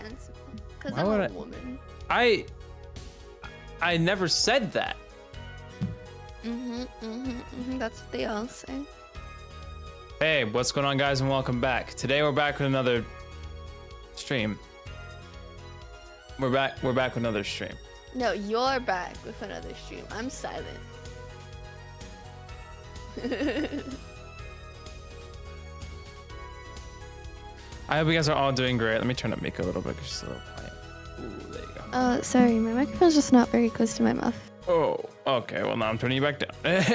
silence me. Because I'm a woman. I never said that. That's what they all say. Hey, what's going on, guys, and welcome back. Today we're back with another stream. We're back with another stream. No, you're back with another stream. I'm silent. I hope you guys are all doing great. Let me turn up Mika a little bit because she's a little quiet. Ooh, there you go. Sorry, my microphone's just not very close to my mouth. Oh, okay. Well, now I'm turning you back down.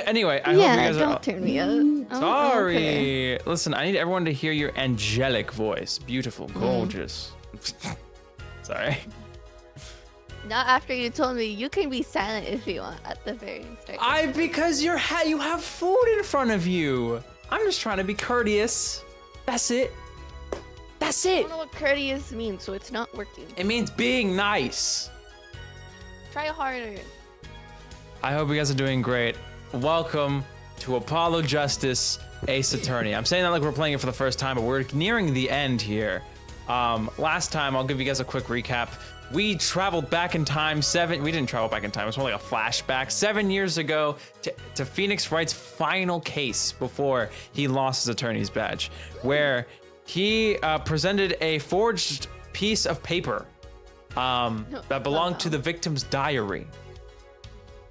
Anyway, I hope you guys don't turn me up. Sorry. Okay. Listen, I need everyone to hear your angelic voice. Beautiful, gorgeous. Sorry. Not after you told me you can be silent if you want at the very start. Because you have food in front of you. I'm just trying to be courteous. That's it. That's I it. don't know what courteous means, so it's not working. It means being nice. Try harder. I hope you guys are doing great. Welcome to Apollo Justice Ace Attorney. I'm saying that like we're playing it for the first time, but we're nearing the end here. Last time, I'll give you guys a quick recap. We traveled back in time we didn't travel back in time, it was more like a flashback 7 years ago to Phoenix Wright's final case before he lost his attorney's badge, where he presented a forged piece of paper that belonged to the victim's diary.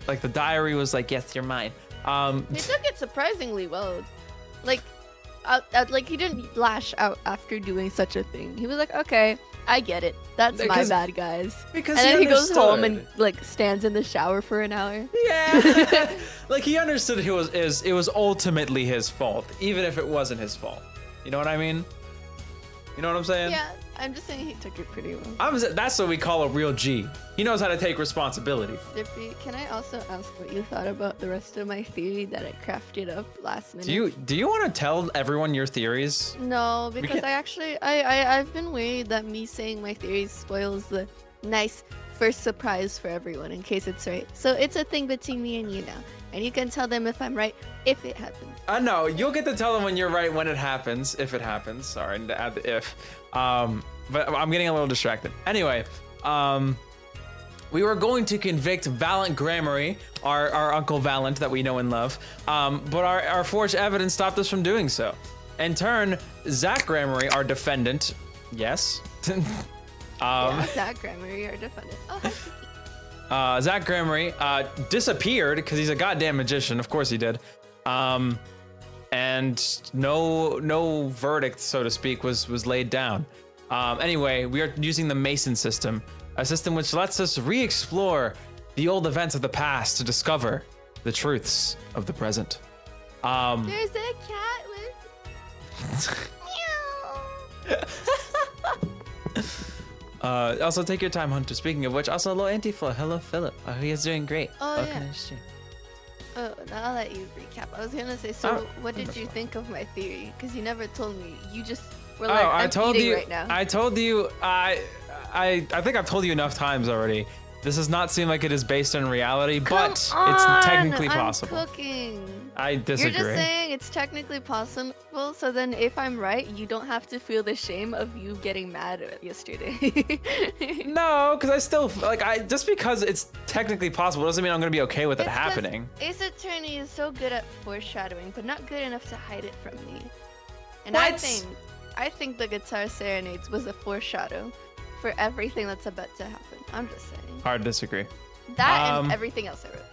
Like the diary was like, yes, you're mine. He took it surprisingly well. Like he didn't lash out after doing such a thing. He was like, okay, I get it. That's my bad, guys. Because and then he goes home and like stands in the shower for an hour. Yeah. Like he understood it was ultimately his fault, even if it wasn't his fault. You know what I mean? You know what I'm saying? Yeah, I'm just saying he took it pretty well. That's what we call a real G. He knows how to take responsibility. Dippy, can I also ask what you thought about the rest of my theory that I crafted up last minute? Do you want to tell everyone your theories? No, because I've been worried that me saying my theories spoils the nice first surprise for everyone in case it's right. So it's a thing between me and you now. And you can tell them if I'm right, if it happens. No, you'll get to tell them when you're right when it happens, if it happens. Sorry, to add the if. But I'm getting a little distracted. Anyway, we were going to convict Valiant Gramarye, our Uncle Valiant that we know and love, but our forged evidence stopped us from doing so. In turn, Zach Gramarye, our defendant, yes. Zach Gramarye, our defendant. Oh, hi, Kiki. Zach Gramarye disappeared because he's a goddamn magician. Of course he did. And no verdict, so to speak, was laid down. Anyway, we are using the Mason system, a system which lets us re-explore the old events of the past to discover the truths of the present. There's a cat with... Meow. Also, take your time, Hunter. Speaking of which, also, hello, Anti-Flo. Hello, Philip. He is doing great. Oh, yeah. Oh, now I'll let you recap. I was gonna say, so what did you think of my theory? Because you never told me. You just were like, I'm eating right now. I told you, I think I've told you enough times already. This does not seem like it is based on reality, but it's technically possible. I'm cooking. I disagree. You're just saying it's technically possible, so then if I'm right, you don't have to feel the shame of you getting mad yesterday. No, because I still, just because it's technically possible doesn't mean I'm going to be okay with it happening. Ace Attorney is so good at foreshadowing, but not good enough to hide it from me. And what? I think the Guitar Serenades was a foreshadow for everything that's about to happen. I'm just saying. Hard to disagree. That and everything else I wrote.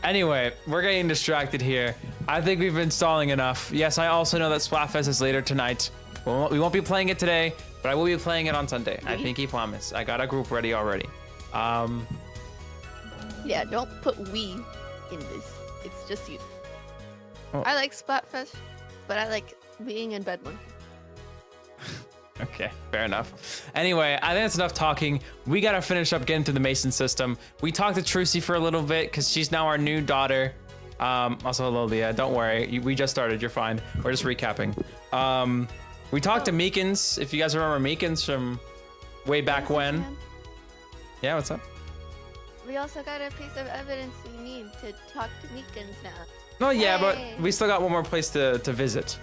Anyway, we're getting distracted here. I think we've been stalling enough. Yes, I also know that Splatfest is later tonight. We won't be playing it today, but I will be playing it on Sunday. I think he promised. I got a group ready already. Yeah, don't put we in this. It's just you. Oh. I like Splatfest, but I like being in bed more. Okay, fair enough. Anyway, I think that's enough talking. We gotta finish up getting to the Mason system. We talked to Trucy for a little bit because she's now our new daughter. Also, hello, Leah. Don't worry, we just started. You're fine. We're just recapping. We talked to Meekins. If you guys remember Meekins from way back when. Yeah, what's up? We also got a piece of evidence we need to talk to Meekins now. No, yeah, but we still got one more place to visit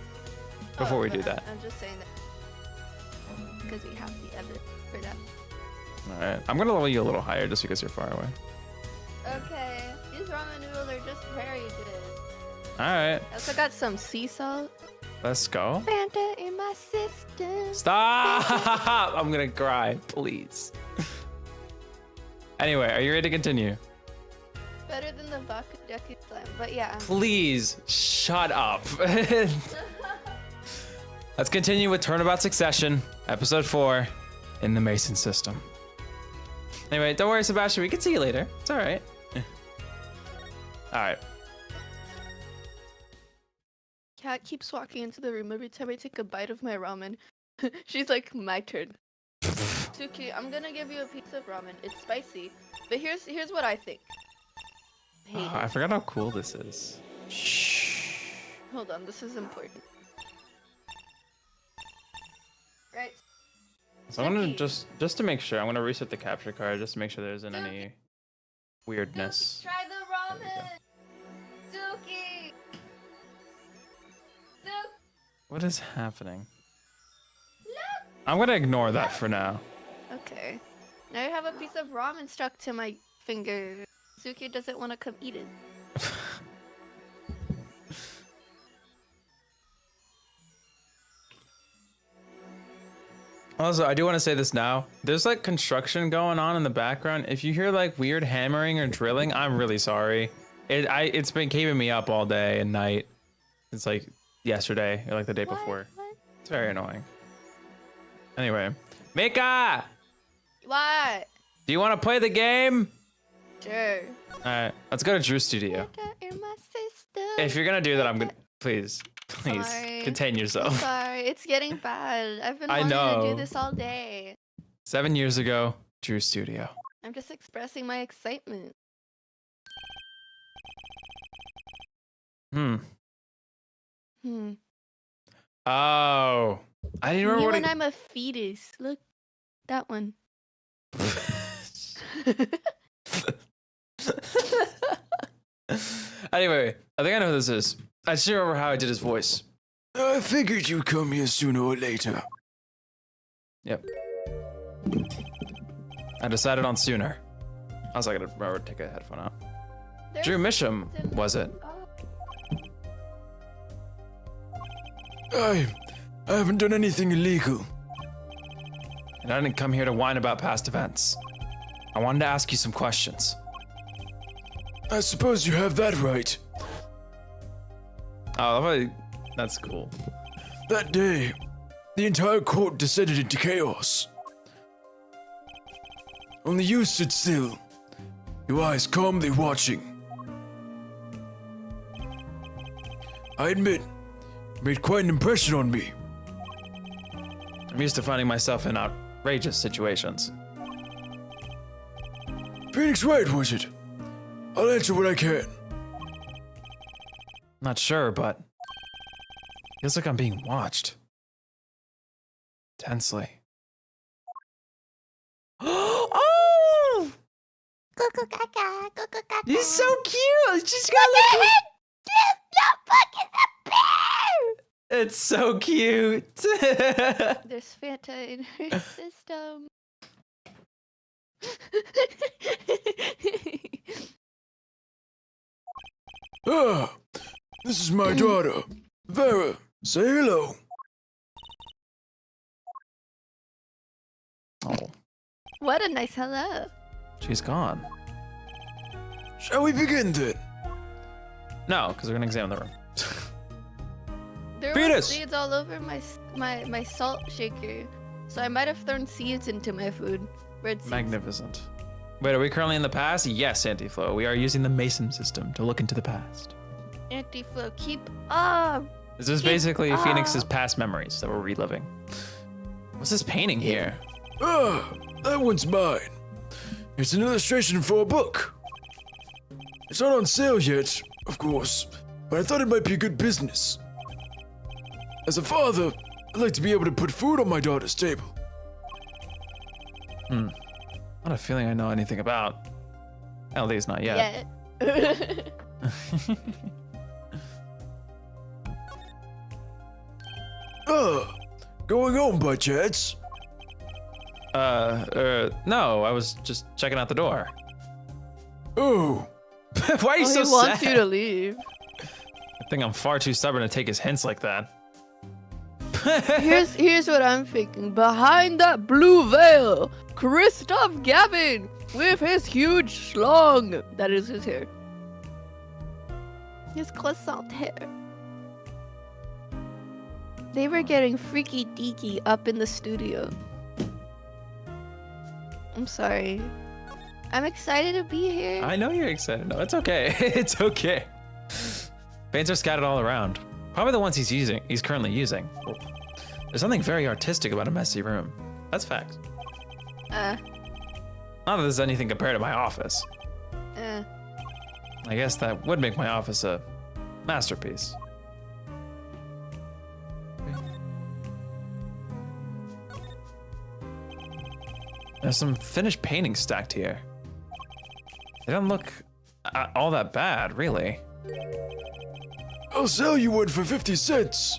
before we do that. I'm just saying that. because we have the edit for that. All right. I'm gonna level you a little higher just because you're far away. Okay, these ramen noodles are just very good. All right. I also got some sea salt. Let's go. Fanta in my system. Stop! I'm gonna cry, please. Anyway, are you ready to continue? Better than the Bakudeku slime, but yeah. Please shut up. Let's continue with Turnabout Succession, episode 4, in the Mason system. Anyway, don't worry, Sebastian. We can see you later. It's all right. All right. Cat keeps walking into the room every time I take a bite of my ramen. She's like, my turn. Suki, I'm gonna give you a piece of ramen. It's spicy, but here's what I think. Oh, I forgot how cool this is. Shh. Hold on, this is important. Right. So I'm gonna just to make sure, I'm gonna reset the capture card just to make sure there isn't any weirdness. Suki, try the ramen. Suki. What is happening? I'm gonna ignore that for now. Okay. Now I have a piece of ramen stuck to my finger. Suki doesn't want to come eat it. Also, I do want to say this now. There's like construction going on in the background. If you hear like weird hammering or drilling, I'm really sorry. It's been keeping me up all day and night. It's like yesterday or like the day before. What? It's very annoying. Anyway, Mika, What? do you want to play the game? Sure. All right, let's go to Drew's studio. In my system. If you're gonna do that, I'm gonna please Sorry. contain I'm yourself. sorry, it's getting bad. I've been I wanting to know. do this all day. 7 years ago, Drew's studio. I'm just expressing my excitement. Hmm. Hmm. Oh, I didn't remember Me what. when I'm a fetus. Look, that one. Anyway, I think I know who this is. I just remember how I did his voice. I figured you'd come here sooner or later. Yep. I decided on sooner. I was like, I remember to take a headphone out. There's Drew Misham, something- was it? Oh, I haven't done anything illegal. And I didn't come here to whine about past events. I wanted to ask you some questions. I suppose you have that right. Oh, that's cool. That day, the entire court descended into chaos. Only you stood still, your eyes calmly watching. I admit, it made quite an impression on me. I'm used to finding myself in outrageous situations. Phoenix Wright, was it? I'll answer what I can. Not sure, but feels like I'm being watched. Tensely. Oh! He's so cute. She's got like. It's so cute. there's Fanta in her system. Ah, this is my daughter, Vera. Say hello. Oh, What a nice hello. she's gone. Shall we begin then? No, because we're gonna examine the room. There were Fetus! seeds all over my salt shaker, so I might have thrown seeds into my food. Red seeds. Magnificent. Wait, are we currently in the past? Yes, Anti-Flow. We are using the Mason system to look into the past. Anti-flow, keep up. This is Keep basically up. Phoenix's past memories that we're reliving. What's this painting here? Ah, that one's mine. It's an illustration for a book. It's not on sale yet, of course, but I thought it might be good business. As a father, I'd like to be able to put food on my daughter's table. Not a feeling I know anything about. At least not yet. Yeah. Ah, going home by chance? No, I was just checking out the door. Oh, Why are you so he wants sad? you to leave. I think I'm far too stubborn to take his hints like that. Here's what I'm thinking. Behind that blue veil, Christoph Gavin with his huge schlong. That is his hair. His croissant hair. They were getting freaky deaky up in the studio. I'm sorry. I'm excited to be here. I know you're excited. No, it's okay. It's okay. Paints are scattered all around. Probably the ones he's currently using. There's something very artistic about a messy room. That's fact. Not that there's anything compared to my office. I guess that would make my office a masterpiece. There's some finished paintings stacked here. They don't look all that bad, really. I'll sell you one for 50 cents.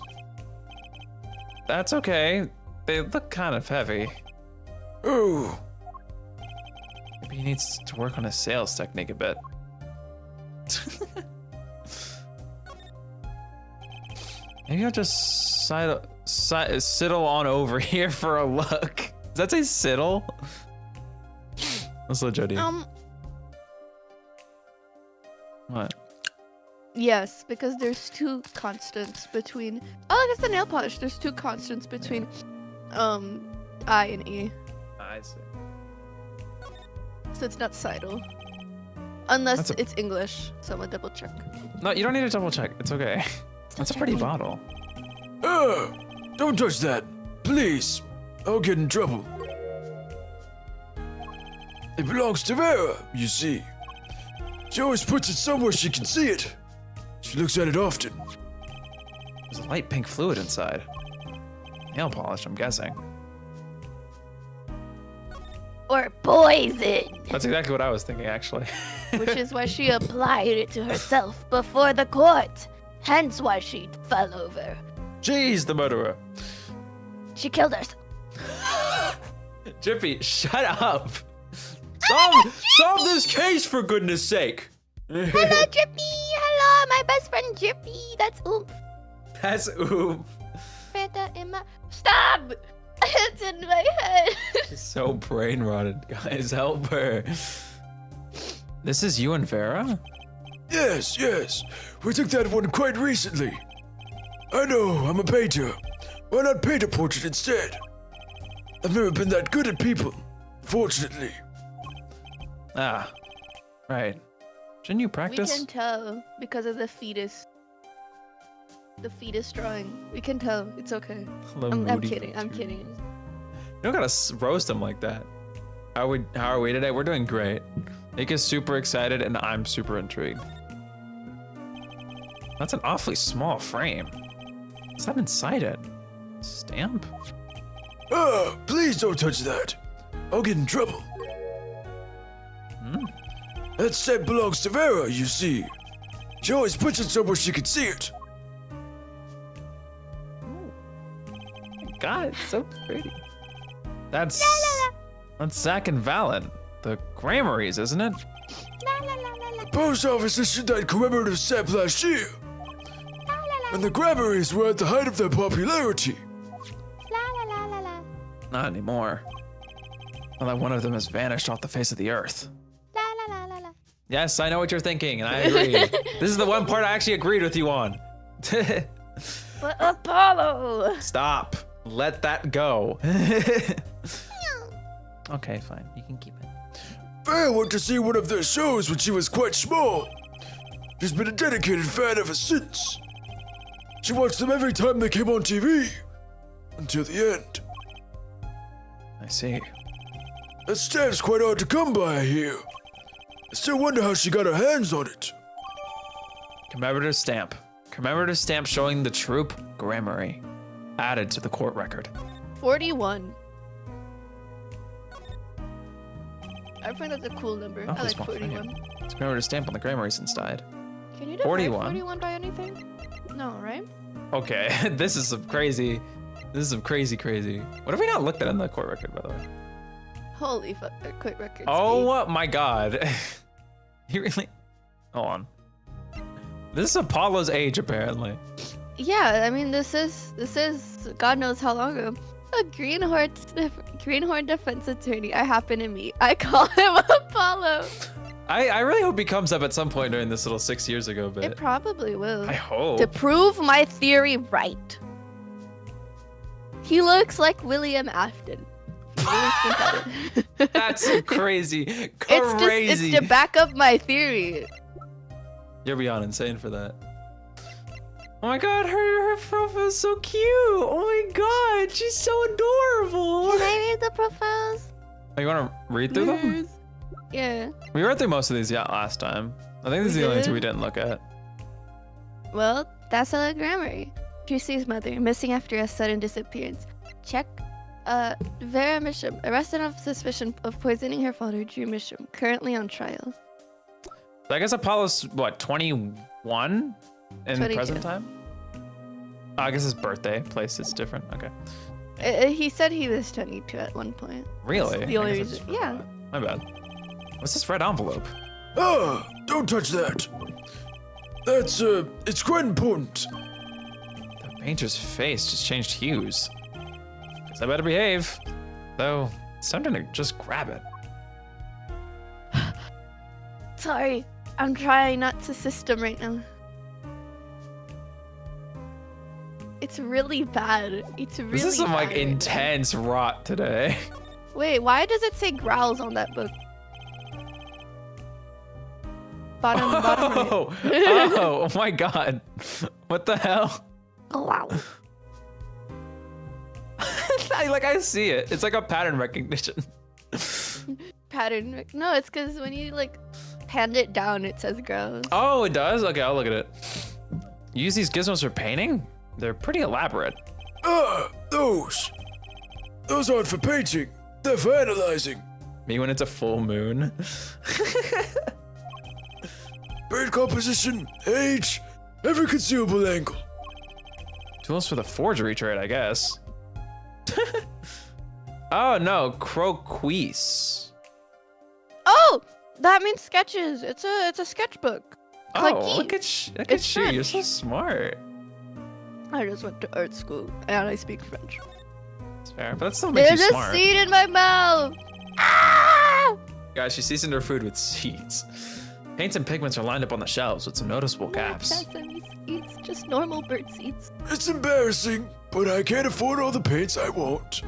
That's okay. They look kind of heavy. Oh, Maybe he needs to work on his sales technique a bit. Maybe I'll just sidle on over here for a look. Does that say sidle? Let's let Jody. What? Yes, because there's two constants between. Oh, that's the nail polish. There's two constants between, I and E. I see. So it's not sidle. Unless That's a- it's English. So I'm gonna double check. No, you don't need to double check. It's okay. That's a pretty checking. bottle. don't touch that, please. I'll get in trouble. It belongs to Vera, you see. She always puts it somewhere she can see it. She looks at it often. There's a light pink fluid inside. Nail polish, I'm guessing. Or poison, That's exactly what I was thinking, actually. which is why she applied it to herself before the court. Hence why she fell over. Jeez, the murderer. She killed herself. Jiffy, shut up. Solve this case for goodness sake. Hello, Drippy. Hello, my best friend Drippy. That's oomph. That's oof. Fanta in my. Stop! It's in my head. She's so brain rotted, guys. Help her. This is you and Vera? Yes, yes. We took that one quite recently. I know, I'm a painter. Why not paint a portrait instead? I've never been that good at people, fortunately. Ah, right. Shouldn't you We practice? can tell because of the fetus. The fetus drawing. We can tell. It's okay. Hello, I'm moody kidding. I'm cartoon. kidding. You don't gotta roast him like that. How are we today? We're doing great. Nick is super excited and I'm super intrigued. That's an awfully small frame. What's that inside it? Stamp? Please don't touch that. I'll get in trouble. That set belongs to Vera, you see. She always puts it somewhere she can see it. God, it's so pretty. That's Zach and Valen, the Gramarys, isn't it? The post office issued that commemorative set last year. And the Gramarys were at the height of their popularity. Not anymore. Well, that one of them has vanished off the face of the earth. Yes, I know what you're thinking, and I agree. This is the one part I actually agreed with you on. But Apollo! Stop. Let that go. Okay, fine. You can keep it. Vera went to see one of their shows when she was quite small. She's been a dedicated fan ever since. She watched them every time they came on TV. Until the end. I see. That stamp's quite hard to come by, I hear. I still wonder how she got her hands on it. Commemorative stamp. Commemorative stamp showing the Troupe Gramarye. Added to the court record. 41. I find that's a cool number. I Awfully like small 41. frame. It's a commemorative stamp on the Gramarys inside. Can you divide 41. 41 by anything? No, right? Okay, this is some crazy. This is some crazy. What have we not looked at in the court record, by the way? Holy fuck! Quit records. Oh my god. He really. Hold on. This is Apollo's age, apparently. Yeah, I mean, this is God knows how long ago. A greenhorn defense attorney I happen to meet. I call him Apollo. I really hope he comes up at some point during this little 6 years ago bit. It probably will. I hope. To prove my theory right. He looks like William Afton. That's crazy. It's to back up my theory. You're beyond insane for that. Oh my god, her profile's so cute. Oh my god, she's so adorable. Can I read the profiles? Oh, you want to read through them? Yeah. We read through most of these last time. I think this is the only two we didn't look at. Well, that's a Gramarye. Trucy's mother, missing after a sudden disappearance. Check. Vera Misham, arrested on suspicion of poisoning her father, Drew Misham, currently on trial. So I guess Apollo's, what, 21 in 22. present time? Oh, I guess his birthday place is different. Okay. He said he was 22 at one point. Really? That's the only I guess I reason. just Yeah. forgot. My bad. What's this red envelope? Ah, don't touch that. That's, it's quite important. The painter's face just changed hues. Guess I better behave. Though, it's time to just grab it. Sorry, I'm trying not to system right now. It's really bad. It's really This is some, like, bad right now. intense rot today. Wait, why does it say growls on that book? Bottom right. Oh my god. What the hell? Oh, wow. I see it. It's like a pattern recognition. Pattern. No, it's because when you like hand it down, it says growls. Oh, it does? Okay, I'll look at it. You use these gizmos for painting? They're pretty elaborate. Ah, those. Those aren't for painting. They're for analyzing. Me when it's a full moon. Paint composition, age, every conceivable angle. Tools for the forgery trade, I guess. Oh no, croquis. Oh, that means sketches. It's a sketchbook. Oh, Clicky. look at It's you. You're French. so smart. I just went to art school and I speak French. It's fair, but that still makes There's you a smart. seed in my mouth. Ah! Guys, she seasoned her food with seeds. Paints and pigments are lined up on the shelves with some noticeable gaps. Sesame seeds, just normal bird seeds. It's embarrassing, but I can't afford all the paints I want.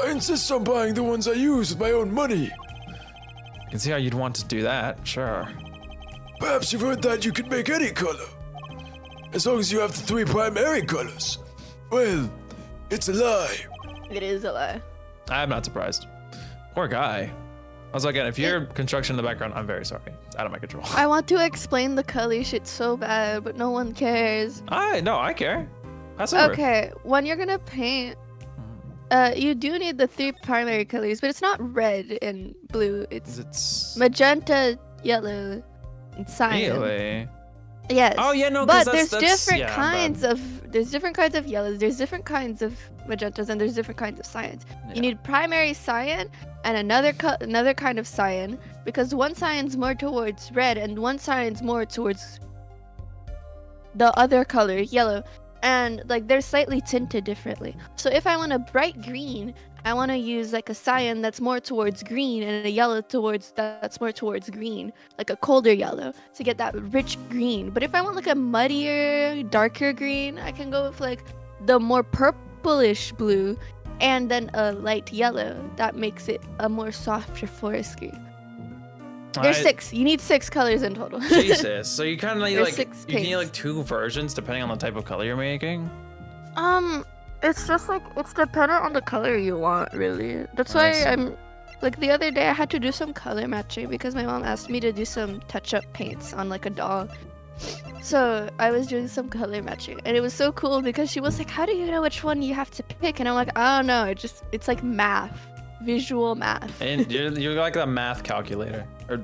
I insist on buying the ones I use with my own money. I can see how you'd want to do that, sure. Perhaps you've heard that you can make any color. As long as you have the 3 primary colors. Well, it's a lie. It is a lie. I'm not surprised. Poor guy. Also, again, if you're construction in the background, I'm very sorry. It's out of my control. I want to explain the color shit so bad, but no one cares. No, I care. Pass over. Okay, when you're gonna paint, you do need the 3 primary colors, but it's not red and blue. It's magenta, yellow, and cyan. Really? Yes. Oh yeah, no. 'Cause But there's that's, different yeah, kinds of yellows. There's different kinds of magentas, and there's different kinds of cyans. Yeah. You need primary cyan and another kind of cyan, because one cyan's more towards red and one cyan's more towards the other color, yellow. And like they're slightly tinted differently. So if I want a bright green, I want to use like a cyan that's more towards green and a yellow that's more towards green, like a colder yellow to get that rich green. But if I want like a muddier, darker green, I can go with like the more purplish blue and then a light yellow that makes it a more softer forest green. There's 6. You need 6 colors in total. Jesus. So you kind of need There's like 6 you need paints. like 2 versions depending on the type of color you're making. It's just like it's dependent on the color you want, really. That's I why see. I'm like the other day I had to do some color matching because my mom asked me to do some touch-up paints on like a doll. So I was doing some color matching, and it was so cool because she was like, "How do you know which one you have to pick?" And I'm like, "I don't know. It's like math, visual math." And you're like a math calculator. Or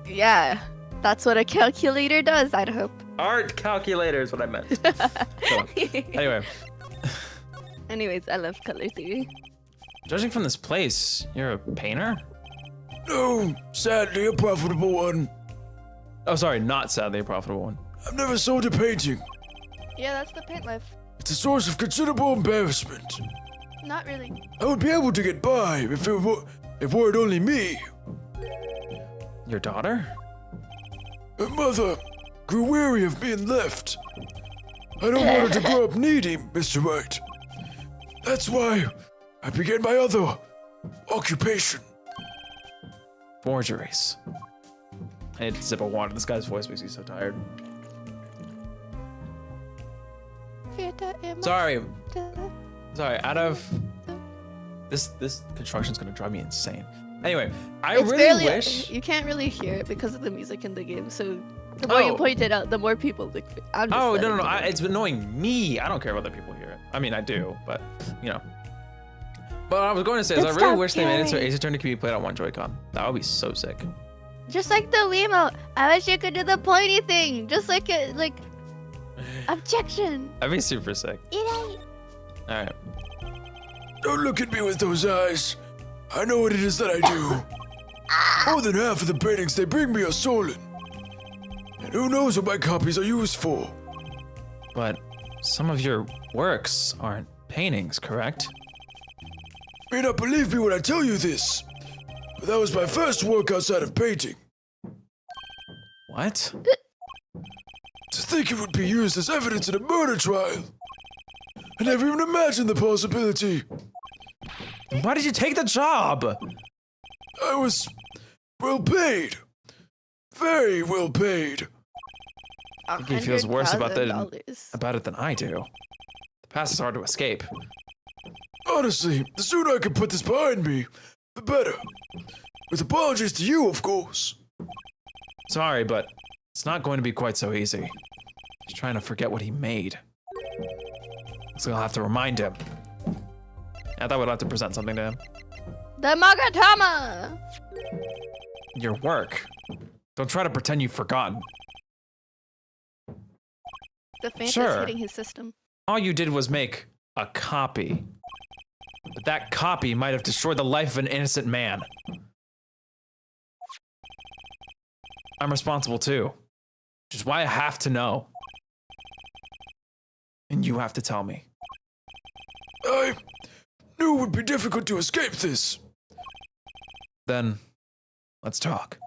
Yeah, that's what a calculator does. I'd hope. art calculator is what I meant. So, anyway. Anyways, I love color theory. Judging from this place, you're a painter? No, sadly a profitable one. Oh, sorry, not sadly a profitable one. I've never sold a painting. Yeah, that's the paint life. It's a source of considerable embarrassment. Not really. I would be able to get by if were it only me. Your daughter? Her mother grew weary of being left. I don't want her to grow up needy, Mr. Wright. That's why I began my other occupation. Forgeries. I need to sip of water. This guy's voice makes me so tired. Sorry. Sorry, out of... This construction's gonna drive me insane. Anyway, I It's really barely, wish... you can't really hear it because of the music in the game. So the more you point it out, the more people. I'm just Oh, letting no. you know. It's annoying me. I don't care if other people hear it. I mean, I do, but, you know. But what I was going to say is I really wish they made it so Ace Attorney could be played on one Joy-Con. That would be so sick. Just like the Wiimote. I wish you could do the pointy thing. Just like it, like objection. That'd be super sick. It Alright. Don't look at me with those eyes. I know what it is that I do. More than half of the paintings they bring me are stolen. And who knows what my copies are used for. But some of your works aren't paintings, correct? You may not believe me when I tell you this, but that was my first work outside of painting. What? To think it would be used as evidence in a murder trial. I never even imagined the possibility. Why did you take the job? I was well paid. Very well paid. I think he feels worse about $100,000. about it than I do. The past is hard to escape. Honestly, the sooner I can put this behind me, the better. With apologies to you, of course. Sorry, but it's not going to be quite so easy. He's trying to forget what he made. So I'll have to remind him. I thought we'd have to present something to him. The Magatama. Your work. Don't try to pretend you've forgotten. The faint Sure. is hitting his system. All you did was make a copy. But that copy might have destroyed the life of an innocent man. I'm responsible too. Which is why I have to know. And you have to tell me. I knew it would be difficult to escape this. Then, let's talk.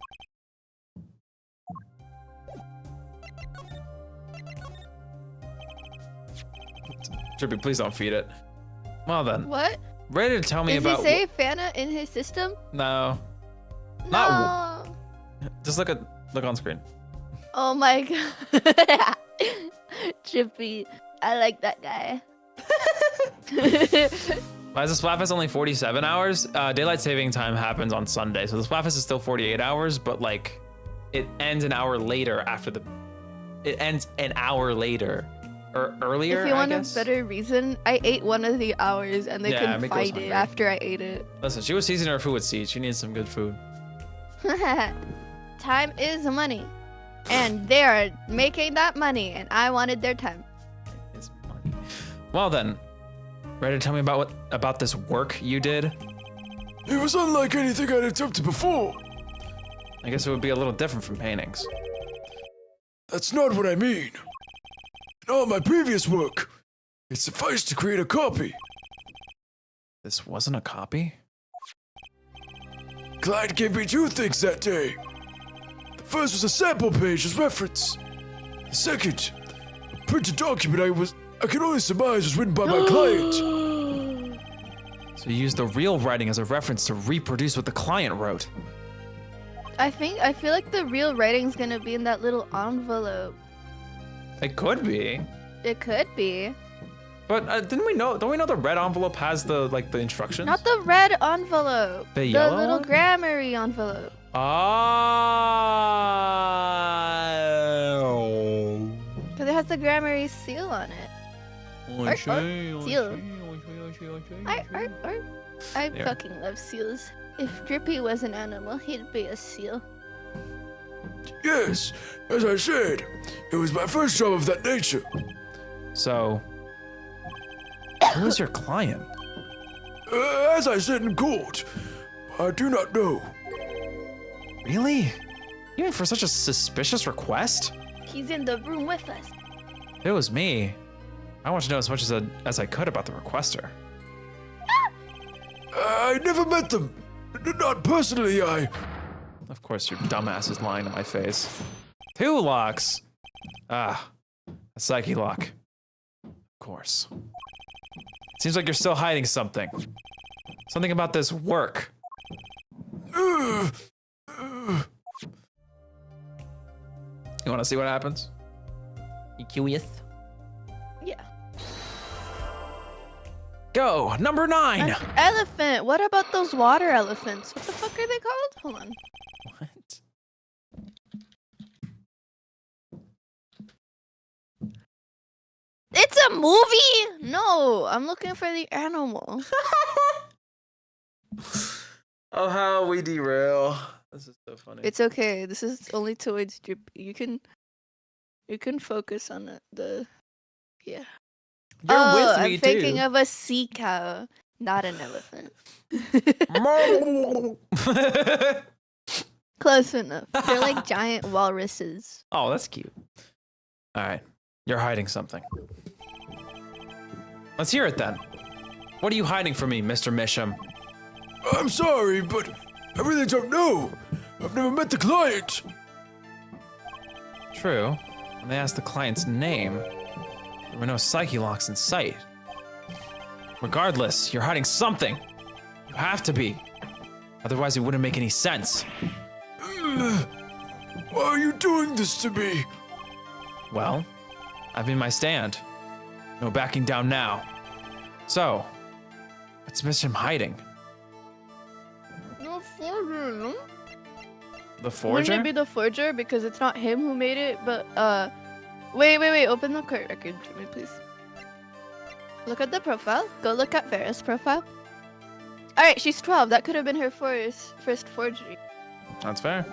Trippy, please don't feed it. Well then, What? ready to tell me Does about... he say Fana in his system? No. No. Not Just look on screen. Oh my god. Chippy. I like that guy. Why is the Splatfest only 47 hours? Daylight saving time happens on Sunday, so the Splatfest is still 48 hours, but like, it ends an hour later after the... It ends an hour later. Or earlier, If you want I a guess? better reason, I ate one of the hours and they Yeah, couldn't Miko's find it hungry. after I ate it. Listen, she was seasoning her food with seeds. She needs some good food. Time is money. And they are making that money, and I wanted their time. It's money. Well then, ready to tell me about this work you did? It was unlike anything I'd attempted before. I guess it would be a little different from paintings. That's not what I mean. In all my previous work, it sufficed to create a copy. This wasn't a copy? Clyde gave me two things that day. The first was a sample page as reference. The second, a printed document I can only surmise was written by my client. So you used the real writing as a reference to reproduce what the client wrote. I feel like the real writing's gonna be in that little envelope. It could be. It could be. But don't we know the red envelope has the instructions? Not the red envelope. The yellow little one? Gramarye envelope. Oh. Because it has the Gramarye seal on it. Seal. I Yeah. fucking love seals. If Drippy was an animal, he'd be a seal. Yes, as I said, it was my first job of that nature. So, who was your client? As I said in court, I do not know. Really? Even for such a suspicious request? He's in the room with us. If it was me, I want to know as much as I could about the requester. I never met them. Not personally, Of course, your dumbass is lying to my face. 2 locks. Ah, a psyche lock. Of course. Seems like you're still hiding something. Something about this work. You want to see what happens? You curious? Yeah. Go, number 9. An elephant. What about those water elephants? What the fuck are they called? Hold on. What? It's a movie? No, I'm looking for the animal. Oh, how we derail. This is so funny. It's okay. This is only towards drip. You can focus on yeah. You're with me I'm thinking too. of a sea cow, not an elephant. Close enough. They're like giant walruses. Oh, that's cute. All right, you're hiding something. Let's hear it then. What are you hiding from me, Mr. Misham? I'm sorry, but I really don't know. I've never met the client. True. When they asked the client's name, there were no psyche locks in sight. Regardless, you're hiding something. You have to be. Otherwise, it wouldn't make any sense. Why are you doing this to me? Well, I've made my stand. No backing down now. So, what's Misham hiding? No forger, no? The forger? Wouldn't it be the forger because it's not him who made it, but wait, open the court record for me, please. Look at the profile. Go look at Vera's profile. All right, she's 12. That could have been her first forgery. That's fair.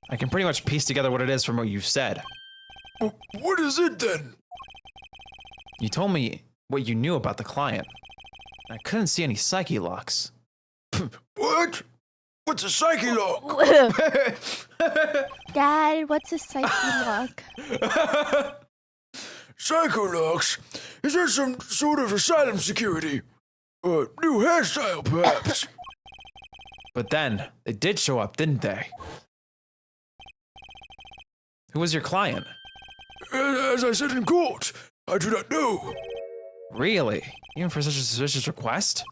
I can pretty much piece together what it is from what you said. What is it then? You told me what you knew about the client. I couldn't see any psyche locks. What? What's a psyche lock? Dad, what's a psyche lock? Psycho locks? Is that some sort of asylum security? New hairstyle, perhaps? But then, they did show up, didn't they? Who was your client? As I said in court, I do not know. Really? Even for such a suspicious request?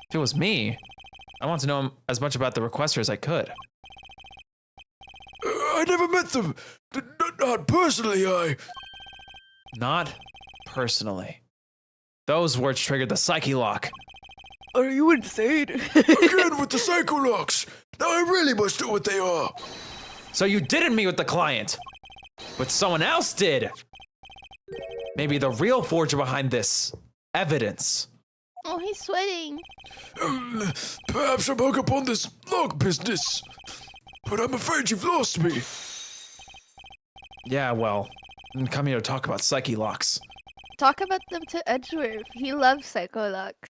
If it was me, I want to know as much about the requester as I could. I never met them. Not personally, Not personally. Those words triggered the psyche lock. Are you insane? Again with the psycho locks. Now I really must know what they are. So you didn't meet with the client, but someone else did. Maybe the real forger behind this evidence. Oh, he's sweating. Perhaps I'm hung up on this lock business. But I'm afraid you've lost me. Yeah, well, I'm coming here to talk about psyche locks. Talk about them to Edgeworth. He loves psycho locks.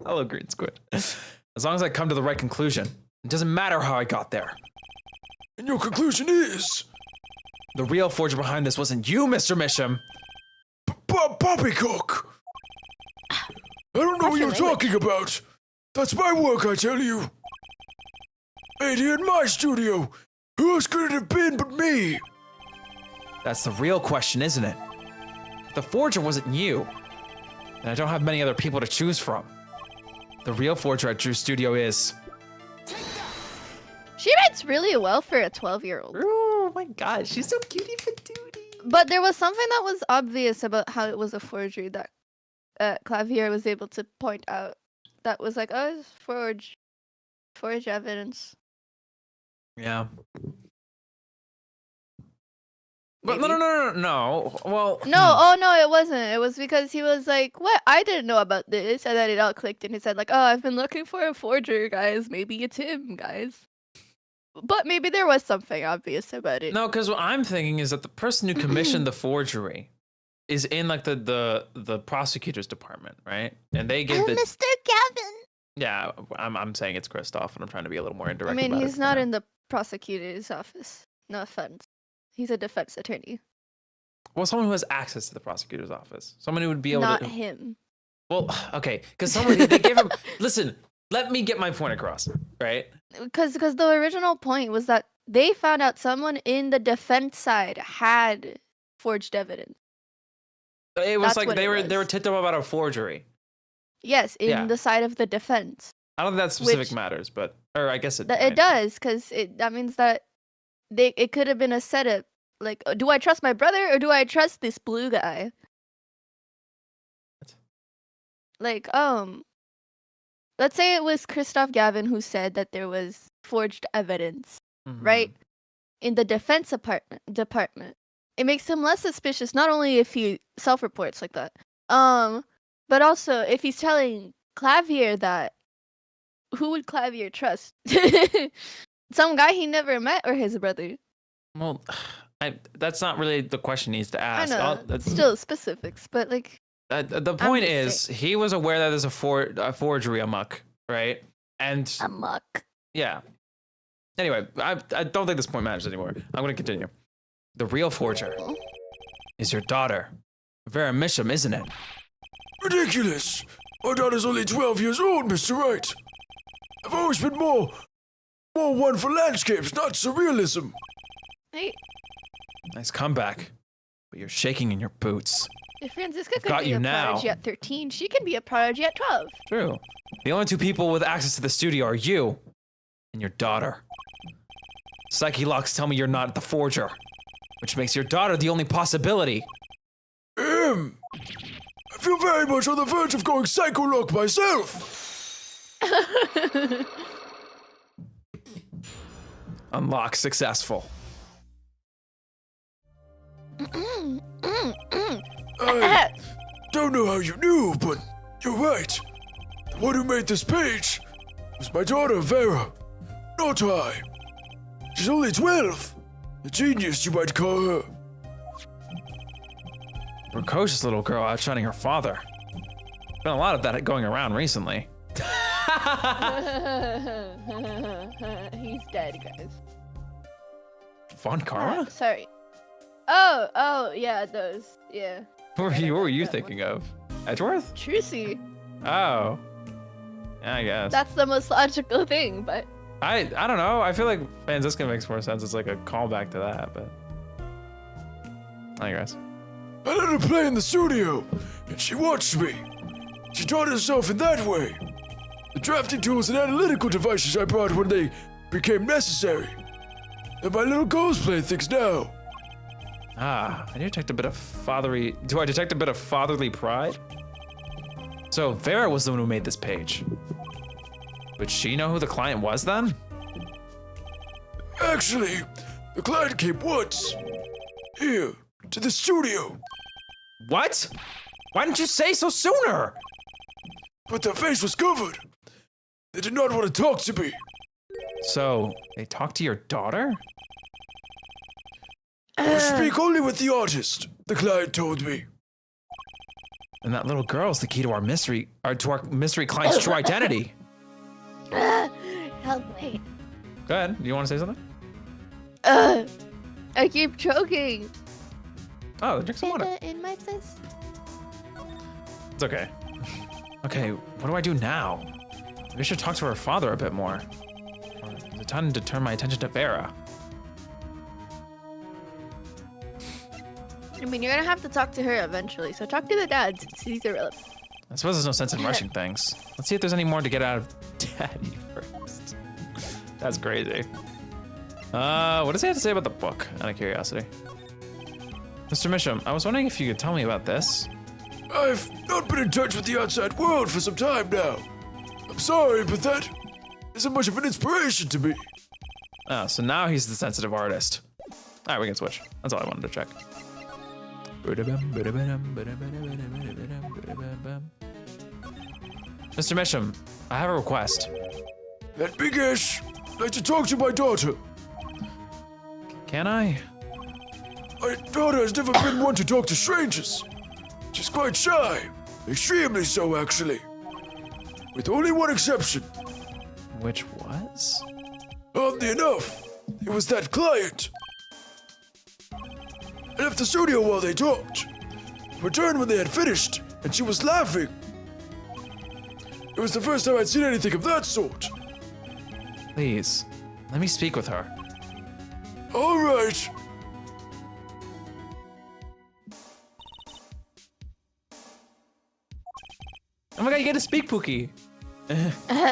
Hello, Green Squid. As long as I come to the right conclusion, it doesn't matter how I got there. And your conclusion is? The real forger behind this wasn't you, Mr. Misham. Poppycock! I don't know what you're talking about. That's my work, I tell you. Made here in my studio. Who else could it have been but me? That's the real question, isn't it? If the forger wasn't you, then I don't have many other people to choose from. The real forger at Drew's studio is... She writes really well for a 12-year-old. Oh my god, she's so cutie patootie. But there was something that was obvious about how it was a forgery that Clavier was able to point out. That was like, oh, it's forge evidence. Yeah. But no. Well... No, no, it wasn't. It was because he was like, what? I didn't know about this. And then it all clicked and he said like, oh, I've been looking for a forger, guys. Maybe it's him, guys. But maybe there was something obvious about it. No, because what I'm thinking is that the person who commissioned the forgery is in like the prosecutor's department, right? And they give the Mr. Gavin. yeah. I'm saying it's Kristoff, and I'm trying to be a little more indirect. I mean, about he's it not now. in the prosecutor's office. No offense. He's a defense attorney. Well, someone who has access to the prosecutor's office, someone who would be able Not to. him. Well, okay, because someone they gave him. Listen, let me get my point across, right? Because the original point was that they found out someone in the defense side had forged evidence. It was That's like what they it were was. tipped up about a forgery. Yes, in Yeah. the side of the defense. I don't think that specific Which- matters, but or I guess it. It might. does, because that means that it could have been a setup. Like, do I trust my brother or do I trust this blue guy? What? Like, let's say it was Christoph Gavin who said that there was forged evidence, Mhm. right? In the defense department. It makes him less suspicious, not only if he self-reports like that, but also if he's telling Clavier that, who would Clavier trust? Some guy he never met or his brother? Well, that's not really the question he needs to I ask. know, still specifics, but like, The point just is, he was aware that there's a forgery amok, right? And amok. yeah. Anyway, I don't think this point matters anymore. I'm going to continue. The real forger is your daughter, Vera Misham, isn't it? Ridiculous! My daughter's only 12 years old, Mr. Wright. I've always been more one for landscapes, not surrealism. Hey, Nice comeback, but you're shaking in your boots. if Franziska could got be you a now. prodigy at 13, she can be a prodigy at 12. True. The only two people with access to the studio are you and your daughter. Psyche locks tell me you're not the forger, which makes your daughter the only possibility. I feel very much on the verge of going psycho-lock myself. Unlock successful. I don't know how you knew, but you're right. The one who made this page was my daughter, Vera, not I. She's only 12. A genius, you might call her. Precocious little girl outshining her father. Been a lot of that going around recently. He's dead, guys. Von Karma? Sorry. Oh, yeah, those. Yeah. What were you thinking of? Edgeworth? Trucy. Oh. Yeah, I guess. That's the most logical thing, but I don't know. I feel like Franziska makes more sense. It's like a callback to that, but I guess. I let her play in the studio, and she watched me. She taught herself in that way. The drafting tools and analytical devices I brought when they became necessary. And my little girl's playing things now. Ah, I detect a bit of fatherly. Do I detect a bit of fatherly pride? So Vera was the one who made this page. Would she know who the client was then? Actually, the client came once. Here, to the studio. What? Why didn't you say so sooner? But their face was covered. They did not want to talk to me. So they talked to your daughter? I speak only with the artist, the client told me. And that little girl's the key to our mystery client's true identity. help me. Go ahead. Do you want to say something? I keep choking. Oh, drink some water. In my fist. It's okay. Okay, what do I do now? Maybe I should talk to her father a bit more. Or is it time to turn my attention to Vera? I mean, you're gonna have to talk to her eventually, so talk to the dad since he's irrelevant. I suppose there's no sense in rushing things. Let's see if there's any more to get out of Daddy first. That's crazy. What does he have to say about the book? Out of curiosity. Mr. Misham, I was wondering if you could tell me about this. I've not been in touch with the outside world for some time now. I'm sorry, but that isn't much of an inspiration to me. Oh, so now he's the sensitive artist. Alright, we can switch. That's all I wanted to check. Mr. Misham, I have a request. That big-ish, I'd like to talk to my daughter. Can I? My daughter has never been one to talk to strangers. She's quite shy. Extremely so, actually. With only one exception. Which was? Oddly enough, it was that client. I left the studio while they talked. Returned when they had finished, and she was laughing. It was the first time I'd seen anything of that sort. Please, let me speak with her. All right. Oh my god, you get to speak, Pookie.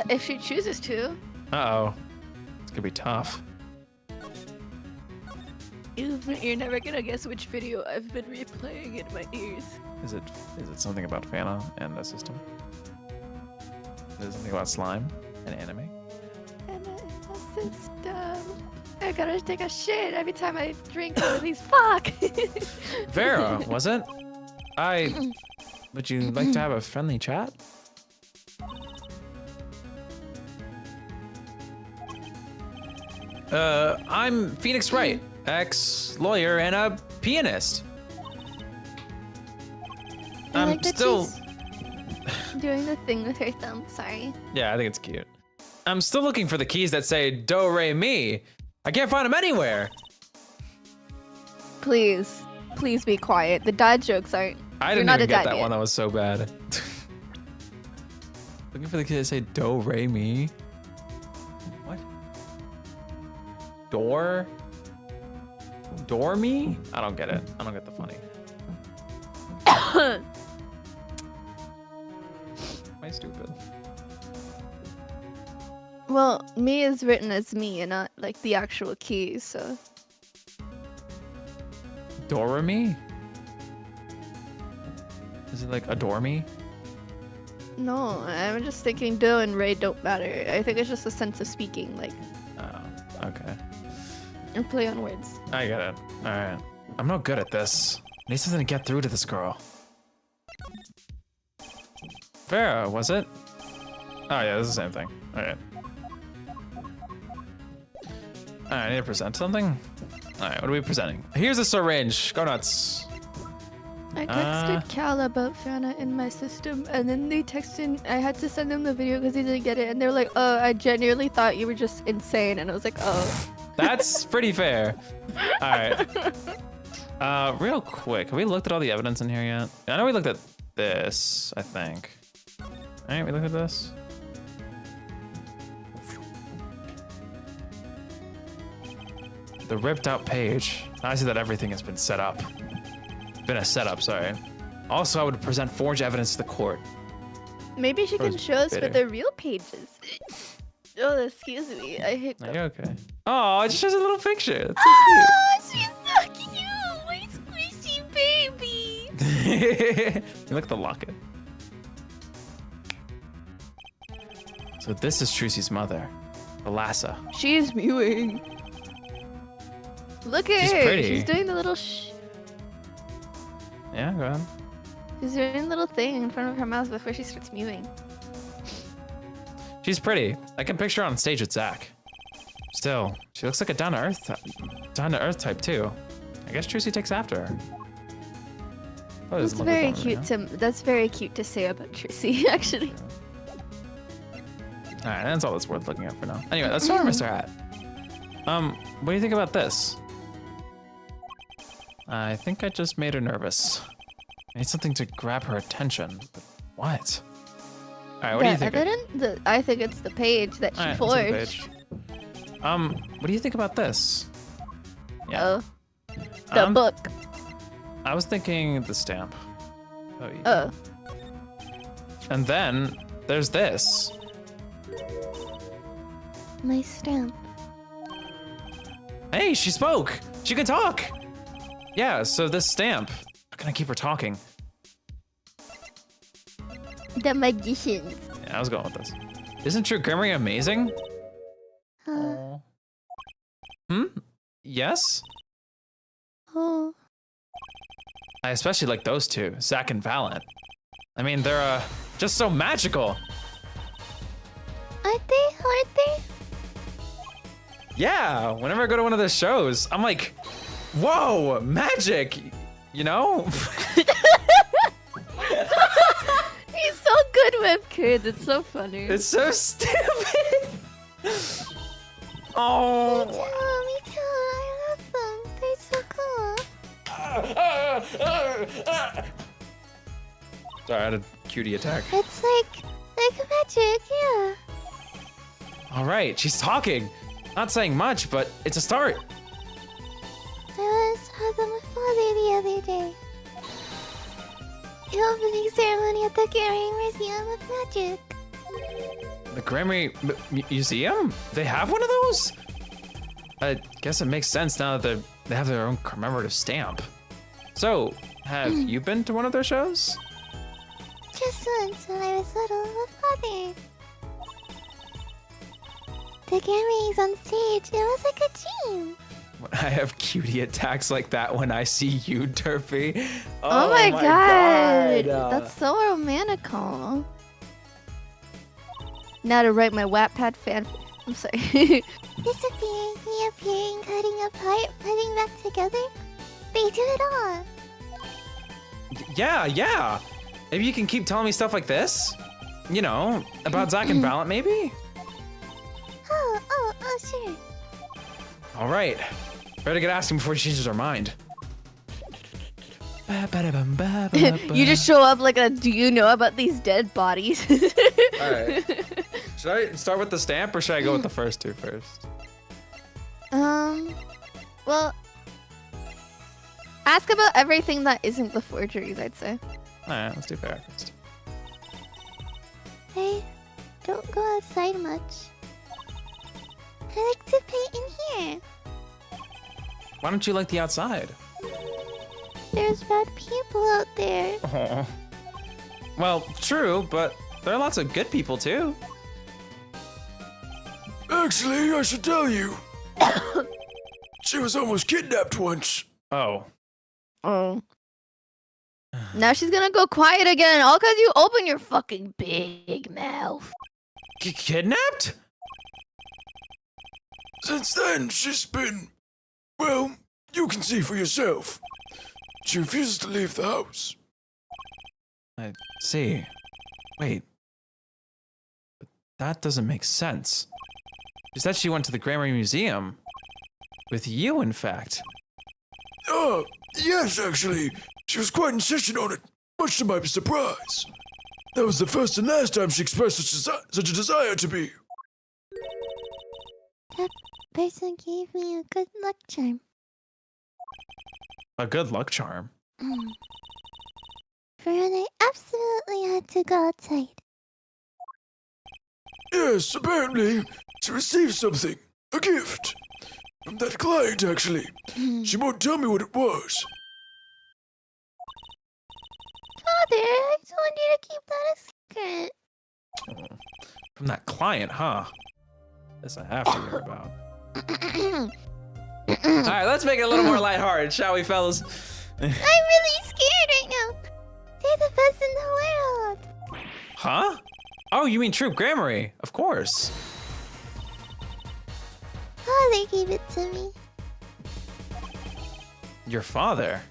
If she chooses to. Uh-oh. It's gonna be tough. You're never gonna guess which video I've been replaying in my ears. Is it something about Fana and the system? Is it something about slime and anime? And a system. I gotta take a shit every time I drink one of these. Fuck! Vera, was it? Would you like to have a friendly chat? I'm Phoenix Wright, ex-lawyer and a pianist. I I'm like that still... she's doing the thing with her thumb, sorry. Yeah, I think it's cute. I'm still looking for the keys that say do, re, mi. I can't find them anywhere. Please be quiet. The dad jokes aren't. I You're didn't not even a get dad that yet. one. That was so bad. Looking for the key that say do, re, mi. What? Door me? I don't get it. I don't get the funny. Am I stupid? Well, me is written as me and not like the actual key, so. Dora me? Is it like adore me? No, I'm just thinking do and Ray don't matter. I think it's just a sense of speaking, like, Oh, okay. and play on words. I get it. All right. I'm no good at this. I need something to get through to this girl. Vera, was it? Oh yeah, it's the same thing. All right. All right, I need to present something. All right, what are we presenting? Here's a syringe. Go nuts. I texted Cal about Fana in my system, and then they texted. I had to send them the video because he didn't get it, and they were like, "Oh, I genuinely thought you were just insane," and I was like, "Oh." That's pretty fair. All right. Real quick, have we looked at all the evidence in here yet? I know we looked at this, I think. All right, we looked at this. The ripped out page. I see that everything has been set up. Been a setup, sorry. Also, I would present forged evidence to the court. Maybe she can Rose show us bitter. for the real pages. Oh, excuse me. I hate Are you okay? Oh, it just shows a little picture. That's Oh, she's so cute. My squishy baby. so cute. Look at the locket. So this is Trucy's mother, Alassa. She's mewing. Look at She's her. pretty. She's doing the little Yeah, go ahead. She's doing a little thing in front of her mouth before she starts mewing. She's pretty. I can picture her on stage with Zach. Still, she looks like a down-to-earth type too. I guess Trucy takes after her. Oh, That's very cute that's very cute to say about Trucy, actually. All right, that's all that's worth looking at for now. Anyway, that's for Mr. Hat. What do you think about this? I think I just made her nervous. I need something to grab her attention, but what? All right, what do you think? I think it's the page that she All right, let's forged. look at the page. What do you think about this? Oh. The book. I was thinking the stamp. Oh. And then there's this. My stamp. Hey, she spoke. She can talk. Yeah, so this stamp. How can I keep her talking? The magicians. Yeah, I was going with this. Isn't your Gramarye amazing? Uh, Yes? oh. I especially like those two, Zach and Valiant. I mean, they're just so magical. Aren't they? Aren't they? Yeah, whenever I go to one of those shows, I'm like, whoa, magic, you know? kids. It's so funny. It's so stupid. Oh. Me too. I love them. They're so cool. Sorry, I had a cutie attack. It's like magic, yeah. All right, she's talking. Not saying much, but it's a start. I was at my father the other day. The opening ceremony at the Gramarye Museum of Magic. The Gramarye Museum? They have one of those? I guess it makes sense now that they have their own commemorative stamp. So, have you been to one of their shows? Just once when I was little with father. The Gramarye's on stage. It was like a dream. I have cutie attacks like that when I see you, Turfy. Oh my god. That's so romantical. Now to write my Wattpad fan. I'm sorry. Disappearing, reappearing, cutting apart, putting back together. They do it all. Yeah. Maybe you can keep telling me stuff like this? You know, about Zach and Valiant, maybe? Oh, sure. All right. Better get asking before she changes her mind. You just show up like a, do you know about these dead bodies? All right. Should I start with the stamp or should I go with the first two first? Well, ask about everything that isn't the forgeries, I'd say. All right, let's do fair first. I don't go outside much. I like to paint in here. Why don't you like the outside? There's bad people out there. Oh. Well, true, but there are lots of good people too. Actually, I should tell you. She was almost kidnapped once. Oh. Now she's gonna go quiet again, all cause you open your fucking big mouth. Kidnapped? Since then, she's been... Well, you can see for yourself. She refuses to leave the house. I see. Wait. But that doesn't make sense. She said she went to the Gramarye Museum. With you, in fact. Yes, actually. She was quite insistent on it, much to my surprise. That was the first and last time she expressed such a desire to be. That person gave me a good luck charm. A good luck charm. For when I absolutely had to go outside. Yes, apparently, she received something. A gift. From that client, actually. She won't tell me what it was. Father, I told you to keep that a secret. From that client, huh? This I have to hear about. Alright, let's make it a little more lighthearted, shall we, fellas? I'm really scared right now. They're the best in the world. Huh? Oh, you mean Troupe Gramarye? Of course. Father gave it to me. Your father?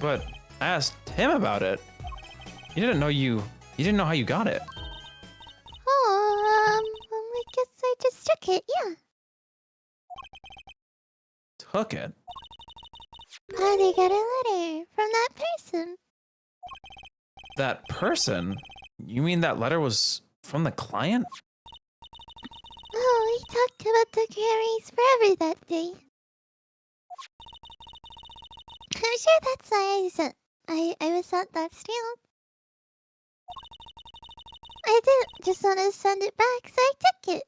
But I asked him about it. He didn't know you didn't know how you got it. Oh, I guess I just took it, yeah. Took it? Father got a letter from that person. That person? You mean that letter was from the client? Oh, we talked about the Gramarye's forever that day. I'm sure that's why I was at that stamp. I didn't just want to send it back, so I took it.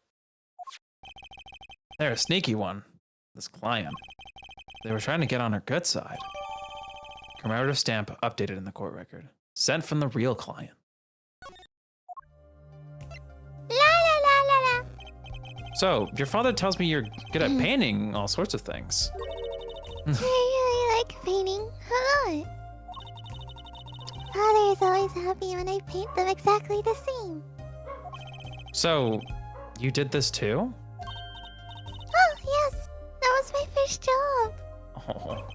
They're a sneaky one. This client. They were trying to get on her good side. Commemorative stamp updated in the court record. Sent from the real client. La la la la la. So, your father tells me you're good at painting all sorts of things. I really like painting a lot. Father is always happy when I paint them exactly the same. So, you did this too? Oh, yes. That was my first job. Oh,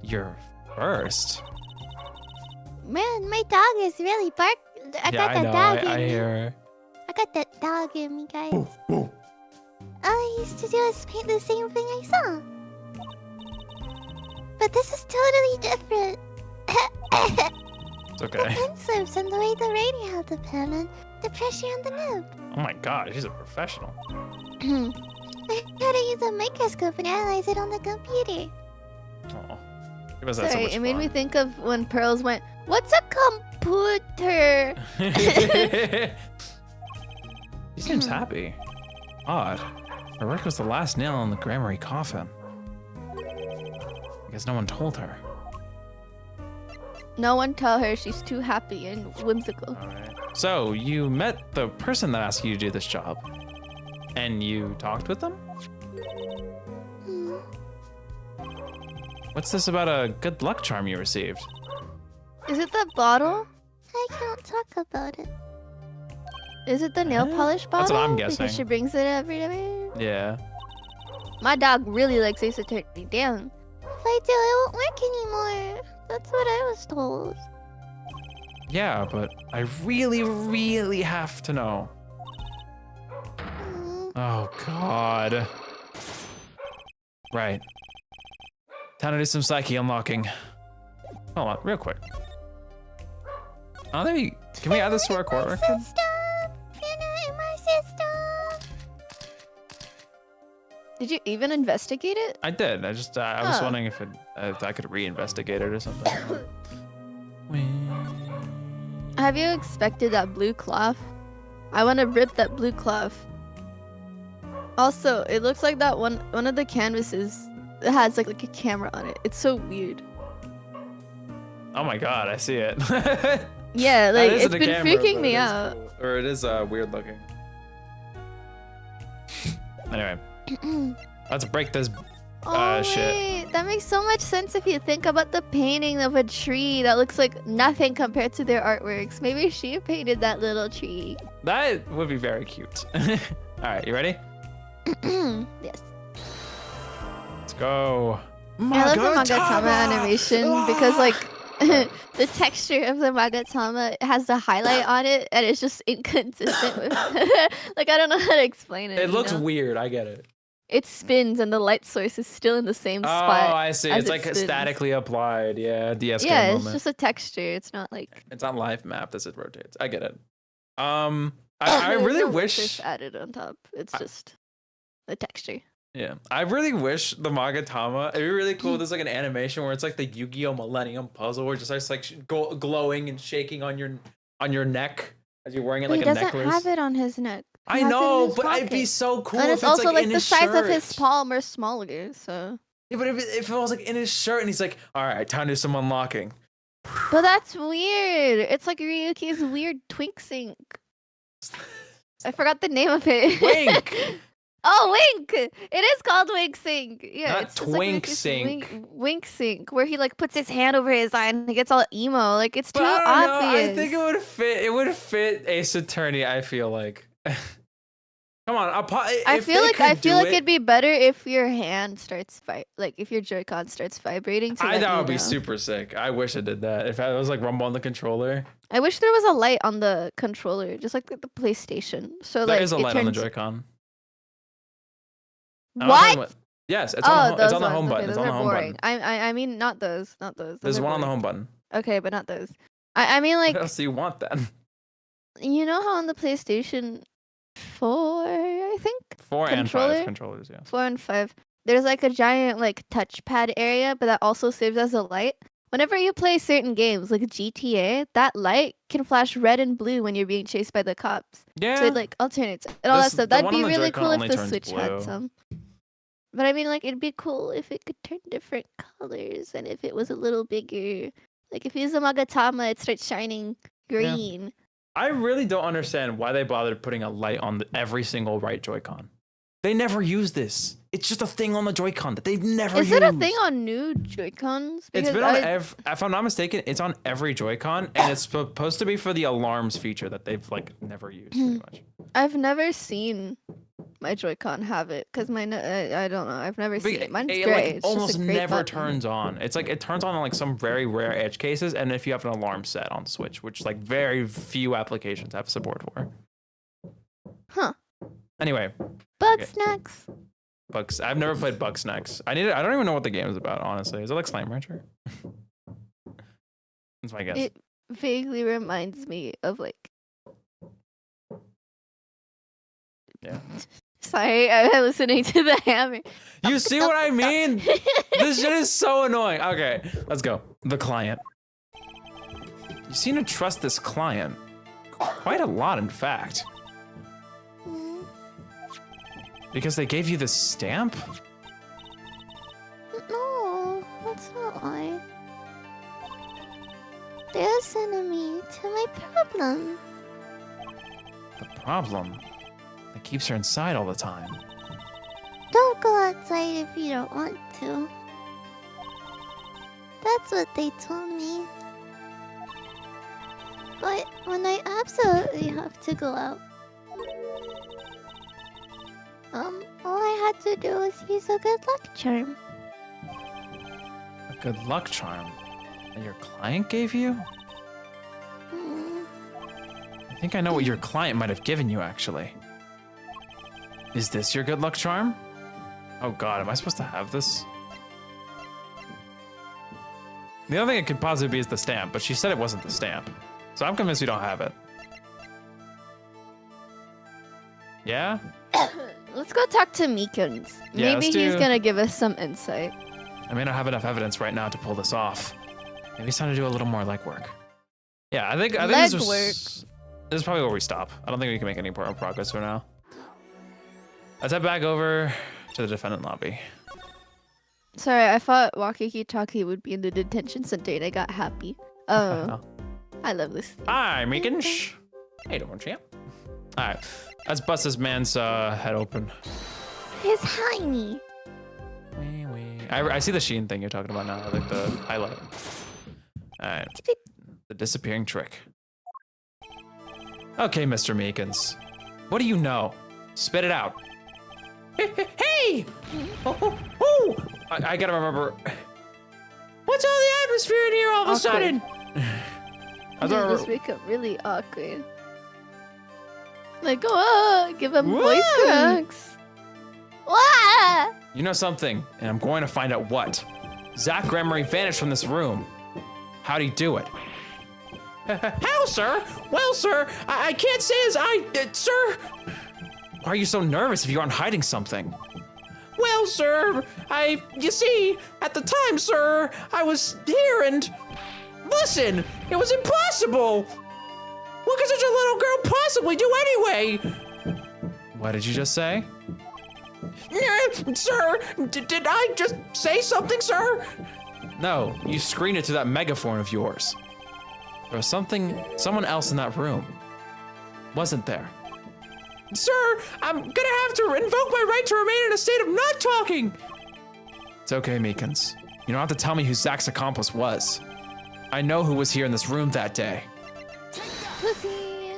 your first? Man, my dog is really I got I that know. dog in I me. hear her. I got that dog in me, guys. Woof, woof. All I used to do is paint the same thing I saw. But this is totally different. It's The okay. pen slips and the way the rating held the pen and the pressure on the nib. Oh my god, she's a professional. I had to use a microscope and analyze it on the computer. Oh, it was that so Sorry, much it made me fun. think of when Pearls went, "What's a computer?" She seems happy. Odd. Her work was the last nail in the Gramarye coffin. I guess no one told her. No one tell her she's too happy and whimsical. Alright. So, you met the person that asked you to do this job. And you talked with them? Hmm. What's this about a good luck charm you received? Is it the bottle? I can't talk about it. Is it the nail polish bottle? That's what I'm guessing. Because she brings it every day. Yeah. My dog really likes Ace Attorney. Damn. If I do, it won't work anymore. That's what I was told. Yeah, but I really, really have to know. Oh, God. Right. Time to do some psyche unlocking. Hold on, real quick. Oh, maybe. Can we add this to our court record? System! Finna in my system! Did you even investigate it? I did. I was Huh. wondering if I could reinvestigate it or something. Have you expected that blue cloth? I want to rip that blue cloth. Also, it looks like that one of the canvases has like a camera on it. It's so weird. Oh my god, I see it. Yeah, That like isn't it's a been camera, freaking but me it is out. cool. Or it is weird looking. Anyway, let's break this. Oh shit. wait, that makes so much sense if you think about the painting of a tree that looks like nothing compared to their artworks. Maybe she painted that little tree. That would be very cute. All right, you ready? Yes. Let's go. I love the Magatama animation because like the texture of the Magatama has the highlight on it and it's just inconsistent with like I don't know how to explain it. It you looks know? weird. I get it. It spins and the light source is still in the same Oh, spot. I see. as It's it like spins. statically applied. Yeah, DSK Yeah, it's moment. just a texture. It's not like It's on live map as it rotates. I get it. I really no wish. layers added on top. It's just the texture. Yeah, I really wish the Magatama. It'd be really cool. There's like an animation where it's like the Yu-Gi-Oh Millennium Puzzle, where it just starts like glowing and shaking on your neck as you're wearing it But like he a doesn't necklace. have it on his neck. He I has it in know, his but it'd be pocket. so cool And if it's also like in the his size of his shirt. palm or smaller. So, Yeah, but if it was like in his shirt and he's like, all right, time to do some unlocking. but that's weird. It's like Ryuki's weird twink sync. I forgot the name of it. Wink. Oh, Wink! It is called Wink Sync. Yeah, Not it's just Twink Ryuki's Sync. Wink Sync, where he like puts his hand over his eye and he gets all emo. Like it's too But I don't know. obvious. I think it would fit. It would fit Ace Attorney. I feel like. Come on, I feel like it'd be better if your hand starts like if your Joy-Con starts vibrating. To let That you would be know. super sick. I wish it did that. If I was like rumble on the controller. I wish there was a light on the controller, just like the PlayStation. So There like is a it light on the turns- Joy-Con. I'm not talking What? about- Yes, it's on those the ones. home Okay, button. It's those on are the home boring. button. I mean not those, not those. Those There's are one on the boring. home button. Okay, but not those. I mean like What else do you want then? you know how on the PlayStation 4, I think 4 and Controller? 5 controllers, yeah. 4 and 5, there's like a giant like touchpad area, but that also serves as a light. Whenever you play certain games like GTA, that light can flash red and blue when you're being chased by the cops. Yeah. So it like alternates and all that This- stuff. the That'd one be on the really Joy-Con cool if only the turns Switch blue. had some. But I mean, like, it'd be cool if it could turn different colors and if it was a little bigger. Like, if you use a Magatama, it starts shining green. I really don't understand why they bothered putting a light on every single right Joy-Con. They never use this. It's just a thing on the Joy-Con that they've never Is used. it a thing on new Joy-Cons? It's Because been on I- if I'm not mistaken, it's on every Joy-Con, and it's supposed to be for the alarms feature that they've like never used pretty much. I've never seen my Joy-Con have it because mine. I don't know. I've never seen it. Mine's it great. like It's just almost a great never button. turns on. It's like it turns on like some very rare edge cases, and if you have an alarm set on Switch, which like very few applications have support for. Huh. Anyway, Bug Okay. snacks. Bugs. I've never played Bugsnax. I don't even know what the game is about. Honestly, is it like Slime Rancher? That's my guess. It vaguely reminds me of like. Yeah. Sorry, I'm listening to the hammer. You see what I mean? This shit is so annoying. Okay, let's go. The client. You seem to trust this client quite a lot, in fact. Mm, Because they gave you this stamp? No, that's not why. They're sending me to my problem. The problem that keeps her inside all the time. Don't go outside if you don't want to. That's what they told me. But when I absolutely have to go out, all I had to do was use a good luck charm. A good luck charm that your client gave you? Mm, I think I know what your client might have given you, actually. Is this your good luck charm? Oh god, am I supposed to have this? The only thing it could possibly be is the stamp, but she said it wasn't the stamp. So I'm convinced we don't have it. Yeah? Let's go talk to Meekins. Yeah, Maybe let's he's do- gonna give us some insight. I may not have enough evidence right now to pull this off. Maybe it's time to do a little more legwork. Yeah, I think this is probably where we stop. I don't think we can make any more progress for now. Let's head back over to the defendant lobby. Sorry, I thought Wakiki-Taki would be in the detention center and I got happy. Oh, I love this thing. Hi, Meekins. Hey, don't champ. All right, let's bust this man's head open. His hiney. Wee, wee. I see the sheen thing you're talking about now, like the highlight. All right, the disappearing trick. Okay, Mr. Meekins, what do you know? Spit it out. Hey! Oh! I gotta remember. What's all the atmosphere in here all of a Awkward. sudden? I This thought make it really awkward. Like, oh, give him voice Whoa. cracks. Wah! you know something, and I'm going to find out what. Zach Gramarye vanished from this room. How'd he do it? How, sir? Well, sir, I can't say as sir. Why are you so nervous if you aren't hiding something? Well, sir, you see, at the time, sir, I was here and listen, it was impossible. What could such a little girl possibly do anyway? What did you just say? Sir, did I just say something, sir? No, you screamed it to that megaphone of yours. There was someone else in that room. Wasn't there? Sir, I'm gonna have to invoke my right to remain in a state of not talking. It's okay, Meekins. You don't have to tell me who Zach's accomplice was. I know who was here in this room that day. Pussy.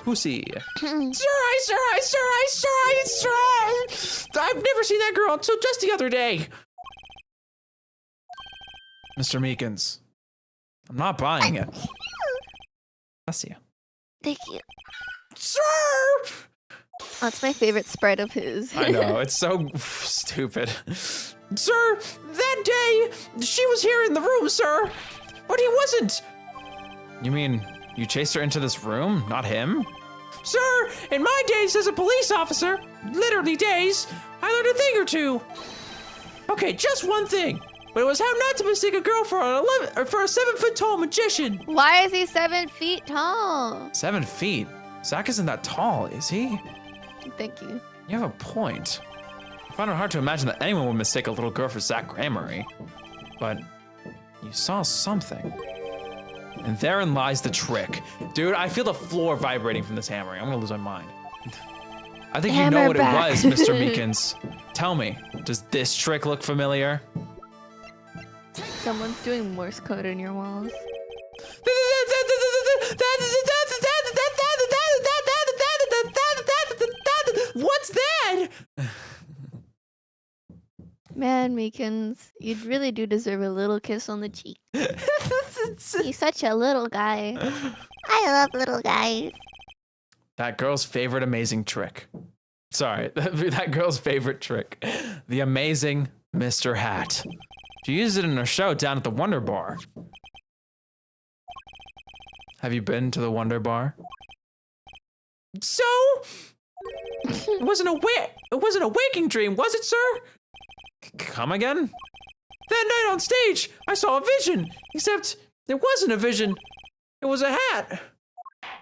Pussy. Sir, I've never seen that girl until just the other day. Mr. Meekins, I'm not buying it. Bless you. Thank you. Sir! That's my favorite sprite of his. I know, it's so stupid. Sir, that day, she was here in the room, sir, but he wasn't. You mean you chased her into this room, not him? Sir, in my days as a police officer, literally days, I learned a thing or two. Okay, just one thing, but it was how not to mistake a girl for a 7-foot-tall magician. Why is he 7 feet tall? 7 feet? Zach isn't that tall, is he? Thank you. You have a point. I find it hard to imagine that anyone would mistake a little girl for Zach Gramarye. But you saw something. And therein lies the trick. Dude, I feel the floor vibrating from this hammering. I'm gonna lose my mind. I think you know Hammer what back. it was, Mr. Meekins. Tell me, does this trick look familiar? Someone's doing Morse code in your walls. What's that? Meekins. You really do deserve a little kiss on the cheek. He's such a little guy. I love little guys. That girl's favorite amazing trick. Sorry, that girl's favorite trick. The amazing Mr. Hat. She used it in her show down at the Wonder Bar. Have you been to the Wonder Bar? So? It wasn't a waking dream, was it, sir? Come again? That night on stage, I saw a vision. Except it wasn't a vision. It was a hat.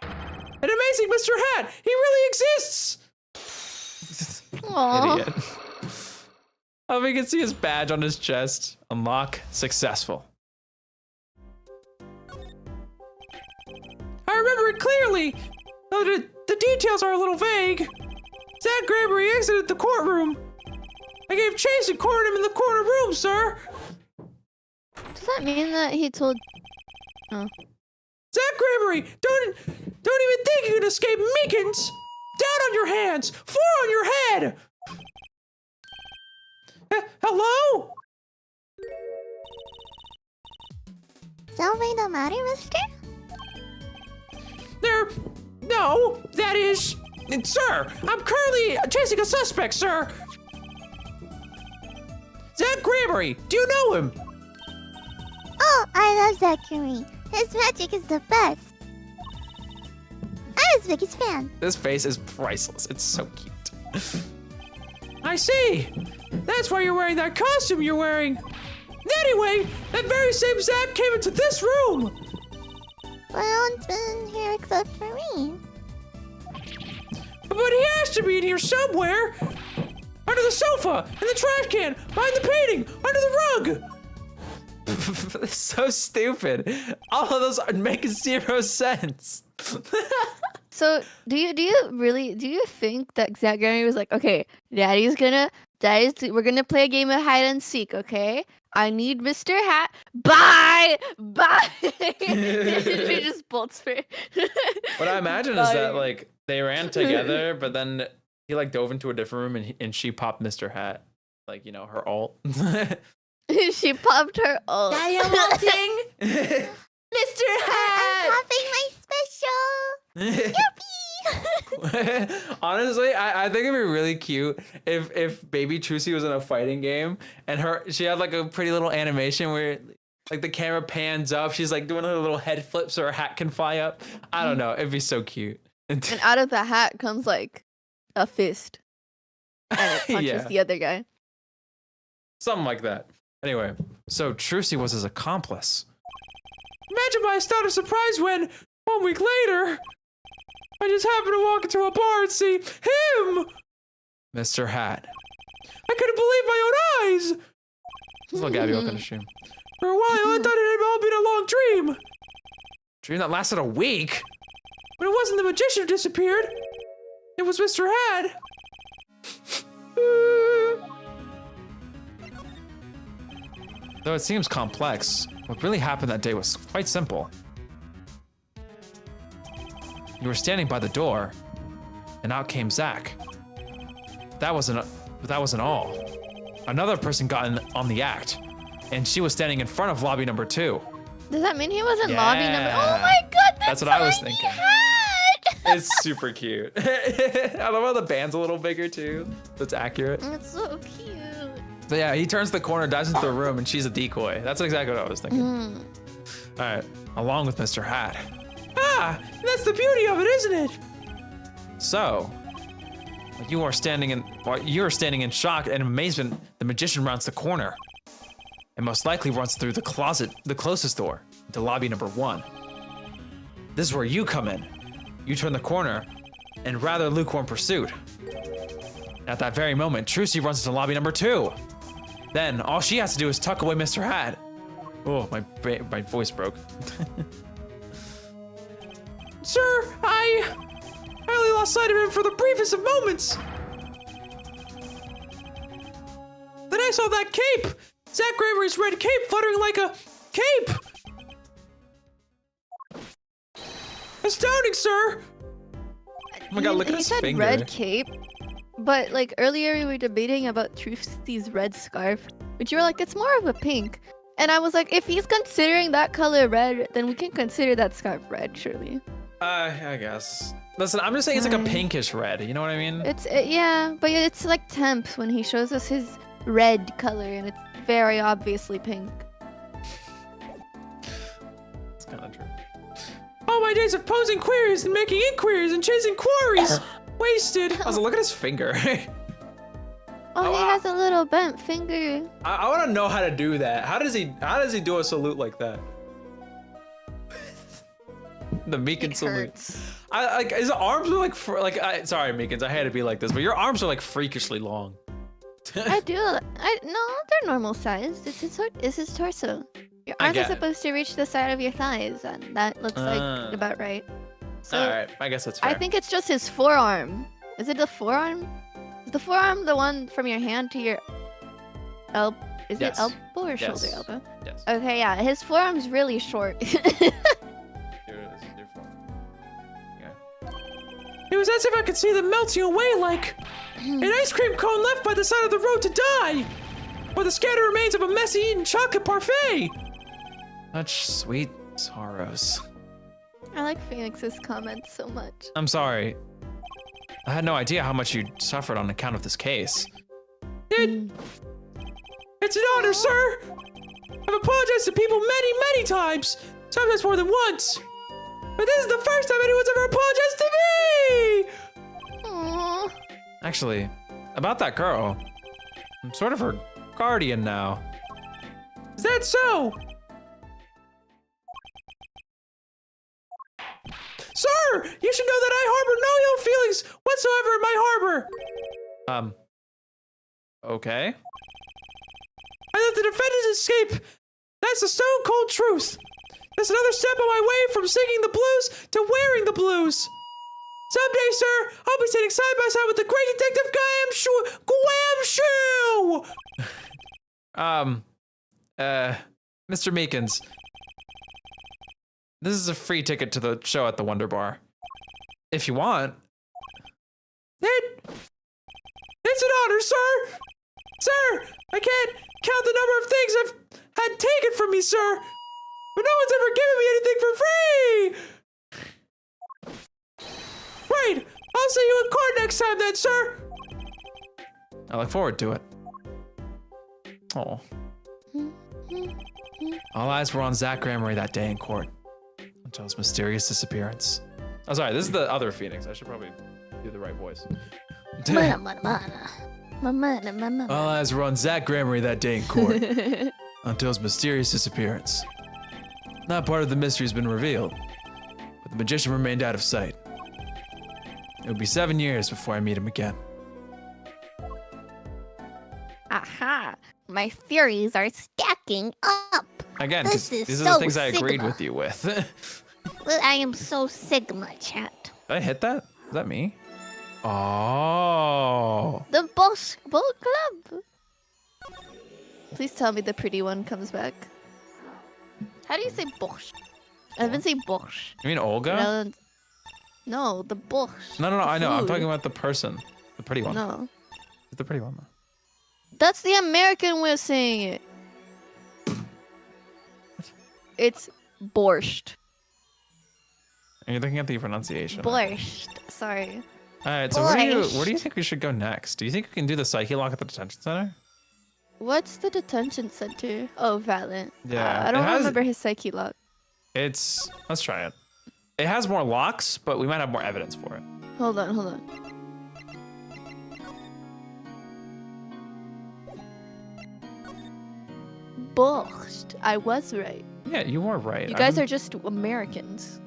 An amazing Mr. Hat. He really exists. Aww. Idiot. Oh, we can see his badge on his chest. Unlock successful. I remember it clearly, though the details are a little vague. Zach Gramarye exited the courtroom. I gave chase and cornered him in the corner room, sir. Does that mean that he told... Oh. Zach Gramarye, don't even think you can escape Meekins. Down on your hands, 4 on your head. Hello? Something the matter, mister? No, that is, sir, I'm currently chasing a suspect, sir. Zach Gramarye, do you know him? Oh, I love Zachary. His magic is the best. I'm his biggest fan. This face is priceless. It's so cute. I see. That's why you're wearing that costume you're wearing. Anyway, that very same Zach came into this room. Well, one's been here except for me. But he has to be in here somewhere. Under the sofa, in the trash can, behind the painting, under the rug. It's so stupid. All of those make 0 sense. So, do you think that Zach Gramarye was like, okay, we're gonna play a game of hide and seek, okay? I need Mr. Hat. Bye! He just bolts for it. What I imagine is that, like, they ran together, but then he, like, dove into a different room and she popped Mr. Hat. Like, you know, her ult. She popped her ult. I am ulting! Mr. I'm Hat! popping my special. Yippee! Honestly, I think it'd be really cute if baby Trucy was in a fighting game and she had like a pretty little animation where like the camera pans up, she's like doing a little head flip so her hat can fly up. I don't know, it'd be so cute. And out of the hat comes like a fist. And it punches Yeah. the other guy. Something like that. Anyway, so Trucy was his accomplice. Imagine my astounded surprise when 1 week later I just happened to walk into a bar and see him! Mr. Hat. I couldn't believe my own eyes! Let's look Abby on the stream. For a while, I thought it had all been a long dream. Dream that lasted a week? But it wasn't the magician who disappeared. It was Mr. Hat. Though it seems complex, what really happened that day was quite simple. You were standing by the door, and out came Zach. That wasn't all. Another person got in on the act, and she was standing in front of lobby number 2. Does that mean he was in Yeah. lobby number? Oh my god, That's what I was all he thinking. had! It's super cute. I love how the band's a little bigger too. That's accurate. That's so cute. So yeah, he turns the corner, dives into the room, and she's a decoy. That's exactly what I was thinking. Mm. All right, along with Mr. Hat. Ah, that's the beauty of it, isn't it? So, while you are standing in shock and amazement, the magician rounds the corner, and most likely runs through the closest door, into lobby number 1. This is where you come in. You turn the corner, in rather lukewarm pursuit. At that very moment, Trucy runs into lobby number 2. Then, all she has to do is tuck away Mr. Hat. Oh, my voice broke. Sir, I only lost sight of him for the briefest of moments. Then I saw that cape! Zach Gramarye's red cape fluttering like a cape! Astounding, sir! Oh my god, look at He his said finger. red cape, but like earlier we were debating about Trucy's red scarf, But you were like, it's more of a pink. And I was like, if he's considering that color red, then we can consider that scarf red, surely. I guess. Listen, I'm just saying it's like a pinkish red. You know what I mean? Yeah, but it's like temp when he shows us his red color, and it's very obviously pink. It's kind of true. All my days of posing queries and making inquiries and chasing quarries wasted. I was like, look at his finger. Oh, he has a little bent finger. I want to know how to do that. How does he do a salute like that? The Meekin salute. Hurts. I like his arms are like sorry Meekins, I had to be like this, but your arms are like freakishly long. No, they're normal sized. It's his torso. Your arms are supposed to reach the side of your thighs, and that looks like about right. So all right, I guess that's fair. I think it's just his forearm. Is it the forearm? Is the forearm the one from your hand to your elbow? Is it elbow or shoulder elbow? Yes. Okay, yeah. His forearm's really short. It was as if I could see them melting away like an ice cream cone left by the side of the road to die, or the scattered remains of a messy eaten chocolate parfait. Such sweet sorrows. I like Phoenix's comments so much. I'm sorry. I had no idea how much you suffered on account of this case. It's an honor, sir. I've apologized to people many, many times, sometimes more than once. But this is the first time anyone's ever apologized to me! Aww. Actually, about that girl, I'm sort of her guardian now. Is that so? Sir, you should know that I harbor no ill feelings whatsoever in my harbor. Okay. I let the defendants escape. That's the stone cold truth. That's another step on my way from singing the blues to wearing the blues. Someday, sir, I'll be sitting side by side with the great detective Graham Mr. Meekins. This is a free ticket to the show at the Wonder Bar. If you want. It's an honor, sir! Sir, I can't count the number of things I've had taken from me, sir! But no one's ever given me anything for free! Wait, I'll see you in court next time then, sir! I look forward to it. Oh. All eyes were on Zach Gramarye that day in court until his mysterious disappearance. Oh, sorry, this is the other Phoenix. I should probably do the right voice. All eyes were on Zach Gramarye that day in court until his mysterious disappearance. Not part of the mystery has been revealed, but the magician remained out of sight. It would be 7 years before I meet him again. Aha! My theories are stacking up. Again, This because is these are the so things I agreed Sigma. with you with. I am so Sigma, chat. Did I hit that? Is that me? Oh. The Bosch Boat Club. Please tell me the pretty one comes back. How do you say Bosch? I haven't say Bosch. You mean Olga? No, the Bosch. No, I know. I'm food. talking about the person. The pretty one. No. It's the pretty one, though. That's the American way of saying it. It's borscht. Are you looking at the pronunciation? Borscht. Sorry. All right, so where do you think we should go next? Do you think we can do the psyche lock at the detention center? What's the detention center? Oh, Valent. Yeah, I don't it has- remember his psyche lock. Let's try it. It has more locks, but we might have more evidence for it. Hold on. Borscht. I was right. Yeah, you were right. You guys are just Americans.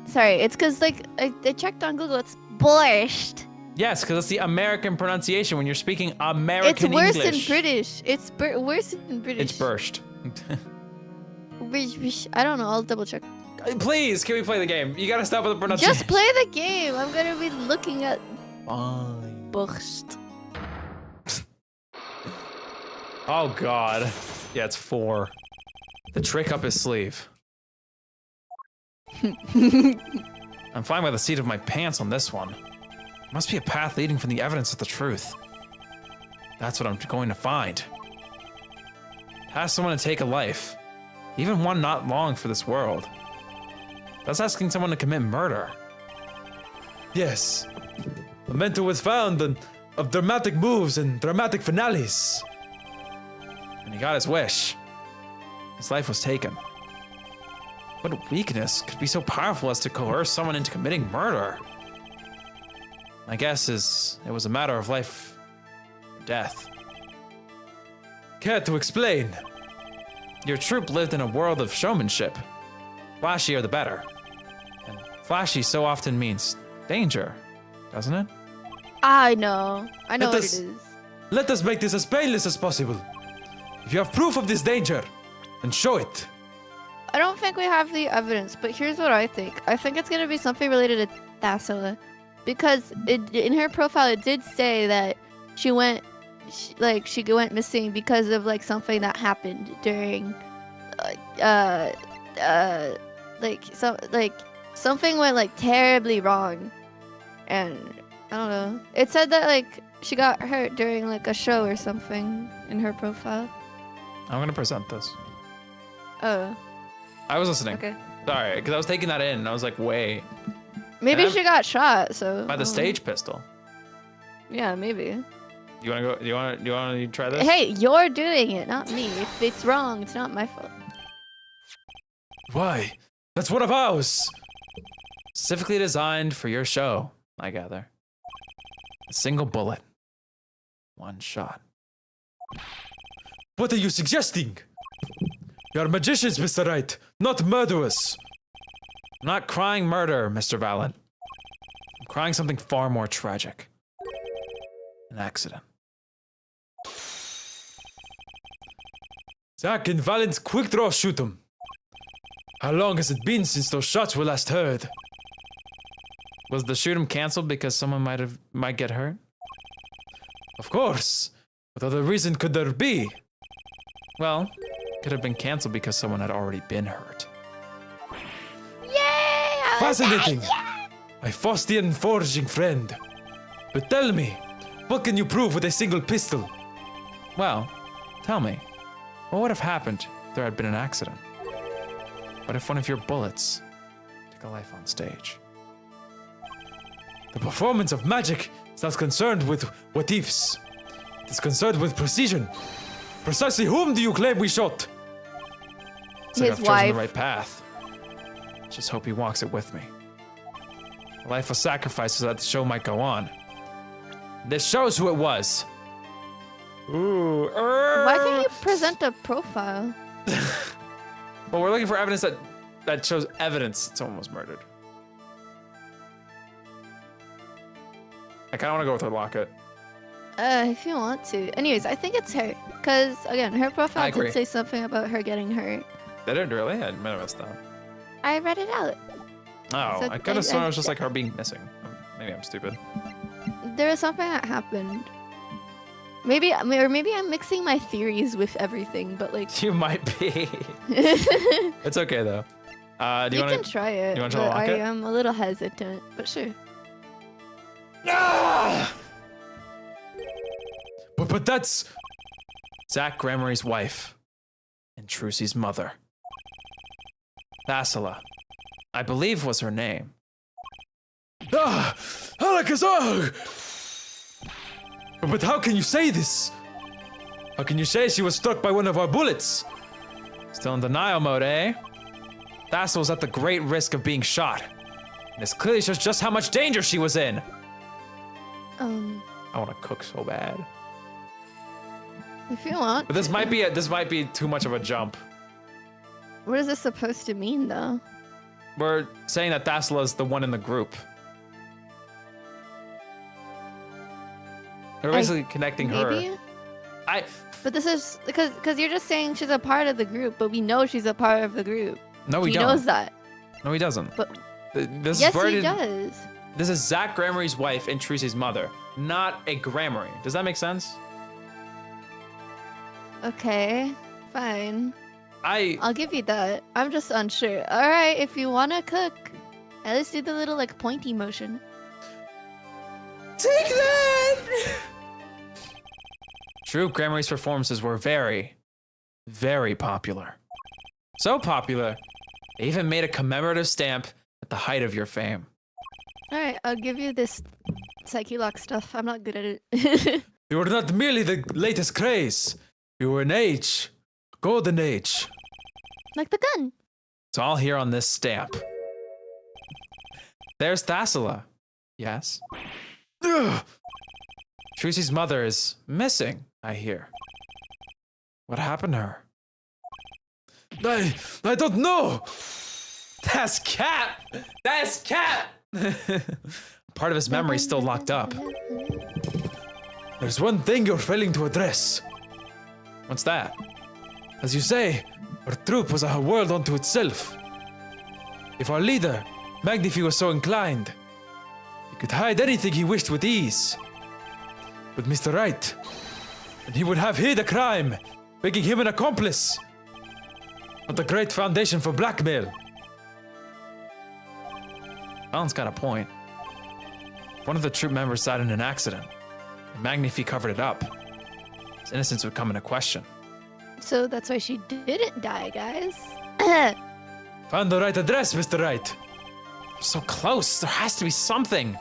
Sorry, it's because like I checked on Google. It's borscht. Yes, because it's the American pronunciation when you're speaking American It's worse English. than British. It's worse than British. It's burst. I don't know. I'll double check. Please, can we play the game? You gotta stop with the pronunciation. Just play the game. I'm gonna be looking at Fine. borscht. Oh God. Yeah, it's 4. The trick up his sleeve. I'm flying by the seat of my pants on this one. Must be a path leading from the evidence of the truth. That's what I'm going to find. ask someone to take a life, even one not long for this world. That's asking someone to commit murder. Yes. A mentor was found of dramatic moves and dramatic finales. And he got his wish. His life was taken. What weakness could be so powerful as to coerce someone into committing murder? My guess is it was a matter of life or death. Care to explain? Your troupe lived in a world of showmanship. Flashier the better. And flashy so often means danger, doesn't it? I know what it us- is. Let us make this as painless as possible. If you have proof of this danger, then show it. I don't think we have the evidence, but here's what I think. I think it's gonna be something related to Thassila, because in her profile it did say that she went missing because of like something that happened during, something went like terribly wrong, and I don't know. It said that like she got hurt during like a show or something in her profile. I'm gonna present this. Oh, I was listening. okay. Sorry, because I was taking that in and I was like, wait. Maybe And she got shot. So By the stage pistol. Yeah, maybe. You wanna go? You wanna try this? Hey, you're doing it, not me. If it's wrong, it's not my fault. Why? That's one of ours. Specifically designed for your show, I gather. A single bullet. One shot. What are you suggesting? You're magicians, Mr. Wright, not murderers. I'm not crying murder, Mr. Valent. I'm crying something far more tragic. An accident. Zack and Valent's quick draw shoot 'em. How long has it been since those shots were last heard? Was the shoot 'em canceled because someone might get hurt? Of course. What other reason could there be? Well, could have been canceled because someone had already been hurt. Yay! Fascinating. My Faustian forging friend. But tell me, what can you prove with a single pistol? Well, tell me, what would have happened if there had been an accident? What if one of your bullets took a life on stage? The performance of magic is not concerned with what ifs. It is concerned with precision. Precisely whom do you claim we shot? It's like His I've chosen wife. the right path. Just hope he walks it with me. A life was sacrificed so that the show might go on. This shows who it was. Ooh. Why can't you present a profile? Well, we're looking for evidence that shows evidence that someone was murdered. I kind of want to go with her locket. If you want to. Anyways, I think it's her. Because, again, her I profile agree. did say something about her getting hurt. Did it really? I might have missed that. I read it out. Oh, So I could have sworn it was just I- like her being missing. Maybe I'm stupid. There was something that happened. Maybe I'm mixing my theories with everything, but like... You might be. you It's okay though. Do you can want to? try it, you wanna try but to I lock it? am a little hesitant, but sure. But that's... Zach Gramarye's wife and Trucy's mother. Thassila, I believe was her name. Alakazar! But how can you say this? How can you say she was struck by one of our bullets? Still in denial mode, eh? Thassila was at the great risk of being shot. And this clearly shows just how much danger she was in. I want to cook so bad. If you want. But this might be too much of a jump. What is this supposed to mean, though? We're saying that Thassila is the one in the group. We're basically connecting Maybe? her. But this is because you're just saying she's a part of the group, but we know she's a part of the group. No, we he don't. knows that. No, he doesn't. But This yes, is he worded- does. This is Zach Gramarye's wife and Trucy's mother, not a Gramarye. Does that make sense? Okay, fine. I I'll give you that. I'm just unsure. All right, if you wanna cook, let's do the little like pointy motion. take that. True, Gramarye's performances were very, Very popular. So popular, they even made a commemorative stamp at the height of your fame. All right, I'll give you this psyche lock stuff. I'm not good at it. You were not merely the latest craze. You were an age. Golden age. Like the gun. It's all here on this stamp. There's Thassela. Yes? Ugh. Trucy's mother is missing, I hear. What happened to her? I don't know. That's Cat! That's Cat! Part of his memory's still locked up. There's one thing you're failing to address. What's that? As you say, our troupe was a world unto itself. If our leader, Magnifi, was so inclined, he could hide anything he wished with ease. With Mr. Wright, and he would have hid a crime, making him an accomplice. Not a great foundation for blackmail. Alan's got a point. One of the troop members died in an accident, and Magnifi covered it up. His innocence would come into question. So that's why she didn't die, guys. Found the right address, Mr. Wright. I'm so close, there has to be something.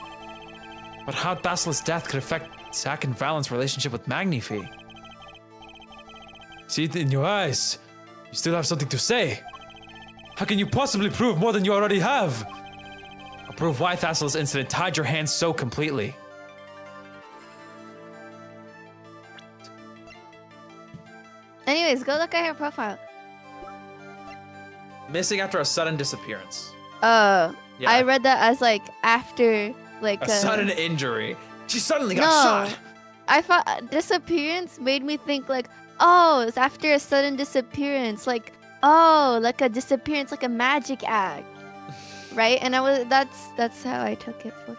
But how Thassela's death could affect Zack and Valen's relationship with Magnifi? See it in your eyes. You still have something to say. How can you possibly prove more than you already have? I'll prove why Thassela's incident tied your hands so completely. Anyways, go look at her profile. Missing after a sudden disappearance. Yeah. Yeah. I read that as like after like A sudden injury. She suddenly got No. shot. I thought disappearance made me think like, oh, it's after a sudden disappearance, like oh, like a disappearance, like a magic act, right? And that's how I took it for.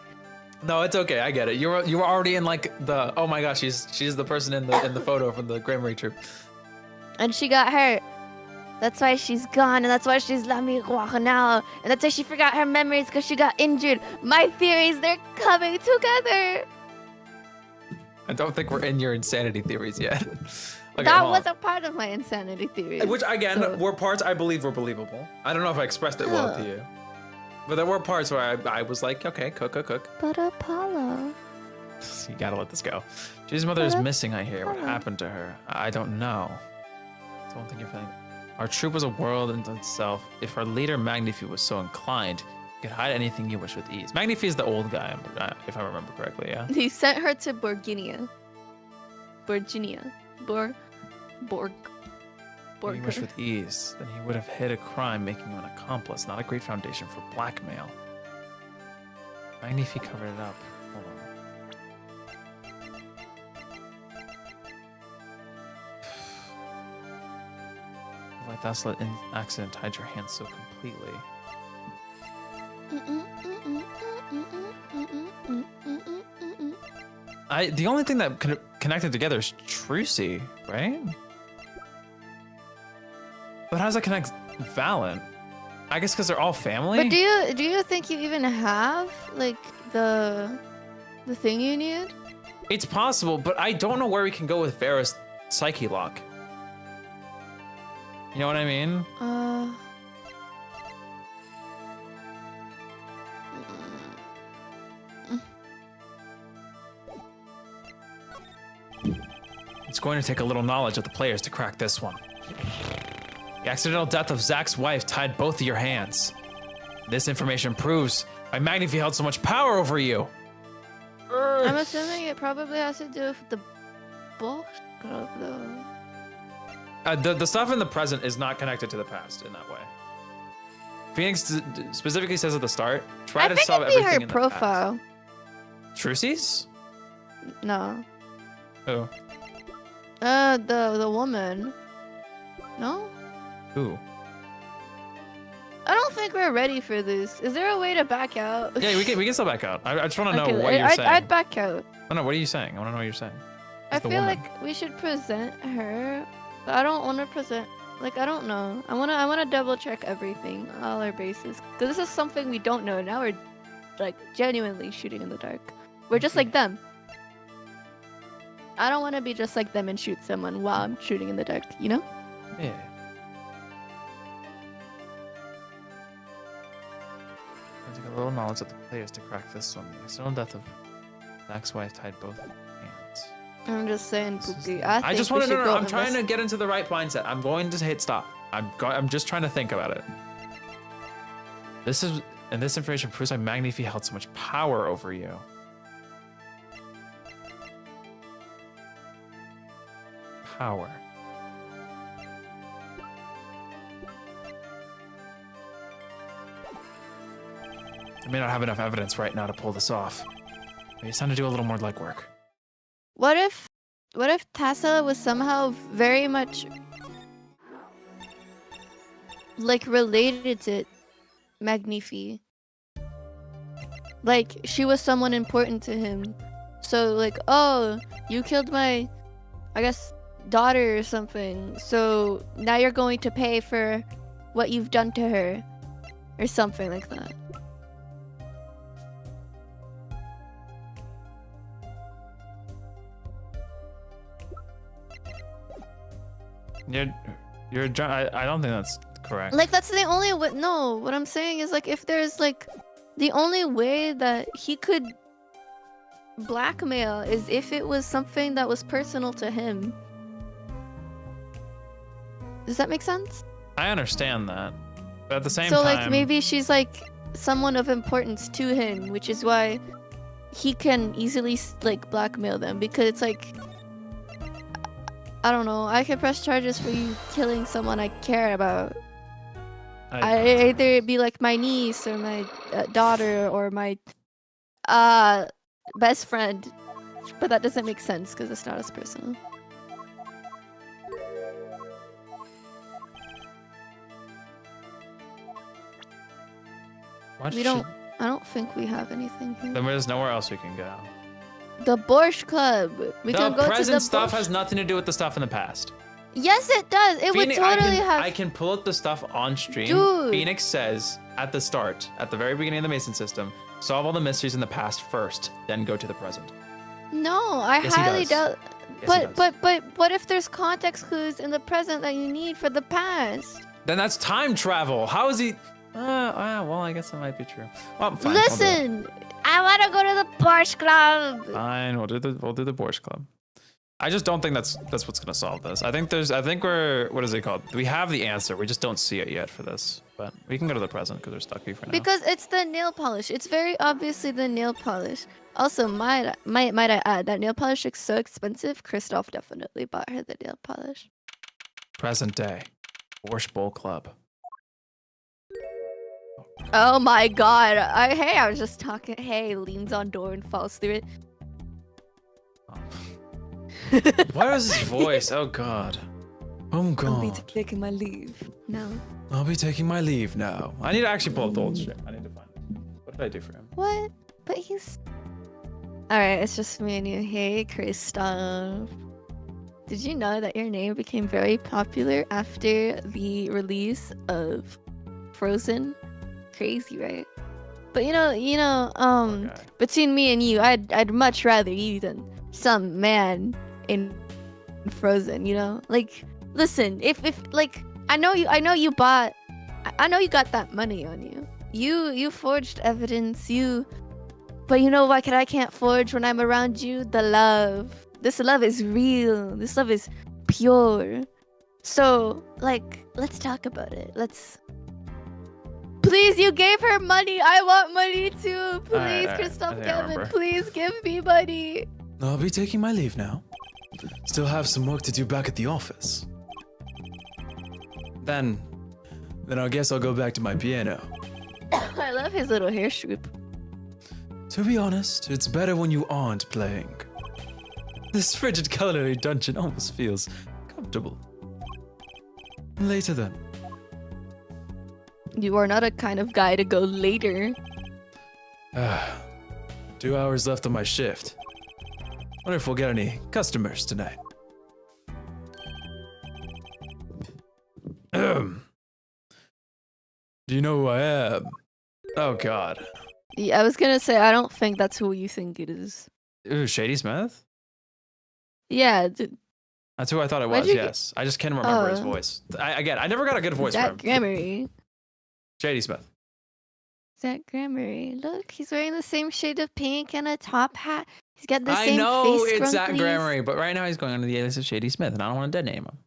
No, it's okay. I get it. You were already in like the oh my gosh, she's the person in the photo from the Gramarye troop. And she got hurt. That's why she's gone, and that's why she's lamiroir now, and that's why she forgot her memories because she got injured. My theories, they're coming together. I don't think we're in your insanity theories yet. Okay, That hold on. was a part of my insanity theory. Which again So- were parts I believe were believable. I don't know if I expressed it well to Yeah. you, but there were parts where I was like, okay, cook. But Apollo. You gotta let this go. Judy's mother is But missing. I hear. What Apollo. happened to her? I don't know. Don't think you're feeling. Our troop was a world in itself. If our leader Magnifi was so inclined, he could hide anything you wish with ease. Magnifi is the old guy, if I remember correctly. Yeah. He sent her to Borginia. Borginia. Borg. If you wish with ease, then he would have hid a crime, making you an accomplice, not a great foundation for blackmail. Magnifi covered it up. Hold on. Why Thassela in accident tied your hands so completely? The only thing that connected together is Trucy, right? But how does that connect Valen? I guess because they're all family. But do you think you even have like the thing you need? It's possible, but I don't know where we can go with Vera's psyche lock. You know what I mean? It's going to take a little knowledge of the players to crack this one. The accidental death of Zack's wife tied both of your hands. This information proves why Magnifi held so much power over you. I'm assuming it probably has to do with the boss club though. The stuff in the present is not connected to the past in that way. Phoenix specifically says at the start, try I to think solve it'd be everything her in the profile. past. Trucy's? No. Who? The woman. No? Who? I don't think we're ready for this. Is there a way to back out? Yeah, we can still back out. I just want to know Okay, what you're saying. I'd back out. No, what are you saying? I want to know what you're saying. I It's the feel woman. like we should present her. But I don't want to present. Like I don't know. I wanna double check everything, all our bases, because this is something we don't know. Now we're like genuinely shooting in the dark. We're just like them. I don't want to be just like them and shoot someone while I'm shooting in the dark. You know? Yeah. I take a little knowledge of the players to crack this one. The accidental death of Zach's wife tied both hands. I'm just saying, This is Pookie. the- I I think just we want to should know. go I'm trying to invest- get into the right mindset. I'm going to hit stop. I'm just trying to think about it. This information proves why Magnifi held so much power over you. Power. I may not have enough evidence right now to pull this off. Maybe it's time to do a little more legwork. What if Tassa was somehow very much like related to Magnifi? Like she was someone important to him. So like, oh, you killed my, I guess, daughter or something. So now you're going to pay for what you've done to her, or something like that. I don't think that's correct. Like that's the only way. No, what I'm saying is like if there's like the only way that he could blackmail is if it was something that was personal to him. Does that make sense? I understand that, but at the same So time, like maybe she's like someone of importance to him, which is why he can easily like blackmail them, because it's like, I don't know, I can press charges for you killing someone I care about. Either it be like my niece or my daughter or my best friend, but that doesn't make sense because it's not as personal. What We don't. I don't think we have anything here. Then there's nowhere else we can go. The Borscht Club. We The can go to the present stuff Borscht- has nothing to do with the stuff in the past. Yes, it does. It would Phoenix- totally have. I can pull up the stuff on stream. Dude. Phoenix says at the start, at the very beginning of the Mason system, solve all the mysteries in the past first, then go to the present. No, I Yes, he highly does. doubt. Yes, he does. But what if there's context clues in the present that you need for the past? Then that's time travel. How is he? Well, I guess that might be true. Well, fine. We'll do it. Listen, I want to go to the Borscht Club. Fine, we'll do the Borscht Club. I just don't think that's what's gonna solve this. I think we're what is it called? We have the answer. We just don't see it yet for this. But we can go to the present because we're stuck here for now. Because it's the nail polish. It's very obviously the nail polish. Also, might I add that nail polish looks so expensive. Kristoff definitely bought her the nail polish. Present day, Borscht Bowl Club. Oh my god. I was just talking. Hey, leans on door and falls through it. What is his voice? Oh god. Oh I'll be God. taking my leave now. I'll be taking my leave now. I need to actually pull up the old stream. I need to find it. What did I do for him? What? But he's. Alright, it's just me and you. Hey, Kristoff. Did you know that your name became very popular after the release of Frozen? Crazy, right? But Okay. between me and you, I'd much rather you than some man in Frozen, you know? Like, listen, if like I know you got that money on you. You forged evidence, but you know what I can't forge when I'm around you? The love. This love is real. This love is pure. So, like, let's talk about it. Please, you gave her money. I want money too. Please, Alright, I Kristoff think I Kevin, remember. please give me money. I'll be taking my leave now. Still have some work to do back at the office. Then I guess I'll go back to my piano. I love his little hair swoop. To be honest, it's better when you aren't playing. This frigid culinary dungeon almost feels comfortable. Later then. You are not a kind of guy to go later. 2 hours left on my shift. Wonder if we'll get any customers tonight. Do you know who I am? Oh god. Yeah, I was gonna say, I don't think that's who you think it is. Ooh, Shady Smith? Yeah, That's who I thought it Where'd was, you get- yes. I just can't remember his Oh. voice. I never got a good voice Zach for him. Gramarye. Shady Smith. Zach Gramarye. Look, he's wearing the same shade of pink and a top hat. He's got the I same know face it's Zach scrunchies. Gramarye, but right now he's going under the alias of Shady Smith, and I don't want to dead name him.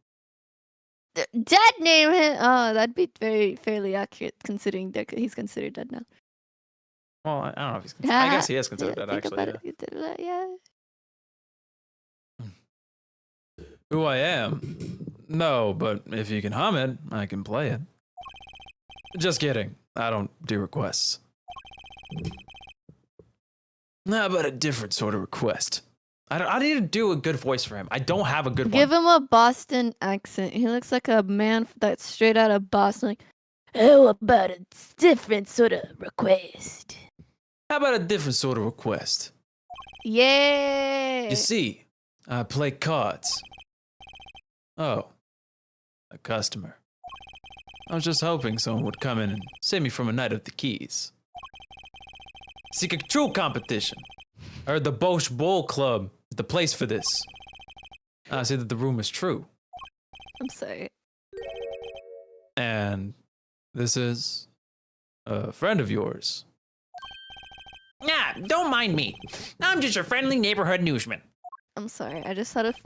Dead name him. Oh, that'd be very fairly accurate considering that he's considered dead now. Well, I don't know if he's considered. I guess he is considered dead, Think actually. about it. Yeah. Who I am? No, but if you can hum it, I can play it. Just kidding. I don't do requests. How about a different sort of request? I need to do a good voice for him. I don't have a good Give one. him a Boston accent. He looks like a man that's straight out of Boston. Like, how about a different sort of request? How about a different sort of request? Yeah. You see, I play cards. Oh, a customer. I was just hoping someone would come in and save me from a night of the keys. Seek a true competition. I heard the Bosch Bowl Club is the place for this. I say that the rumor is true. I'm sorry. And this is a friend of yours. Nah, don't mind me. I'm just your friendly neighborhood newsman. I'm sorry. I just thought of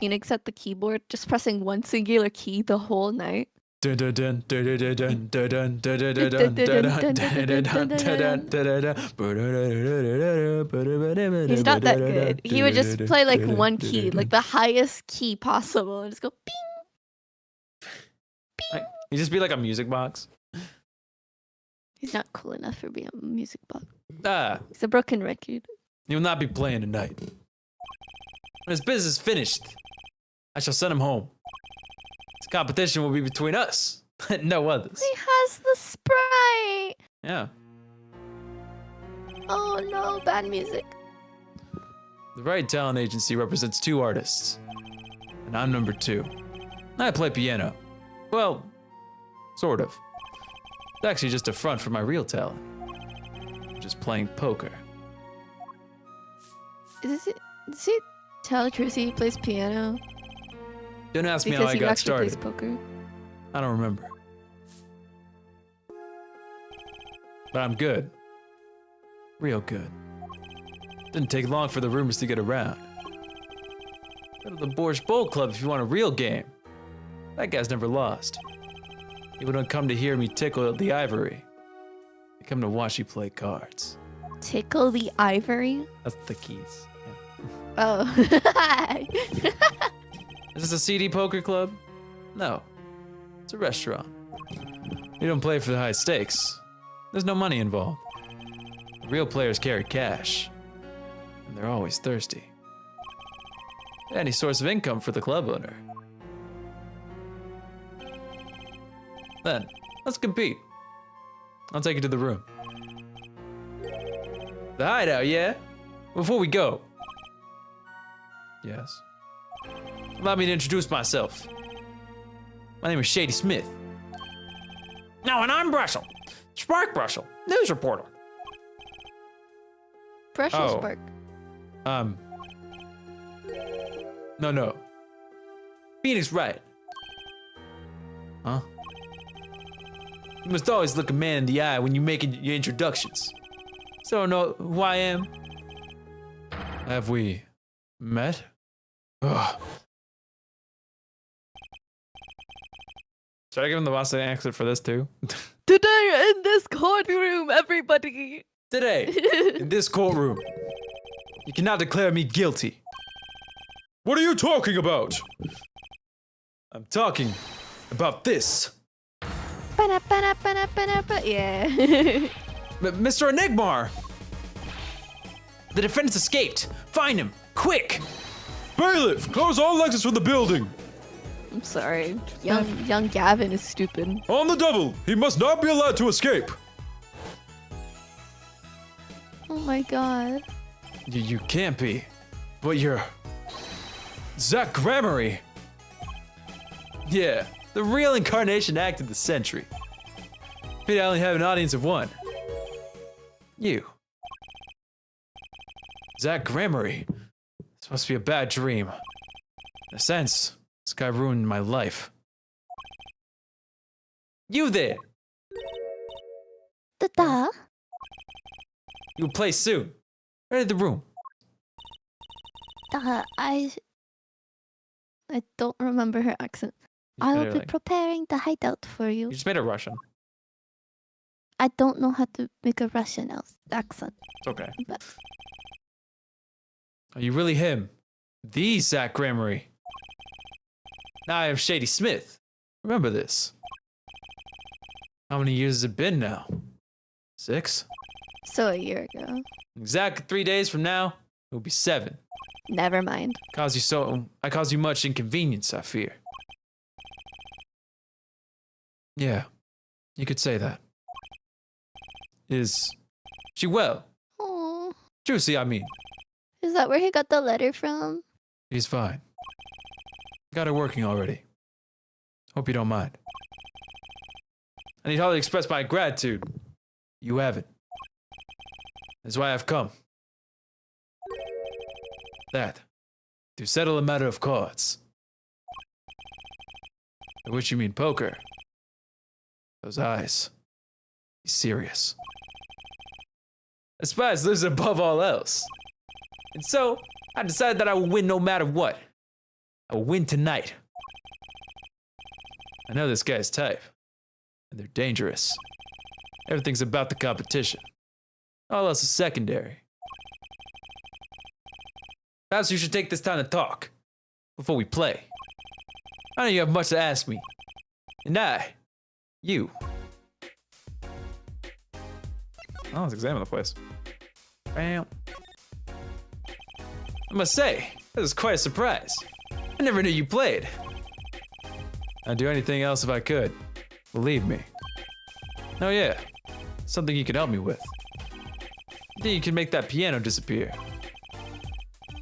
Phoenix at the keyboard, just pressing one singular key the whole night. Dun dun dun dun dun dun dun dun dun dun dun dun dun dun. He's not that good. He would just play like one key, like the highest key possible, and just go bing. He'd just be like a music box. He's not cool enough for being a music box. Ah, He's a broken record. you'll not be playing tonight. When his business is finished, I shall send him home. This competition will be between us, no others. He has the Sprite. Yeah. Oh no, bad music. The Wright Talent Agency represents 2 artists, and I'm number 2. I play piano. Well, sort of. It's actually just a front for my real talent. I'm just playing poker. Does he tell Trucy he plays piano? Don't ask me how Because I he got actually plays started. poker. I don't remember. But I'm good. Real good. Didn't take long for the rumors to get around. Go to the Borscht Bowl Club if you want a real game. That guy's never lost. People don't come to hear me tickle the ivory. They come to watch you play cards. Tickle the ivory? That's the keys. Oh. Is this a CD poker club? No. It's a restaurant. We don't play for the high stakes. There's no money involved. The real players carry cash. And they're always thirsty. Any source of income for the club owner. Then, let's compete. I'll take you to the room. The hideout, yeah? Before we go. Yes. Allow me to introduce myself. My name is Shady Smith. No, and I'm Brussel. Spark Brussel, news reporter. Brussels Oh. spark. No. Phoenix Wright. Huh? You must always look a man in the eye when you make your introductions. So know who I am? Have we met? Ugh. Should I give him the Boston accent for this too? Today in this courtroom, everybody. Today, in this courtroom, you cannot declare me guilty. What are you talking about? I'm talking about this. Yeah. Mr. Enigmar! The defendants escaped. Find him, quick! Bailiff, close all exits from the building. I'm sorry. Young Gavin is stupid. On the double, he must not be allowed to escape. Oh my god. You can't be. But you're... Zach Gramarye. Yeah, the real incarnation act of the century. Pity I only have an audience of 1. You. Zach Gramarye. This must be a bad dream. In a sense, this guy ruined my life. You there! Da. You'll play soon. Ready the room. I don't remember her accent. You just I made will her, be like- preparing the hideout for you. you just made it Russian. I don't know how to make a Russian accent. It's okay. But Are you really him? The Zach Gramarye. Now I am Shady Smith. Remember this. How many years has it been now? 6? so a year ago. Exactly 3 days from now, it will be 7. Never mind. I caused you much inconvenience, I fear. Yeah, you could say that. Is she well? Oh, Trucy, I mean. is that where he got the letter from? He's fine. Got her working already. Hope you don't mind. I need hardly express my gratitude. You haven't. That's why I've come. That. To settle a matter of cards. By which you mean poker. Those eyes. He's serious. Aspires lives above all else. And so, I decided that I will win no matter what. I will win tonight. I know this guy's type. And they're dangerous. Everything's about the competition. All else is secondary. Perhaps you should take this time to talk. Before we play. I know you have much to ask me. And you. Oh, let's examine the place. Bam. I must say, this is quite a surprise. I never knew you played. I'd do anything else if I could. Believe me. Oh yeah, something you could help me with. I think you can make that piano disappear.